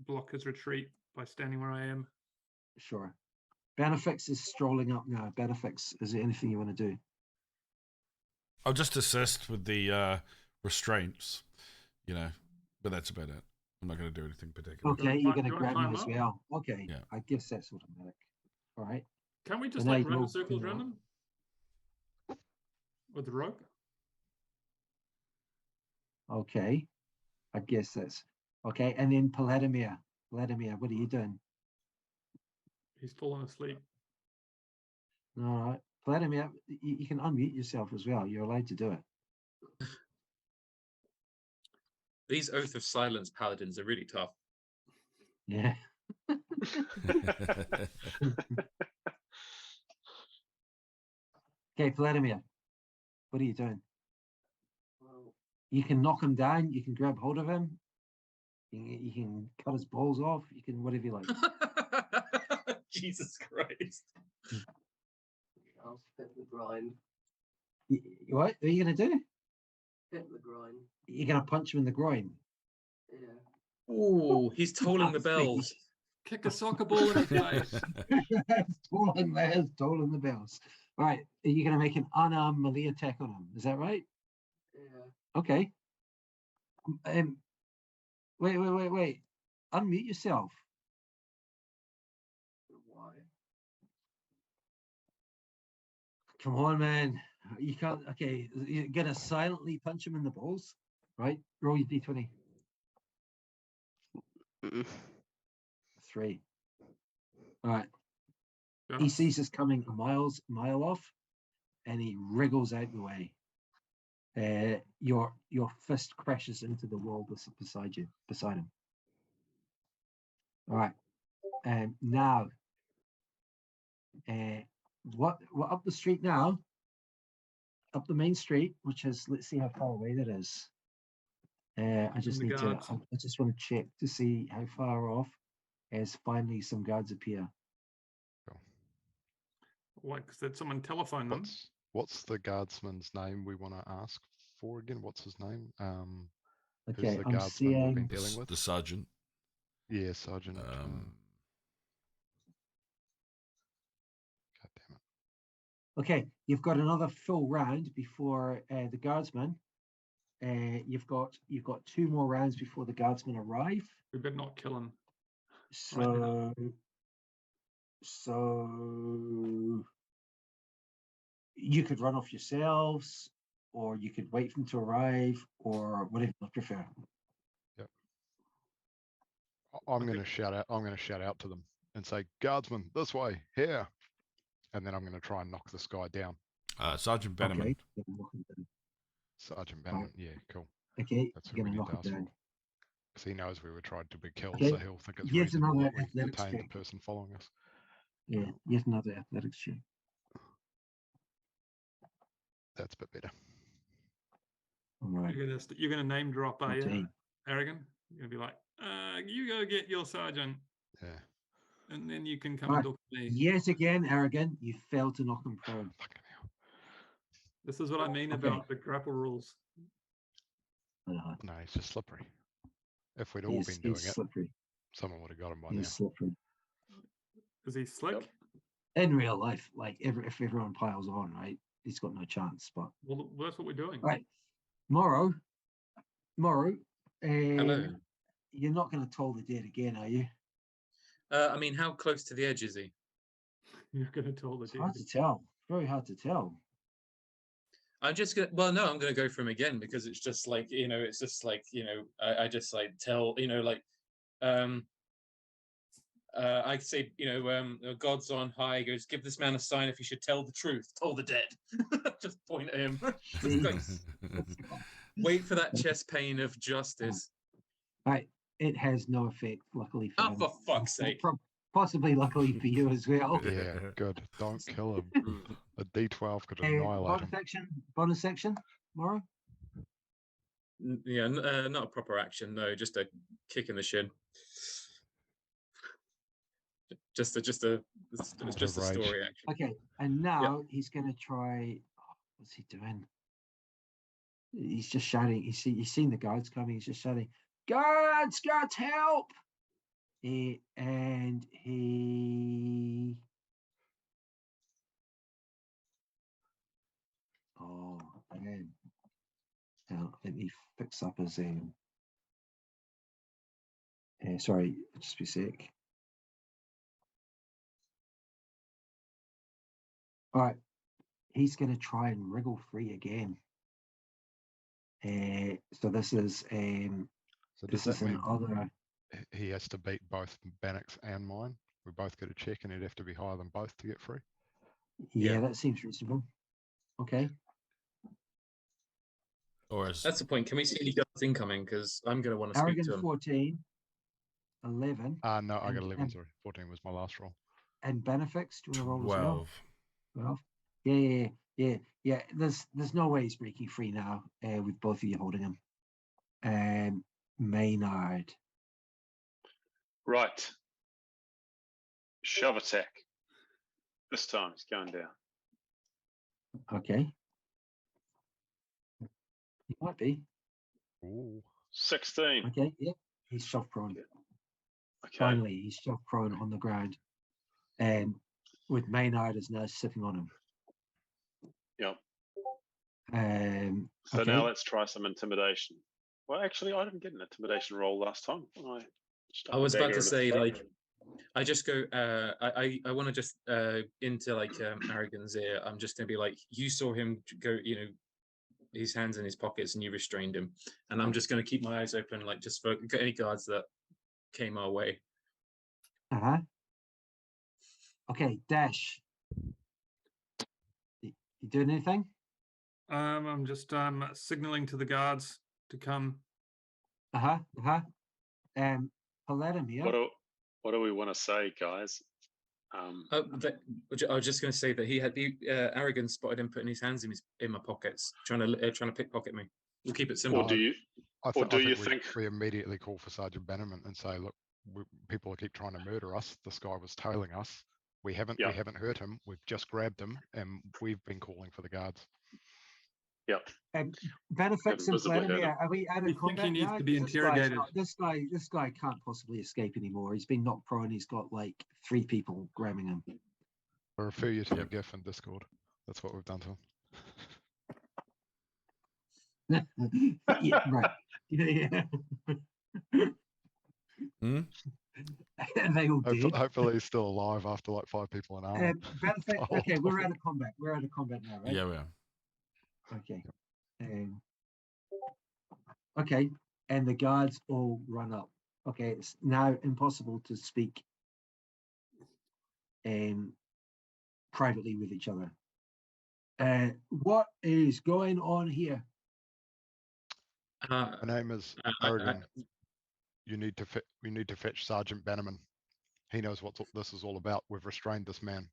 block his retreat by standing where I am. Sure. Benefix is strolling up now. Benefix, is there anything you want to do? I'll just assist with the restraints, but that's about it. I'm not going to do anything particular. Okay, you you're want going to to grab climb him as up? well. Okay, Yeah. I guess that's automatic. All right. Can we just now like you run in go circles to around the- him? With the rope? Okay. I guess that's okay. And then Vladimir, what are you doing? He's fallen asleep. All right. Vladimir, you can unmute yourself as well. You're allowed to do it. These Oath of Silence paladins are really tough. Yeah. Okay, Vladimir, what are you doing? You can knock him down. You can grab hold of him. You can cut his balls off. You can whatever you like. Jesus Christ. I'll fit the groin. What are you going to do? Fit the groin. You're going to punch him in the groin. Yeah. Oh, he's tolling the Fuck's sake. bells. Kick a soccer ball in his face. Tolling the bells. All right, are you going to make an unarmed melee attack on him? Is that right? Yeah. Okay. Wait. Unmute yourself. Why? Come on, man. You can't. Okay, you're going to silently punch him in the balls, right? Roll your d20. 3. All right. He Just- sees us coming a mile off, and he wriggles out the way. Your fist crashes into the wall beside him. All right. Now, what up the street now? Up the main street, which is, let's see how far away that is. I just the need to. guards. I just want to check to see how far off. As finally some guards appear. Like, did someone telephone them? What's the guardsman's name we want to ask for again? What's his name? Who's Okay, the I'm guardsman we've been seeing. dealing with? The sergeant. Yeah, Sergeant. God damn it. Okay, you've got another full round before the guardsmen. You've got 2 more rounds before the guardsmen arrive. We better not kill him. So you could run off yourselves, or you could wait for them to arrive, or whatever you prefer. I'm going to shout out. I'm going to shout out to them and say, "Guardsman, this way, here," and then I'm going to try and knock this guy down. Sergeant Bannerman. Okay, you can knock him down. Sergeant Bannerman. Yeah, cool. Okay, That's you're what we gonna need to knock ask him for. down. Because he knows we were tried to be killed, Okay, so he'll think it's here's reasonable another that we athletics detained the check. person following us. Yeah, yet another athletics check. That's a bit better. All right. You're gonna name drop 14. Aragon. You're gonna be like, you go get your sergeant, Yeah. and then you can come All and right. talk to me. Yet again, arrogant, you failed to knock him prone. Fucking hell. This is what I mean Okay. about the grapple rules. Uh, No, he's just slippery. If we'd all he's been doing it, slippery. someone would have got him by He's now. slippery. Is he slick? In real life, like if everyone piles on, right, he's got no chance. But Well, that's what we're doing. right, Morrow, Hello. you're not going to toll the dead again, are you? I mean, how close to the edge is he? You're gonna tell the It's hard dude. to tell. Very hard to tell. I'm just gonna. Well, no, I'm gonna go for him again because it's just like it's just like I just like tell like, I say God's on high. He goes, give this man a sign if he should tell the truth. Toll the dead. Just point at him. Wait for that chest pain of justice. Right, it has no effect. Luckily for Oh, him. for fuck's sake! Possibly luckily for you as well. Yeah, good. Don't kill him. A D12 could annihilate him. Bonus action, Morrow. Yeah, not a proper action. No, just a kick in the shin. Just a Rage. story action. Okay, and now he's going to try. What's he doing? He's just shouting. He's seen the guards coming. He's just shouting, "Guards, guards, help!" And he. Oh man! Now let me fix up his sorry, just be a sec. All right, he's going to try and wriggle free again. So this is So does this is that mean another. he has to beat both Bannock's and mine? We both get a check and he'd have to be higher than both to get free? Yeah, Yeah. that seems reasonable. Okay. Or is That's the point. Can we see any guards incoming? Because I'm going to want to speak Aragon to him. 14, 11, No, I got 11. and- Sorry, 14 was my last roll. and Benefix. Do you want to roll as well? 12. 12. Yeah. There's no way he's breaking free now. With both of you holding him. Maynard. Right. Shove attack. This time it's going down. Okay. He might be. Ooh. 16. Okay. Yep. He's shoved prone. Okay. Finally, he's shoved prone on the ground. And with Maynard is now sitting on him. Yep. So Okay. now let's try some intimidation. Well, actually, I didn't get an intimidation roll last time. I was about to say, like, I just go, I want to just, into like Aragon's ear, I'm just going to be like, you saw him go, his hands in his pockets and you restrained him. And I'm just going to keep my eyes open, like, just for any guards that came our way. Uh-huh. Okay, Dash. You doing anything? I'm just signaling to the guards to come. Paladin here. What do we want to say, guys? I was just going to say that he had Aragon spotted him putting his hands in my pockets, trying to pickpocket me. We'll keep it simple. Or do you? I Or do you we, think we immediately call for Sergeant Bannerman and say, look, people keep trying to murder us. This guy was tailing us. We haven't hurt him. We've just grabbed him, and we've been calling for the guards. Yep. Benefix and visibly hurt Paladin, him. are we out We of think he combat needs now? to be 'Cause interrogated. This guy can't possibly escape anymore. He's been knocked prone. He's got like 3 people grabbing him. I refer you to the GIF in Discord. That's what we've done to him. Yeah, right. Yeah. Hmm? They all did. Hopefully he's still alive after like 5 people an hour. Benefix, okay, we're out of combat. We're out of combat now, right? Yeah, we are. Okay. Okay, and the guards all run up. Okay, it's now impossible to speak privately with each other. What is going on here? My name is Aragon. We need to fetch Sergeant Bannerman. He knows what this is all about. We've restrained this man.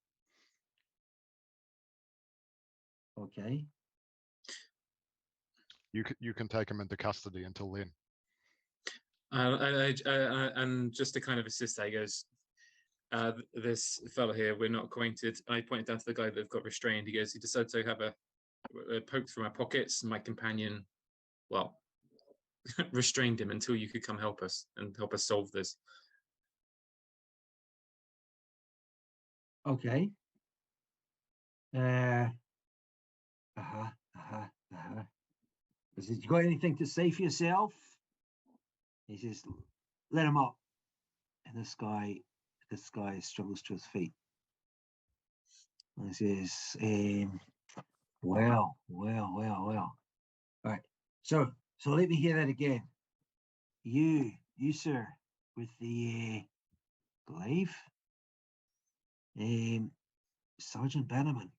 Okay. You can take him into custody until then. And just to kind of assist, he goes, this fellow here, we're not acquainted. I pointed down to the guy that got restrained. He goes, he decided to have a poke through my pockets. My companion, well, restrained him until you could come help us and help us solve this. Okay. He says, you got anything to say for yourself? He says, let him up. And this guy struggles to his feet. And he says, well. All right. So let me hear that again. You sir, with the glaive? Sergeant Bannerman.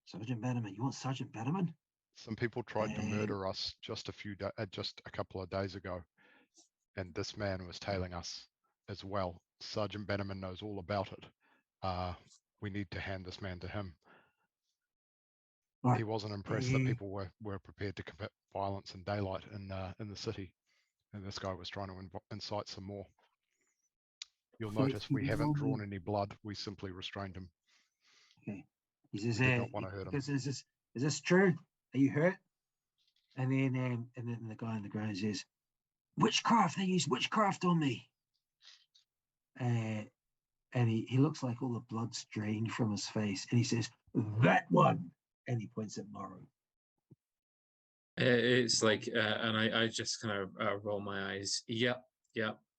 Sergeant Bannerman. You want Sergeant Bannerman? Some people tried to murder us just a couple of days ago, and this man was tailing us as well. Sergeant Bannerman knows all about it. We need to hand this man to him. Right. He wasn't impressed that people were prepared to commit violence in daylight in the city, and this guy was trying to incite some more. You'll notice we haven't drawn any blood. We simply restrained him. Okay. He says, We did not want to hurt him. Is this true? Are you hurt? And then the guy on the ground says, witchcraft, they used witchcraft on me. And he looks like all the blood's drained from his face. And he says, that one. And he points at Morrow. It's like, and I just kind of roll my eyes. Yep.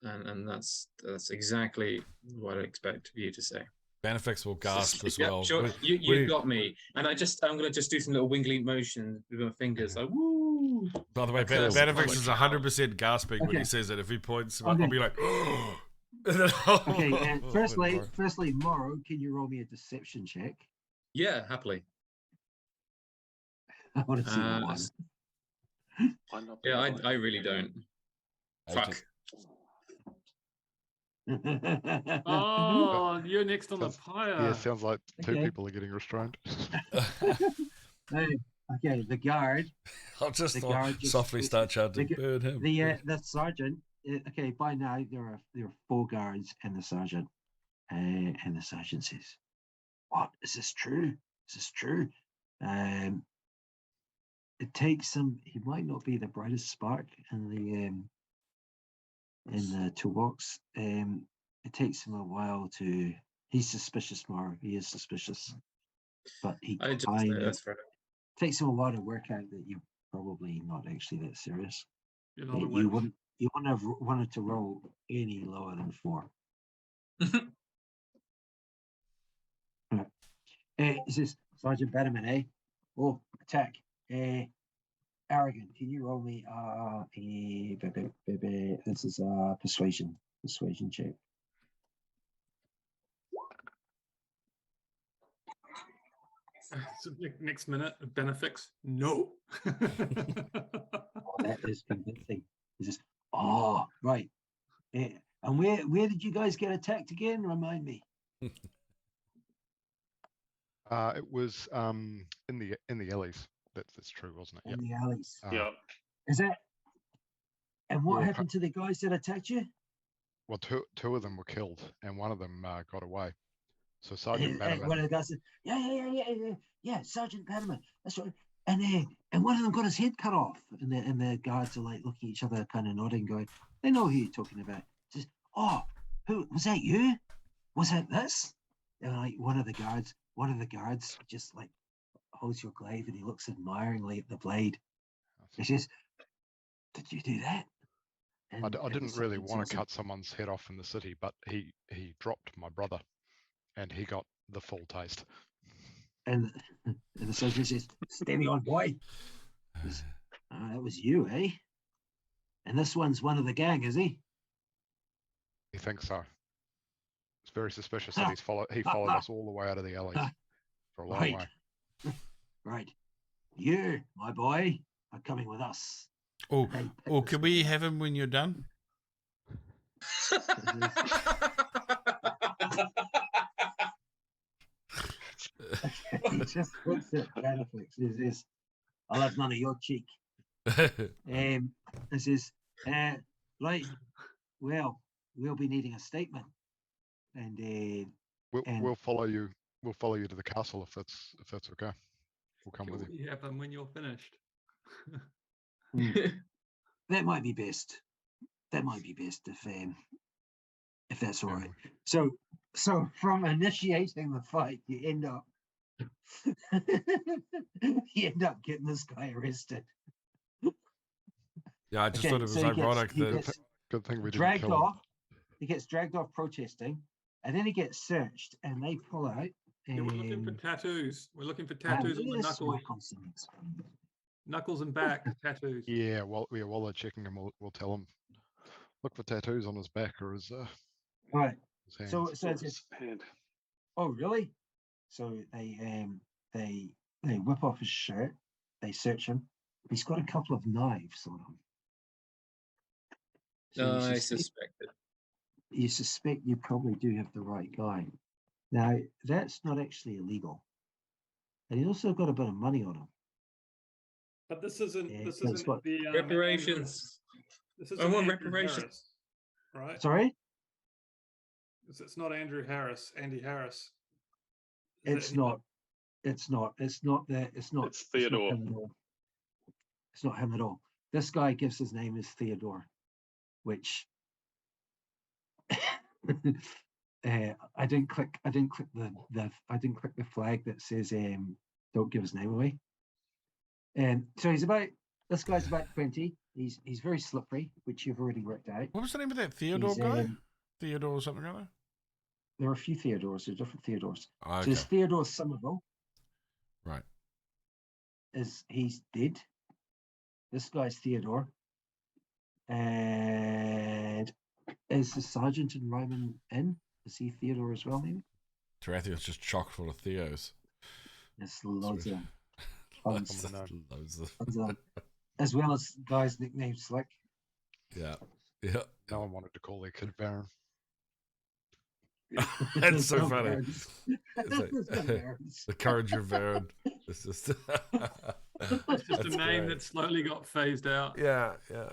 And that's exactly what I expect you to say. Benefix will gasp as Yep, well. sure. You got me. And I'm going to just do some little wiggly motion with my fingers, like, woo. By the way, Cool. Benefix is 100% gasping when Okay. he says it. If he points, Okay. I'll be like, Okay, Oh, firstly, Morrow, can you roll me a deception check? Yeah, happily. I want to see that one. s- Might not Yeah, be I really don't. Fuck. Oh, you're next on the Sounds- pyre. Yeah, sounds like two Okay. people are getting restrained. Okay, the guard. I'll just The guard just softly start chanting, burn him. The sergeant. Okay, by now there are 4 guards and the sergeant. And the sergeant says, "What is this true? Is this true?" It takes him. He might not be the brightest spark in the toolbox. It takes him a while to. He's suspicious, Mara. He is suspicious, but he I just kind of that's fair. takes him a while to work out that you're probably not actually that serious. You're not a You witch. wouldn't have wanted to roll any lower than 4. Right. This is Sergeant Betterman, eh? Oh, attack. Arrogant, can you roll me this is a persuasion check. So next minute, benefits. No. Oh, that is convincing. It's just, oh, right. And where did you guys get attacked again? Remind me. It was in the alleys. That's true, wasn't it? In the alleys. Yeah. Is that? And what Well, happened to the guys that attacked you? Well, two of them were killed, and one of them got away. So Sergeant Bannerman. One of the guys said, yeah, Sergeant Bannerman. That's right. And one of them got his head cut off. And the guards are like looking at each other, kind of nodding, going, they know who you're talking about. Says, oh, who was that? You? Was that this? And like one of the guards just like holds your glaive and he looks admiringly at the blade. He says, "Did you do that?" I And didn't the really sergeant want tells to him, cut someone's head off in the city, but he dropped my brother, and he got the full taste. And the sergeant says, "Steady on, boy." Says, that was you, eh? And this one's one of the gang, is he? He thinks so. It's very suspicious that he followed us all the way out of the alleys for a long Right. way. Right. You, my boy, are coming with us. Oh, They picked oh, this can one we up. have him when you're done? He just looks at Benefix. He says, "I'll have none of your cheek." He says, right, well, we'll be needing a statement. And We'll follow you. We'll follow you to the castle if that's okay. We'll come with you. You have them when you're finished. that might be best. That might be best if that's all Yeah. right. So from initiating the fight, you end up getting this guy arrested. Yeah, I just Okay, thought it was so ironic he that gets Good thing we didn't dragged kill him. off. He gets dragged off protesting, and then he gets searched, and they pull out. Yeah, we're looking for tattoos. We're looking for tattoos on the knuckles and back tattoos. Yeah, while they're checking him, we'll tell him. Look for tattoos on his back or his Right. his hands. So it's His hand. oh really? So they whip off his shirt. They search him. He's got a couple of knives on him. So I suspected. You suspect you probably do have the right guy. Now that's not actually illegal, and he's also got a bit of money on him. But this isn't. Yeah, This that's isn't what- the Reparations. This is I want Andrew reparations. Harris, right? Sorry, It's not Andrew Harris. Andy Harris. it's not. It's not that. It's not. It's Theodore. It's not him at all. This guy gives his name as Theodore, which I didn't click the flag that says don't give his name away. So this guy's about 20. He's very slippery, which you've already worked out. what was the name of that Theodore guy? Theodore or something like that? There are a few Theodores. There are different Theodores. Oh, okay. So there's Theodore Somerville. Right. He's dead. This guy's Theodore. And Is the sergeant in Ryman in? Is he Theodore as well, maybe? Tarathian's just chock full of Theos. There's loads of them. Loads Common of, name. loads of, Loads of them. As well as guys nicknamed Slick. yeah. Yeah. No one wanted to call their kid Baron. That's so No funny. Barons. It's like- There's no Barons. The courage of Baron. It's just, It's just a name that slowly got phased out. Yeah, yeah.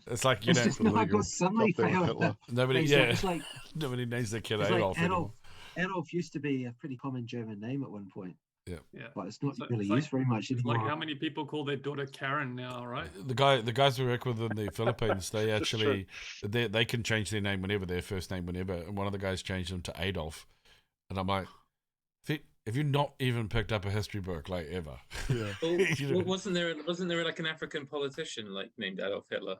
It's like, you It's know, just not illegal. got suddenly Up there with failed. Hitler. nobody, It's yeah, like, nobody names their kid it's like Adolf anymore. Adolf used to be a pretty common German name at one point, Yeah. but it's not It's like- really it's like- used very much It's anymore. like how many people call their daughter Karen now, right? The guys we work with in the Philippines, they That's actually they can change their name whenever, their first name whenever, and one of the guys changed them to Adolf, and I'm like, if you've not even picked up a history book like ever, Yeah. Well, You know. wasn't there like an African politician like named Adolf Hitler?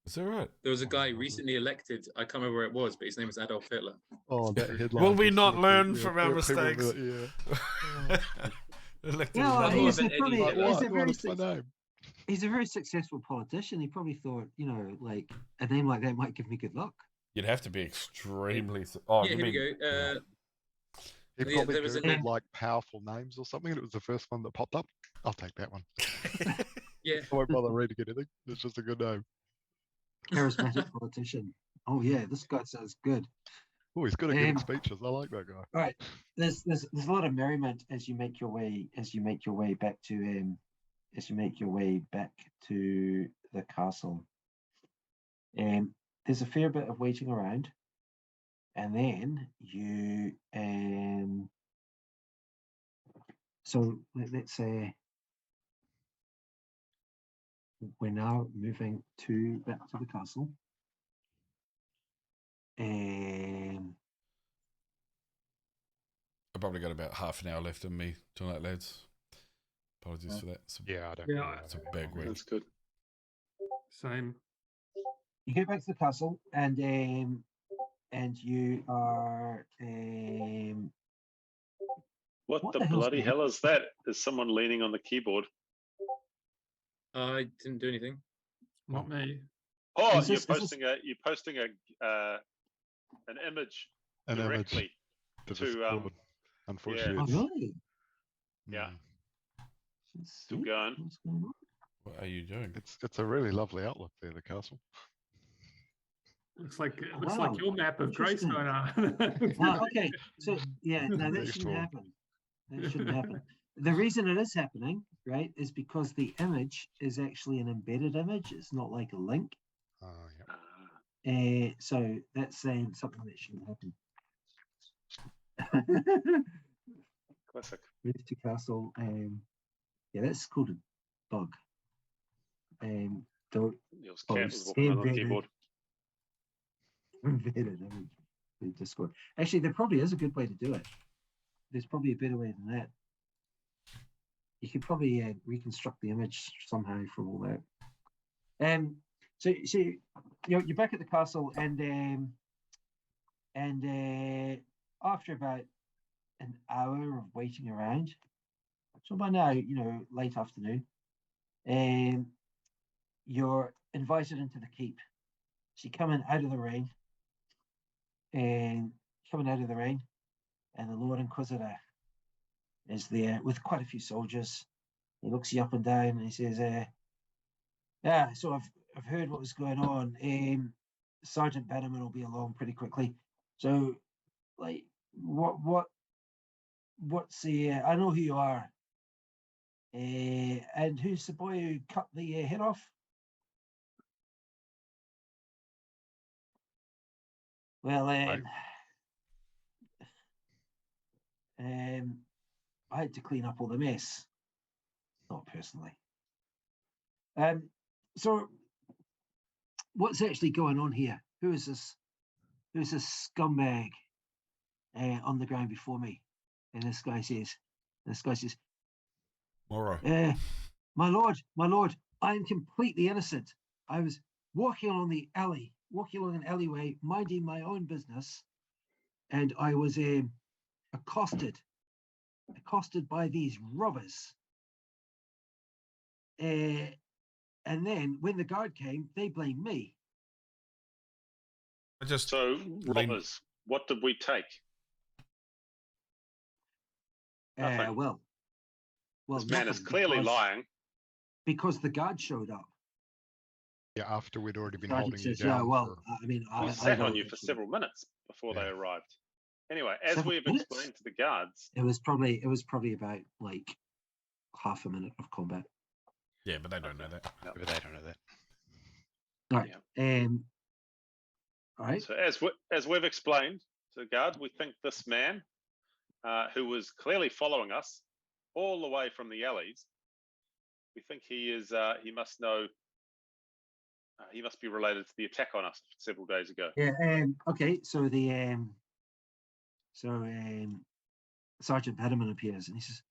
is that right? There was a guy recently elected. I can't remember where it was, but his name was Adolf Hitler. Oh, that headline. Will we just not sort of- learn yeah, from our people will be mistakes? like, yeah. Elected Well, another he's he's one. a probably Like, he's a What very is my name? he's a very successful politician. He probably thought, like a name like that might give me good luck. You'd have to be extremely. Oh, Yeah, you here we mean- go. He Yeah, probably there was a googled name- like powerful names or something, and it was the first one that popped up. I'll take that one. Yeah, I won't bother reading anything. It's just a good name. Charismatic politician. Oh yeah, this guy sounds good. Oh, he's good at giving Um, speeches. I like that guy. All right, there's a lot of merriment as you make your way back to the castle. There's a fair bit of waiting around, and then you so let's say we're now moving back to the castle. I've probably got about half an hour left in me tonight, lads. Apologies for that. It's a, Yeah, I don't. Yeah, it's a big week. That's good. Same. You get back to the castle, and you are What, What the the hell's bloody going hell is that? Is someone leaning on the keyboard? I didn't do anything. Not me. Oh, Is this- is this- you're posting an image An image directly. to to, Discord. Unfortunately, oh it's really? Yeah. Still going. What's going on? What are you doing? it's a really lovely outlook there, the castle. Looks like Wow, your map of interesting. Greystone. Ah, okay, so yeah, no, that Next shouldn't one. happen. That shouldn't happen. The reason it is happening, right, is because the image is actually an embedded image. It's not like a link. Yeah. So that's saying something that shouldn't happen. Classic. Move to castle. Yeah, that's called a bug. Don't Neil's Oh, cat was walking on the embedded. keyboard. embedded image in Discord. Actually, there probably is a good way to do it. There's probably a better way than that. You could probably reconstruct the image somehow from all that. So you're back at the castle, and after about an hour of waiting around, so by now, late afternoon, you're invited into the keep. So you come in out of the rain, and the Lord Inquisitor is there with quite a few soldiers. He looks you up and down, and he says, "Yeah, so I've heard what was going on. Sergeant Bannerman will be along pretty quickly. So, like, what's the? I know who you are. And who's the boy who cut the head off? Well, Right. I had to clean up all the mess, not personally. So what's actually going on here? Who is this? Who's this scumbag on the ground before me? And this guy says, Moro. my lord, I am completely innocent. I was walking along an alleyway, minding my own business, and I was accosted by these robbers. And then when the guard came, they blamed me. I just So, lean- robbers, what did we take? Nothing. Well, This man is nothing, clearly because- lying. because the guard showed up. Yeah, after we'd already been Sergeant holding you says, "Yeah, down. well, for, I mean, We I sat know on you for actually- several minutes before they Yeah. arrived. Anyway, as 7 we've minutes? explained to the guards, It was probably about like half a minute of combat. yeah, but they don't know that. but they don't know that. Right. All right. so as we've explained to the guard, we think this man, who was clearly following us all the way from the alleys, we think he is. He must know. He must be related to the attack on us several days ago. Yeah. Okay. So Sergeant Peterman appears and he says,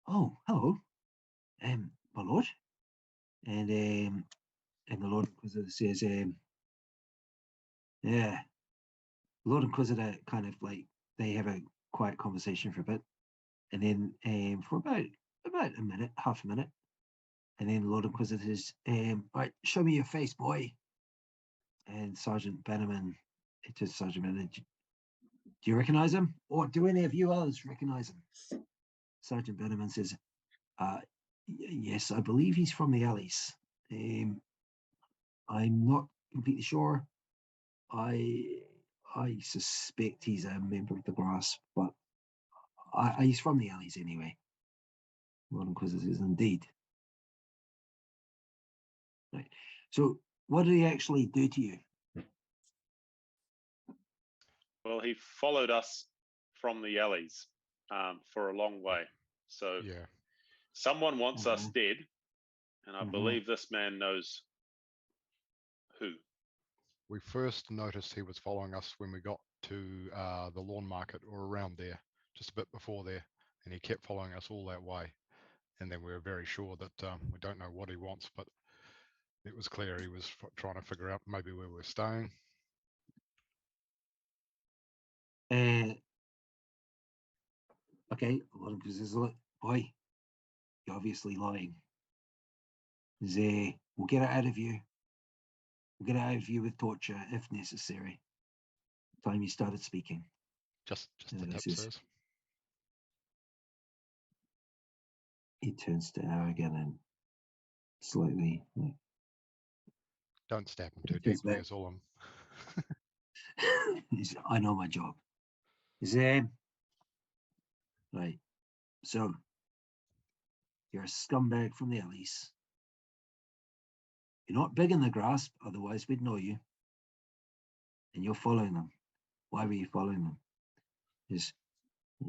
"Oh, hello, my lord," and the Lord Inquisitor says, "Yeah." Lord Inquisitor kind of like they have a quiet conversation for a bit, and then for about a minute, half a minute, and then Lord Inquisitor says, "Right, show me your face, boy." And Sergeant Benjamin, it is Sergeant Benjamin. Do you recognize him, or do any of you others recognize him? Sergeant Benjamin says, "Yes, I believe he's from the alleys. I'm not completely sure. I suspect he's a member of the Grasp, but he's from the alleys anyway." Lord Inquisitor says, "Indeed." Right. So, what did he actually do to you? Well, he followed us from the alleys for a long way. So Yeah. someone wants us Mhm. dead, and I Mhm. believe this man knows who. We first noticed he was following us when we got to the lawn market or around there, just a bit before there, and he kept following us all that way. And then we were very sure that we don't know what he wants, but it was clear he was trying to figure out maybe where we're staying. Okay, Lord Inquisitor says, "Look, boy, you're obviously lying. We'll get it out of you. We'll get it out of you with torture if necessary." Time you started speaking. Just the this tip, is- sirs. He turns to Aragon and slightly like, Don't stab him too Because deeply, that- is all I'm. I know my job. Right. So you're a scumbag from the alleys. You're not big in the Grasp, otherwise we'd know you. And you're following them. Why were you following them? He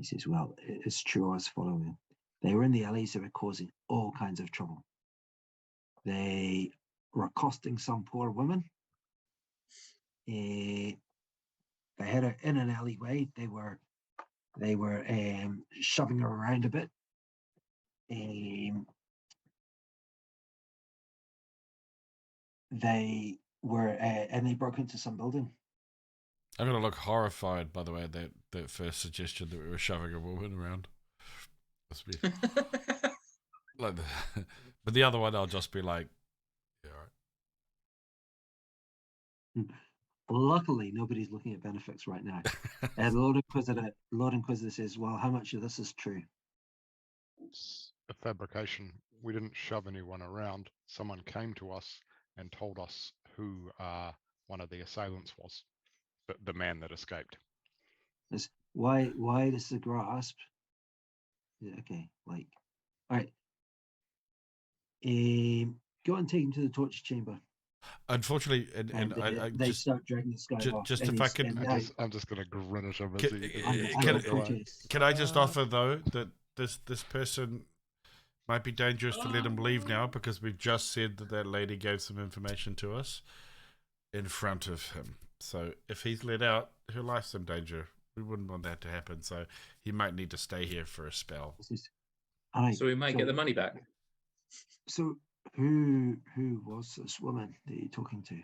says, "Well, it's true I was following them. They were in the alleys, they were causing all kinds of trouble. They were accosting some poor woman. They had her in an alleyway. They were shoving her around a bit. They were and they broke into some building. I'm gonna look horrified, by the way, at that first suggestion that we were shoving a woman around. Must be like but the other one, I'll just be like, yeah, all right. Luckily, nobody's looking at benefits right now. Lord Inquisitor says, "Well, how much of this is true?" It's a fabrication. We didn't shove anyone around. Someone came to us and told us who one of the assailants was, the man that escaped. Why does the Grasp? Yeah, okay, like, all right. Go and take him to the torture chamber. Unfortunately, and I they just start dragging this guy off. just and if I he's- can- and I'm just going to grin at him as Can- he I'm as can- he goes away. can I just offer though that this person might be dangerous to let him leave now, because we've just said that lady gave some information to us in front of him. So if he's let out, her life's in danger. We wouldn't want that to happen. So he might need to stay here for a spell. All right, So we might get the money back. So who was this woman that you're talking to?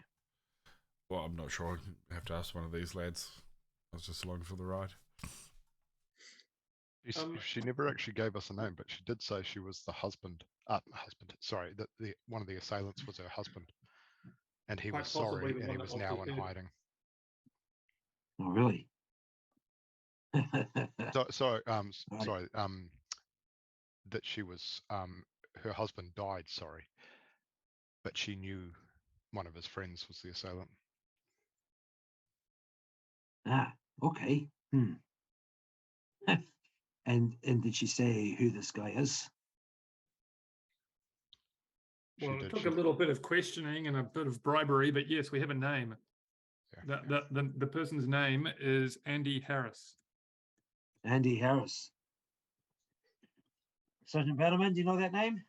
Well, I'm not sure. I have to ask one of these lads. I was just along for the ride. She never actually gave us a name, but she did say she was the husband. Sorry, that one of the assailants was her husband, and he Quite was sorry, possibly the and one he that was now in obviously- hiding. Oh, really? Sorry, Right. sorry, that she was, her husband died, sorry, but she knew one of his friends was the assailant. Ah, okay. And did she say who this guy is? She Well, it did. took She, a little bit of questioning and a bit of bribery, but yes, we have a name. yeah, The person's name is Andy Harris. Andy Harris. Sergeant Betterman, do you know that name?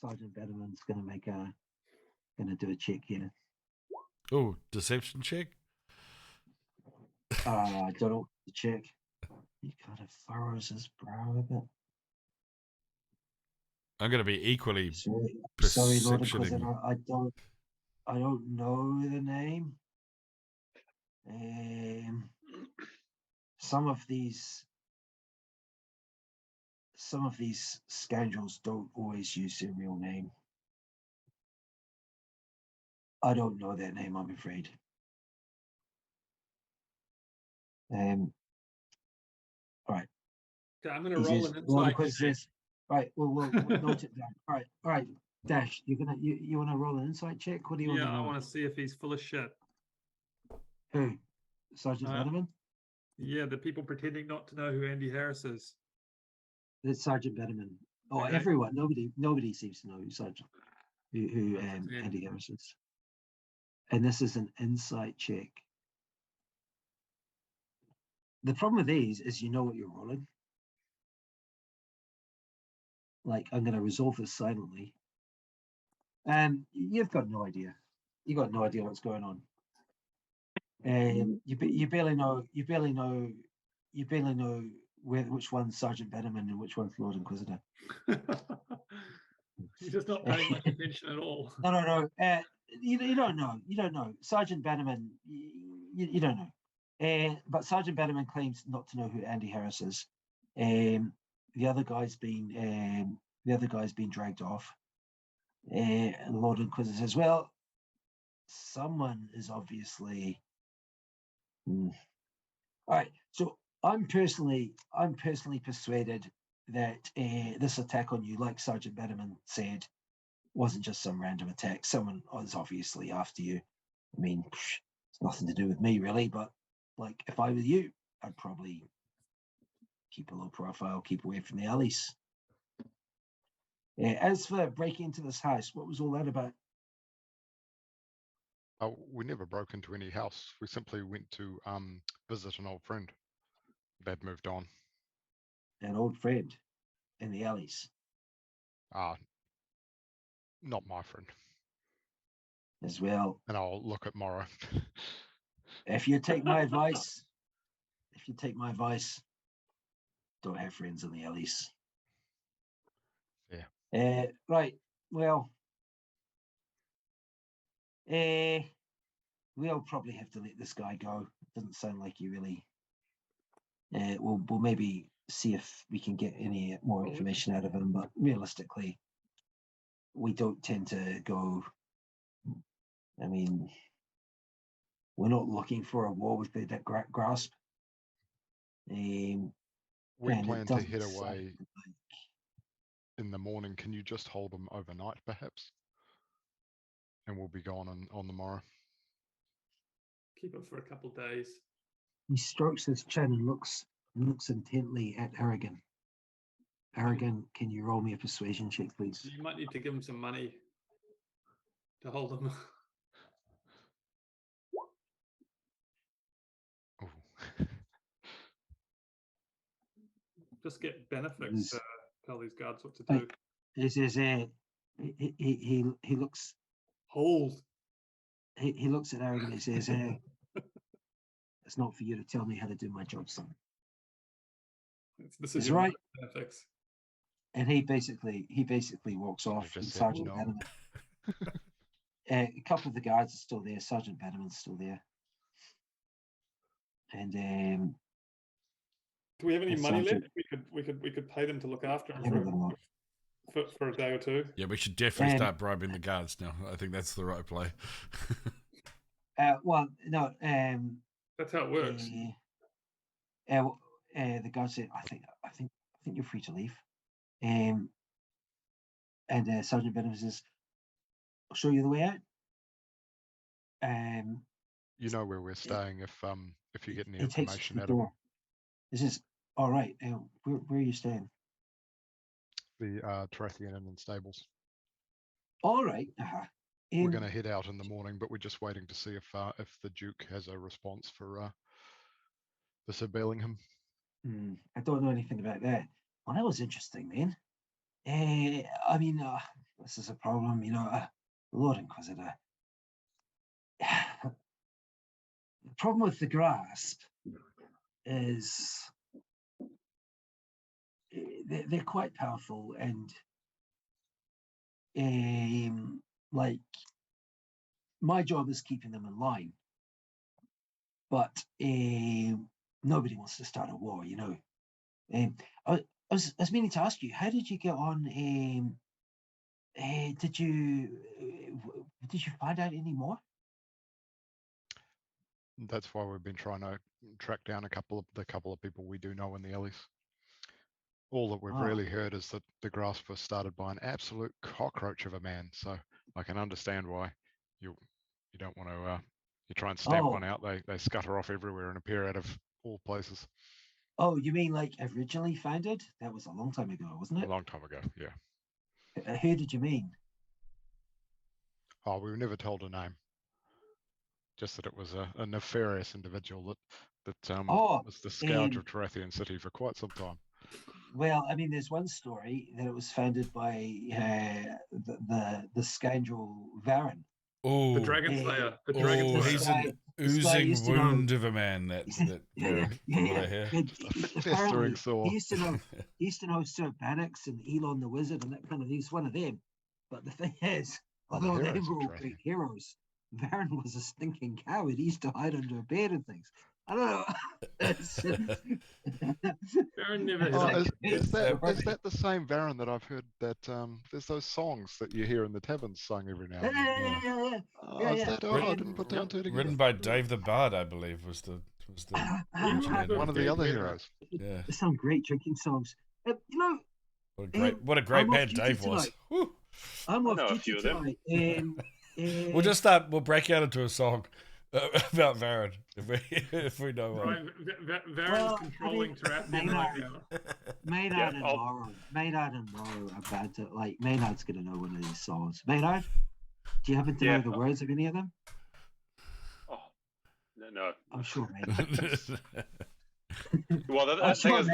Sergeant Betterman's gonna do a check here. Oh, deception check. I don't know the check. He kind of furrows his brow a bit. I'm going to be equally Sorry, Lord perceptioning. Inquisitor, I don't know the name. Some of these scoundrels don't always use their real name. I don't know their name, I'm afraid. All right. Okay, I'm going to He roll says, an Lord insight Inquisitor check. says, right, we'll note it down. All right. Dash, you want to roll an insight check? What do you want Yeah, to I know? want to see if he's full of shit. Who? Sergeant Betterman? Yeah, the people pretending not to know who Andy Harris is. It's Sergeant Betterman. Oh, Okay. everyone. Nobody seems to know who That's it. Andy Harris is. And this is an insight check. The problem with these is you know what you're rolling. Like, I'm going to resolve this silently. And you've got no idea. You've got no idea what's going on. You barely know which one's Sergeant Betterman and which one's Lord Inquisitor. You're just not paying much attention at all. No. You don't know. You don't know. Sergeant Betterman, you don't know. But Sergeant Betterman claims not to know who Andy Harris is. The other guy's been dragged off. Lord Inquisitor says, well, someone is obviously. All right. So I'm personally persuaded that this attack on you, like Sergeant Betterman said, wasn't just some random attack. Someone was obviously after you. I mean, it's nothing to do with me really, but like if I were you, I'd probably keep a low profile, keep away from the alleys. As for breaking into this house, what was all that about? we never broke into any house. We simply went to visit an old friend. They'd moved on. An old friend in the alleys. Not my friend. As well. And I'll look at Morrow. If you take my advice, don't have friends in the alleys. Yeah. Right. Well, we'll probably have to let this guy go. It doesn't sound like you really. We'll maybe see if we can get any more information out of him, but realistically, we don't tend to go. I mean, we're not looking for a war with the grasp. We and plan it to doesn't head sound away like- in the morning. Can you just hold them overnight, perhaps? And we'll be gone on the morrow. Keep it for a couple of days. He strokes his chin and looks intently at Aragon. Aragon, can you roll me a persuasion check, please? You might need to give him some money to hold him. Ooh. Just get benefits He's- to tell these guards what to do. He says, he looks Hold. he looks at Aragon and he says, it's not for you to tell me how to do my job, son. This That's is your right. benefits. And he basically walks Should've off. just And said Sergeant no. Betterman. A couple of the guards are still there. Sergeant Betterman's still there. And Do we have any the money sergeant- left? We could pay them to look after him everything lot. for a day or two. Yeah, we should definitely start bribing the guards now. I think that's the right play. Well, no. That's how it works. The guard said, I think you're free to leave. And Sergeant Benham says, I'll show you the way out. You know where we're staying if you get any He takes information the out of door. He says, all right, where are you staying? the Tarathian Inn and Stables. All right. We're going to head out in the morning, but we're just waiting to see if the Duke has a response for Sir Bellingham. I don't know anything about that. Well, that was interesting, man. I mean, this is a problem, Lord Inquisitor. The problem with the grasp is they're quite powerful, and like my job is keeping them in line, but nobody wants to start a war, I was meaning to ask you, how did you get on? Did you find out any more? That's why we've been trying to track down a couple of people we do know in the alleys. All that we've really heard is that the grasp was started by an absolute cockroach of a man. So I can understand why you don't want to you try and stamp one out. They scutter off everywhere and appear out of all places. Oh, you mean like originally founded? That was a long time ago, wasn't it? A long time ago, yeah. Who did you mean? Oh, we were never told a name. Just that it was a nefarious individual that was the scourge of Tarathian City for quite some time. Well, I mean, there's one story that it was founded by the scoundrel Varen. Oh, The Dragon Slayer. The oh, Dragon Slayer. he's an oozing wound of a man. That yeah. Festering sore. He used to know Sir Bannox and Elon the Wizard and that kind of. He's one of them. But the thing is, although they were all great heroes, Varen was a stinking coward. He used to hide under a bed and things. I don't know. Varen never is that the same Varen that I've heard that there's those songs that you hear in the taverns sung every now and then? I didn't put down two together. Written by Dave the Bard, I believe, was the one of the other heroes. Yeah, there's some great drinking songs. What a great man Dave was. I'm off duty tonight. We'll break out into a song about Varen if we know one. Varen's controlling throughout the night now. Maynard and Morrow are bad to like. Maynard's gonna know one of these songs. Maynard, do you happen to know the words of any of them? Oh, no. I'm sure Maynard. Well, the thing is,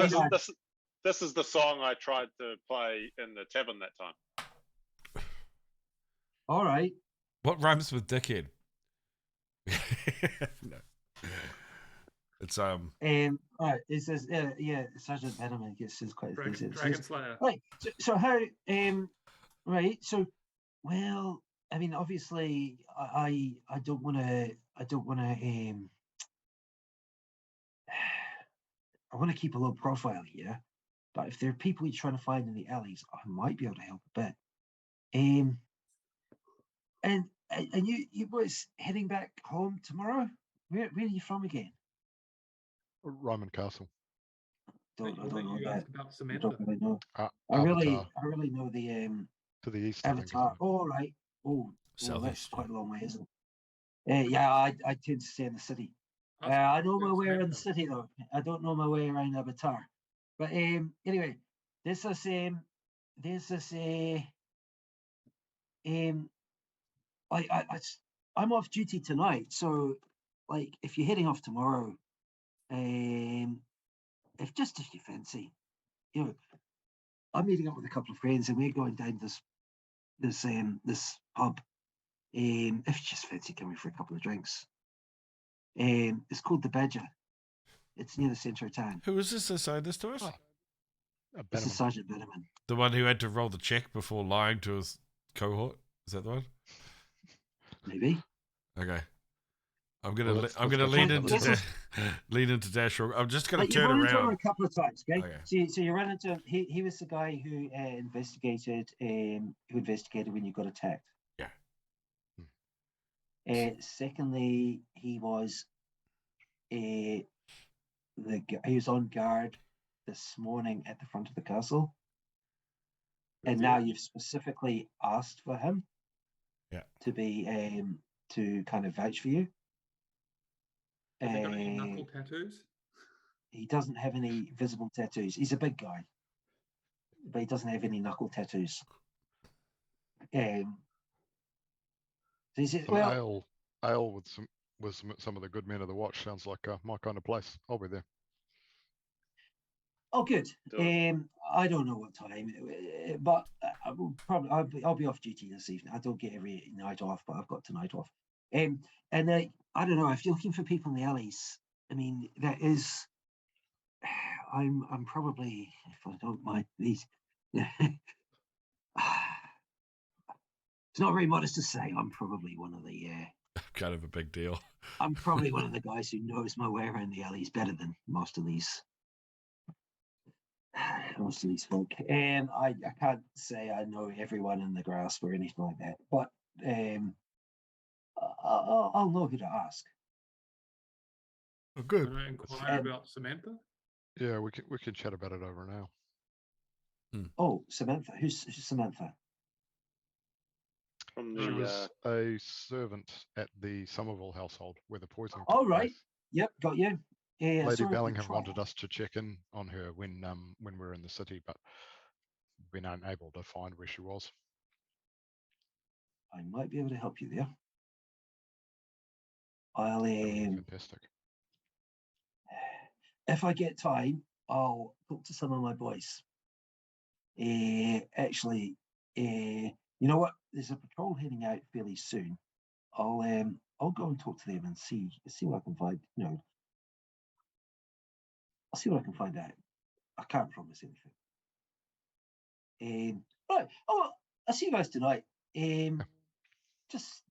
this is the song I tried to play in the tavern that time. All right. What rhymes with dickhead? No. It's all right. It says Sergeant Benham gets his quite Dragon Slayer. Right. So how right. So well, I mean, obviously, I don't want to. I want to keep a low profile here, but if there are people you're trying to find in the alleys, I might be able to help a bit. And you boys heading back home tomorrow? Where are you from again? Ryman Castle. I don't know you that. asked about Samantha. I don't really know. I really know the to the east. Avatar. Oh, right. Oh, that's quite a long way, isn't it? Yeah, I tend to stay in the city. I know my way around the city though. I don't know my way around Avatar. But anyway, I'm off duty tonight, so like if you're heading off tomorrow, if you fancy, I'm meeting up with a couple of friends and we're going down this pub. If you just fancy coming for a couple of drinks, it's called the Badger. It's near the centre of town. Who is this assigned this to us? This is Sergeant Benham. The one who had to roll the check before lying to his cohort. Is that the one? Maybe. Okay. I'm gonna lean into Dash. I'm just gonna turn around. around A couple of times, okay? So you ran into him. He was the guy who investigated when you got attacked. Yeah. Secondly, he was he was on guard this morning at the front of the castle, and now you've specifically asked for him, to be to kind of vouch for you. Has he got any knuckle tattoos? He doesn't have any visible tattoos. He's a big guy, but he doesn't have any knuckle tattoos. So he says, Some well, ale with some of the good men of the watch sounds like my kind of place. I'll be there. oh, good. I don't know what time, but I will probably I'll be off duty this evening. I don't get every night off, but I've got tonight off. And I don't know if you're looking for people in the alleys. I mean, that is. I'm probably, if I don't mind these. It's not very modest to say. I'm probably one of the. Kind of a big deal. I'm probably one of the guys who knows my way around the alleys better than most of these folk. And I can't say I know everyone in the grasp or anything like that, but I'll know who to ask. Oh, good. Can I inquire about Samantha? Yeah, we can chat about it over now. Oh, Samantha. Who's Samantha? From She the was a servant at the Somerville household where the poisoning Oh, took right. place. Yep, got you. Lady Bellingham wanted us to check in on her when we were in the city, but we've been unable to find where she was. I might be able to help you there. I'll That would be fantastic. if I get time, I'll talk to some of my boys. Actually, you know what? There's a patrol heading out fairly soon. I'll go and talk to them and see what I can find. You know, I'll see what I can find out. I can't promise anything. Right. Oh, well, I'll see you guys tonight. Just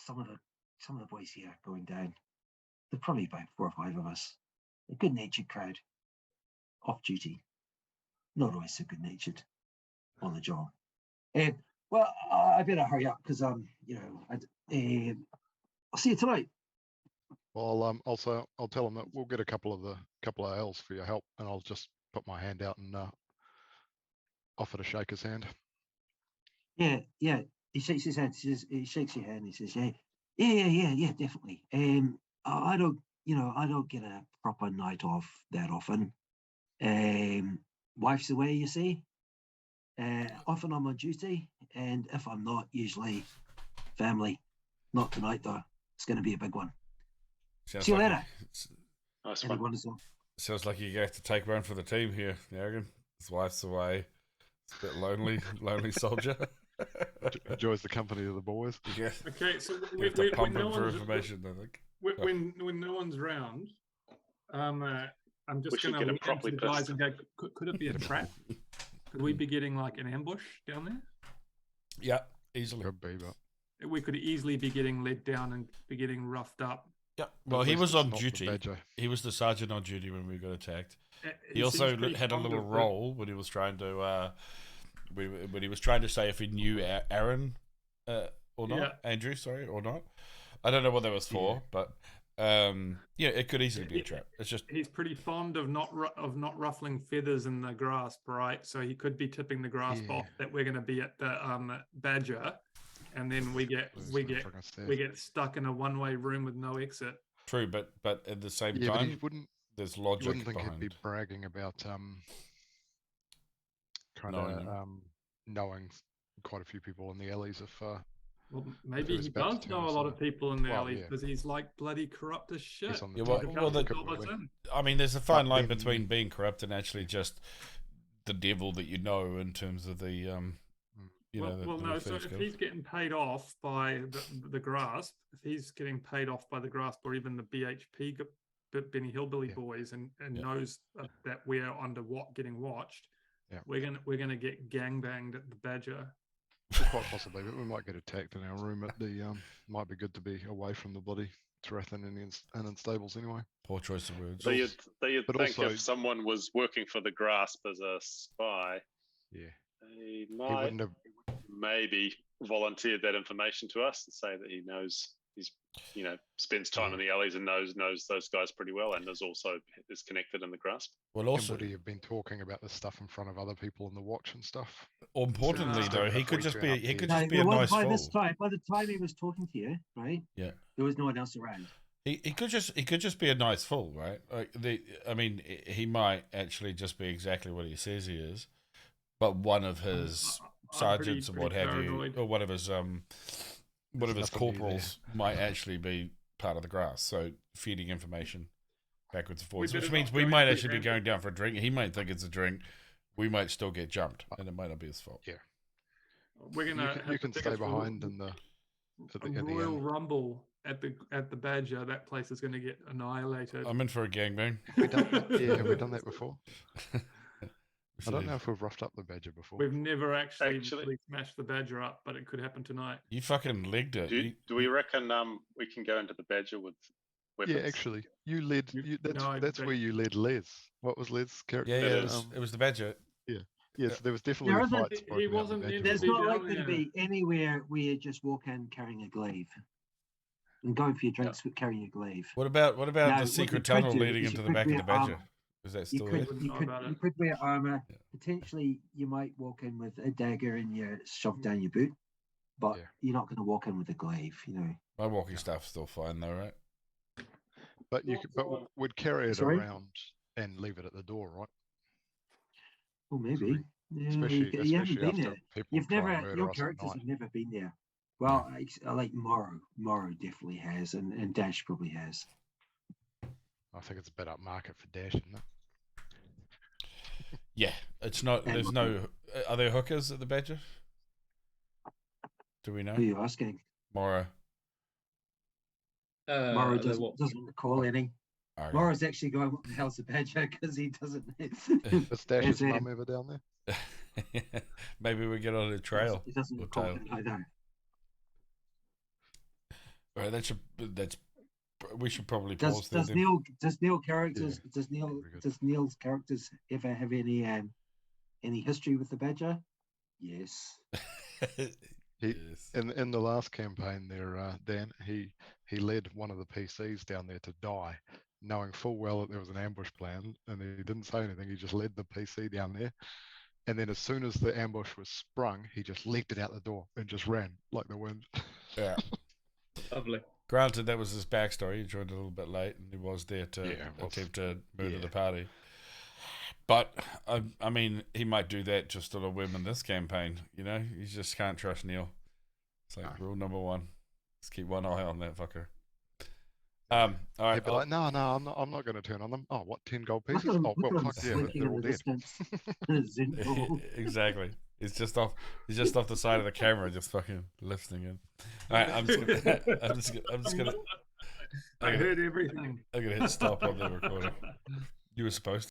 some of the boys here going down. There's probably about 4 or 5 of us. A good-natured crowd. Off duty. Not always so good-natured on the job. Well, I better hurry up because I'll see you tonight. Well, also I'll tell them that we'll get a couple of ales for your help, and I'll just put my hand out and offer to shake his hand. Yeah. He shakes his hand. He shakes your hand. He says, yeah, definitely. I don't get a proper night off that often. Wife's away, you see. Often I'm on duty, and if I'm not, usually family. Not tonight though. It's going to be a big one. See you later. nice one. Everyone is on. Sounds like you have to take one for the team here, Jürgen. His wife's away. It's a bit lonely soldier. Enjoys the company of the boys. Yeah. Okay, so We have to pump him for information, I think. When no one's round, I'm just should going get to him properly the guys pissed. and go, could it be a trap? Could we be getting like an ambush down there? Yeah, easily. Could be, but We could easily be getting led down and be getting roughed up. Yeah. Well, at he least was it's on not the duty. badger. He was the sergeant on duty when we got attacked. He seems also pretty had a fond little of role when he was trying to when he was trying to say if he knew Aaron or not, Yeah. Andrew, sorry, or not. I don't know what that was for, but it could easily be a trap. It's just he's pretty fond of not ruffling feathers in the grasp, right? So he could be tipping the grasp off that we're going to be at the Badger, and then we get stuck in a one-way room with no exit. true, but at the same But he time, wouldn't. there's You logic wouldn't think behind. he'd be bragging about Knowing knowing quite a few people in the alleys if Well, maybe was he about to does turn know a us lot in. of people in the Well, alleys yeah. because he's like bloody corrupt as shit. he's on the Yeah, target. well, The the- government told us in. I mean, there's a fine But line then- between being corrupt and actually just the devil that you know in terms of the No. So if he's getting paid off by the grasp, if he's getting paid off by the grasp or even the BHP, Benny Hillbilly Yeah. boys, and Yeah. knows that we're getting watched, Yeah. we're gonna get gangbanged at the Badger. Quite possibly, but we might get attacked in our room at the. Might be good to be away from the bloody Tarathian and stables anyway. Poor choice of words. So you'd But think also- if someone was working for the Grasp as a spy, Yeah, he he might wouldn't have. maybe volunteered that information to us and say that he knows He's spends time in the alleys and knows those guys pretty well, and is connected in the grasp. Well, And also, would he have been talking about this stuff in front of other people in the watch and stuff? or importantly, No. though, he If could we just turn be up he could there- just be a nice by fool. by the time he was talking to you, right? Yeah. There was no one else around. He could just be a nice fool, right? Like he might actually just be exactly what he says he is, but one of his sergeants or what have paranoid. you, or one of his nothing new corporals might actually be part of the grass, so feeding information backwards and forwards, better which means not we go might into actually be ambush. going down for a drink. He might think it's a drink. We might still get jumped, and it might not be his fault. We're gonna. You can stay behind in the at the, a at the Royal end. Rumble at the Badger. That place is going to get annihilated. I'm in for a gangbang. Have we done that before? I don't know if we've roughed up the Badger before. We've never actually Actually- really smashed the Badger up, but it could happen tonight. You fucking legged it. Do we reckon we can go into the Badger with weapons? Yeah, actually, you led. No, That's where you led Les. What was Les' character? Yeah, It it was the Badger. Yes, there was definitely There isn't- fights. he broken out in the wasn't Badger in There's Be before. not down likely to there. be anywhere where you just walk in carrying a glaive and going for your drinks with carrying a glaive. What about No, the what secret you could tunnel do leading is into you the back could of the wear Badger? armor. Is that You still could, there? Wouldn't you know could, about you it. could wear armor. Potentially, you might walk in with a dagger and you shove down your boot, but Yeah. you're not going to walk in with a glaive. My walking staff's still fine though, right? But we'd carry it Sorry? around and leave it at the door, right? Well, maybe. Yeah, Especially, you haven't especially been after there. people You've try never. and murder Your us at characters night. have never been there. Well, like Morrow. Morrow definitely has, and Dash probably has. I think it's a bit upmarket for Dash, isn't it? Yeah, it's not. And- There's no. Are there hookers at the Badger? Do we Who are know? you asking? Morrow. Morrow they're what? doesn't recall any. Okay. Morrow's actually going, "What the hell's the Badger?" Because he doesn't. Is Dash's Is it- mum ever down there? Maybe we get on a trail. He doesn't or recall tail. it either. Right, that's. We should probably Does pause there. does then. Neil characters Yeah, does Neil very good. does Neil's characters ever have any history with the Badger? Yes. He- Yes. In the last campaign there, Dan, he led one of the PCs down there to die, knowing full well that there was an ambush plan, and he didn't say anything. He just led the PC down there, and then as soon as the ambush was sprung, he just legged it out the door and just ran like the wind. Yeah. Lovely. Granted, that was his backstory. He joined a little bit late, and he was there to Yeah, it was- attempt to murder yeah. the party. But I mean, he might do that just on a whim in this campaign. You just can't trust Neil. It's like No. rule number one: just keep one eye on that fucker. All right. He'd be like, no, I'm not going to turn on them. Oh, what, 10 gold Look pieces? at him, Oh, look well, at him fuck yeah, slinking they're in all the dead. distance. Zinfandel. Exactly. He's just off the side of the camera, just fucking listening in. All right, I'm just gonna I heard everything. I'm gonna hit stop on the recording. You were supposed to.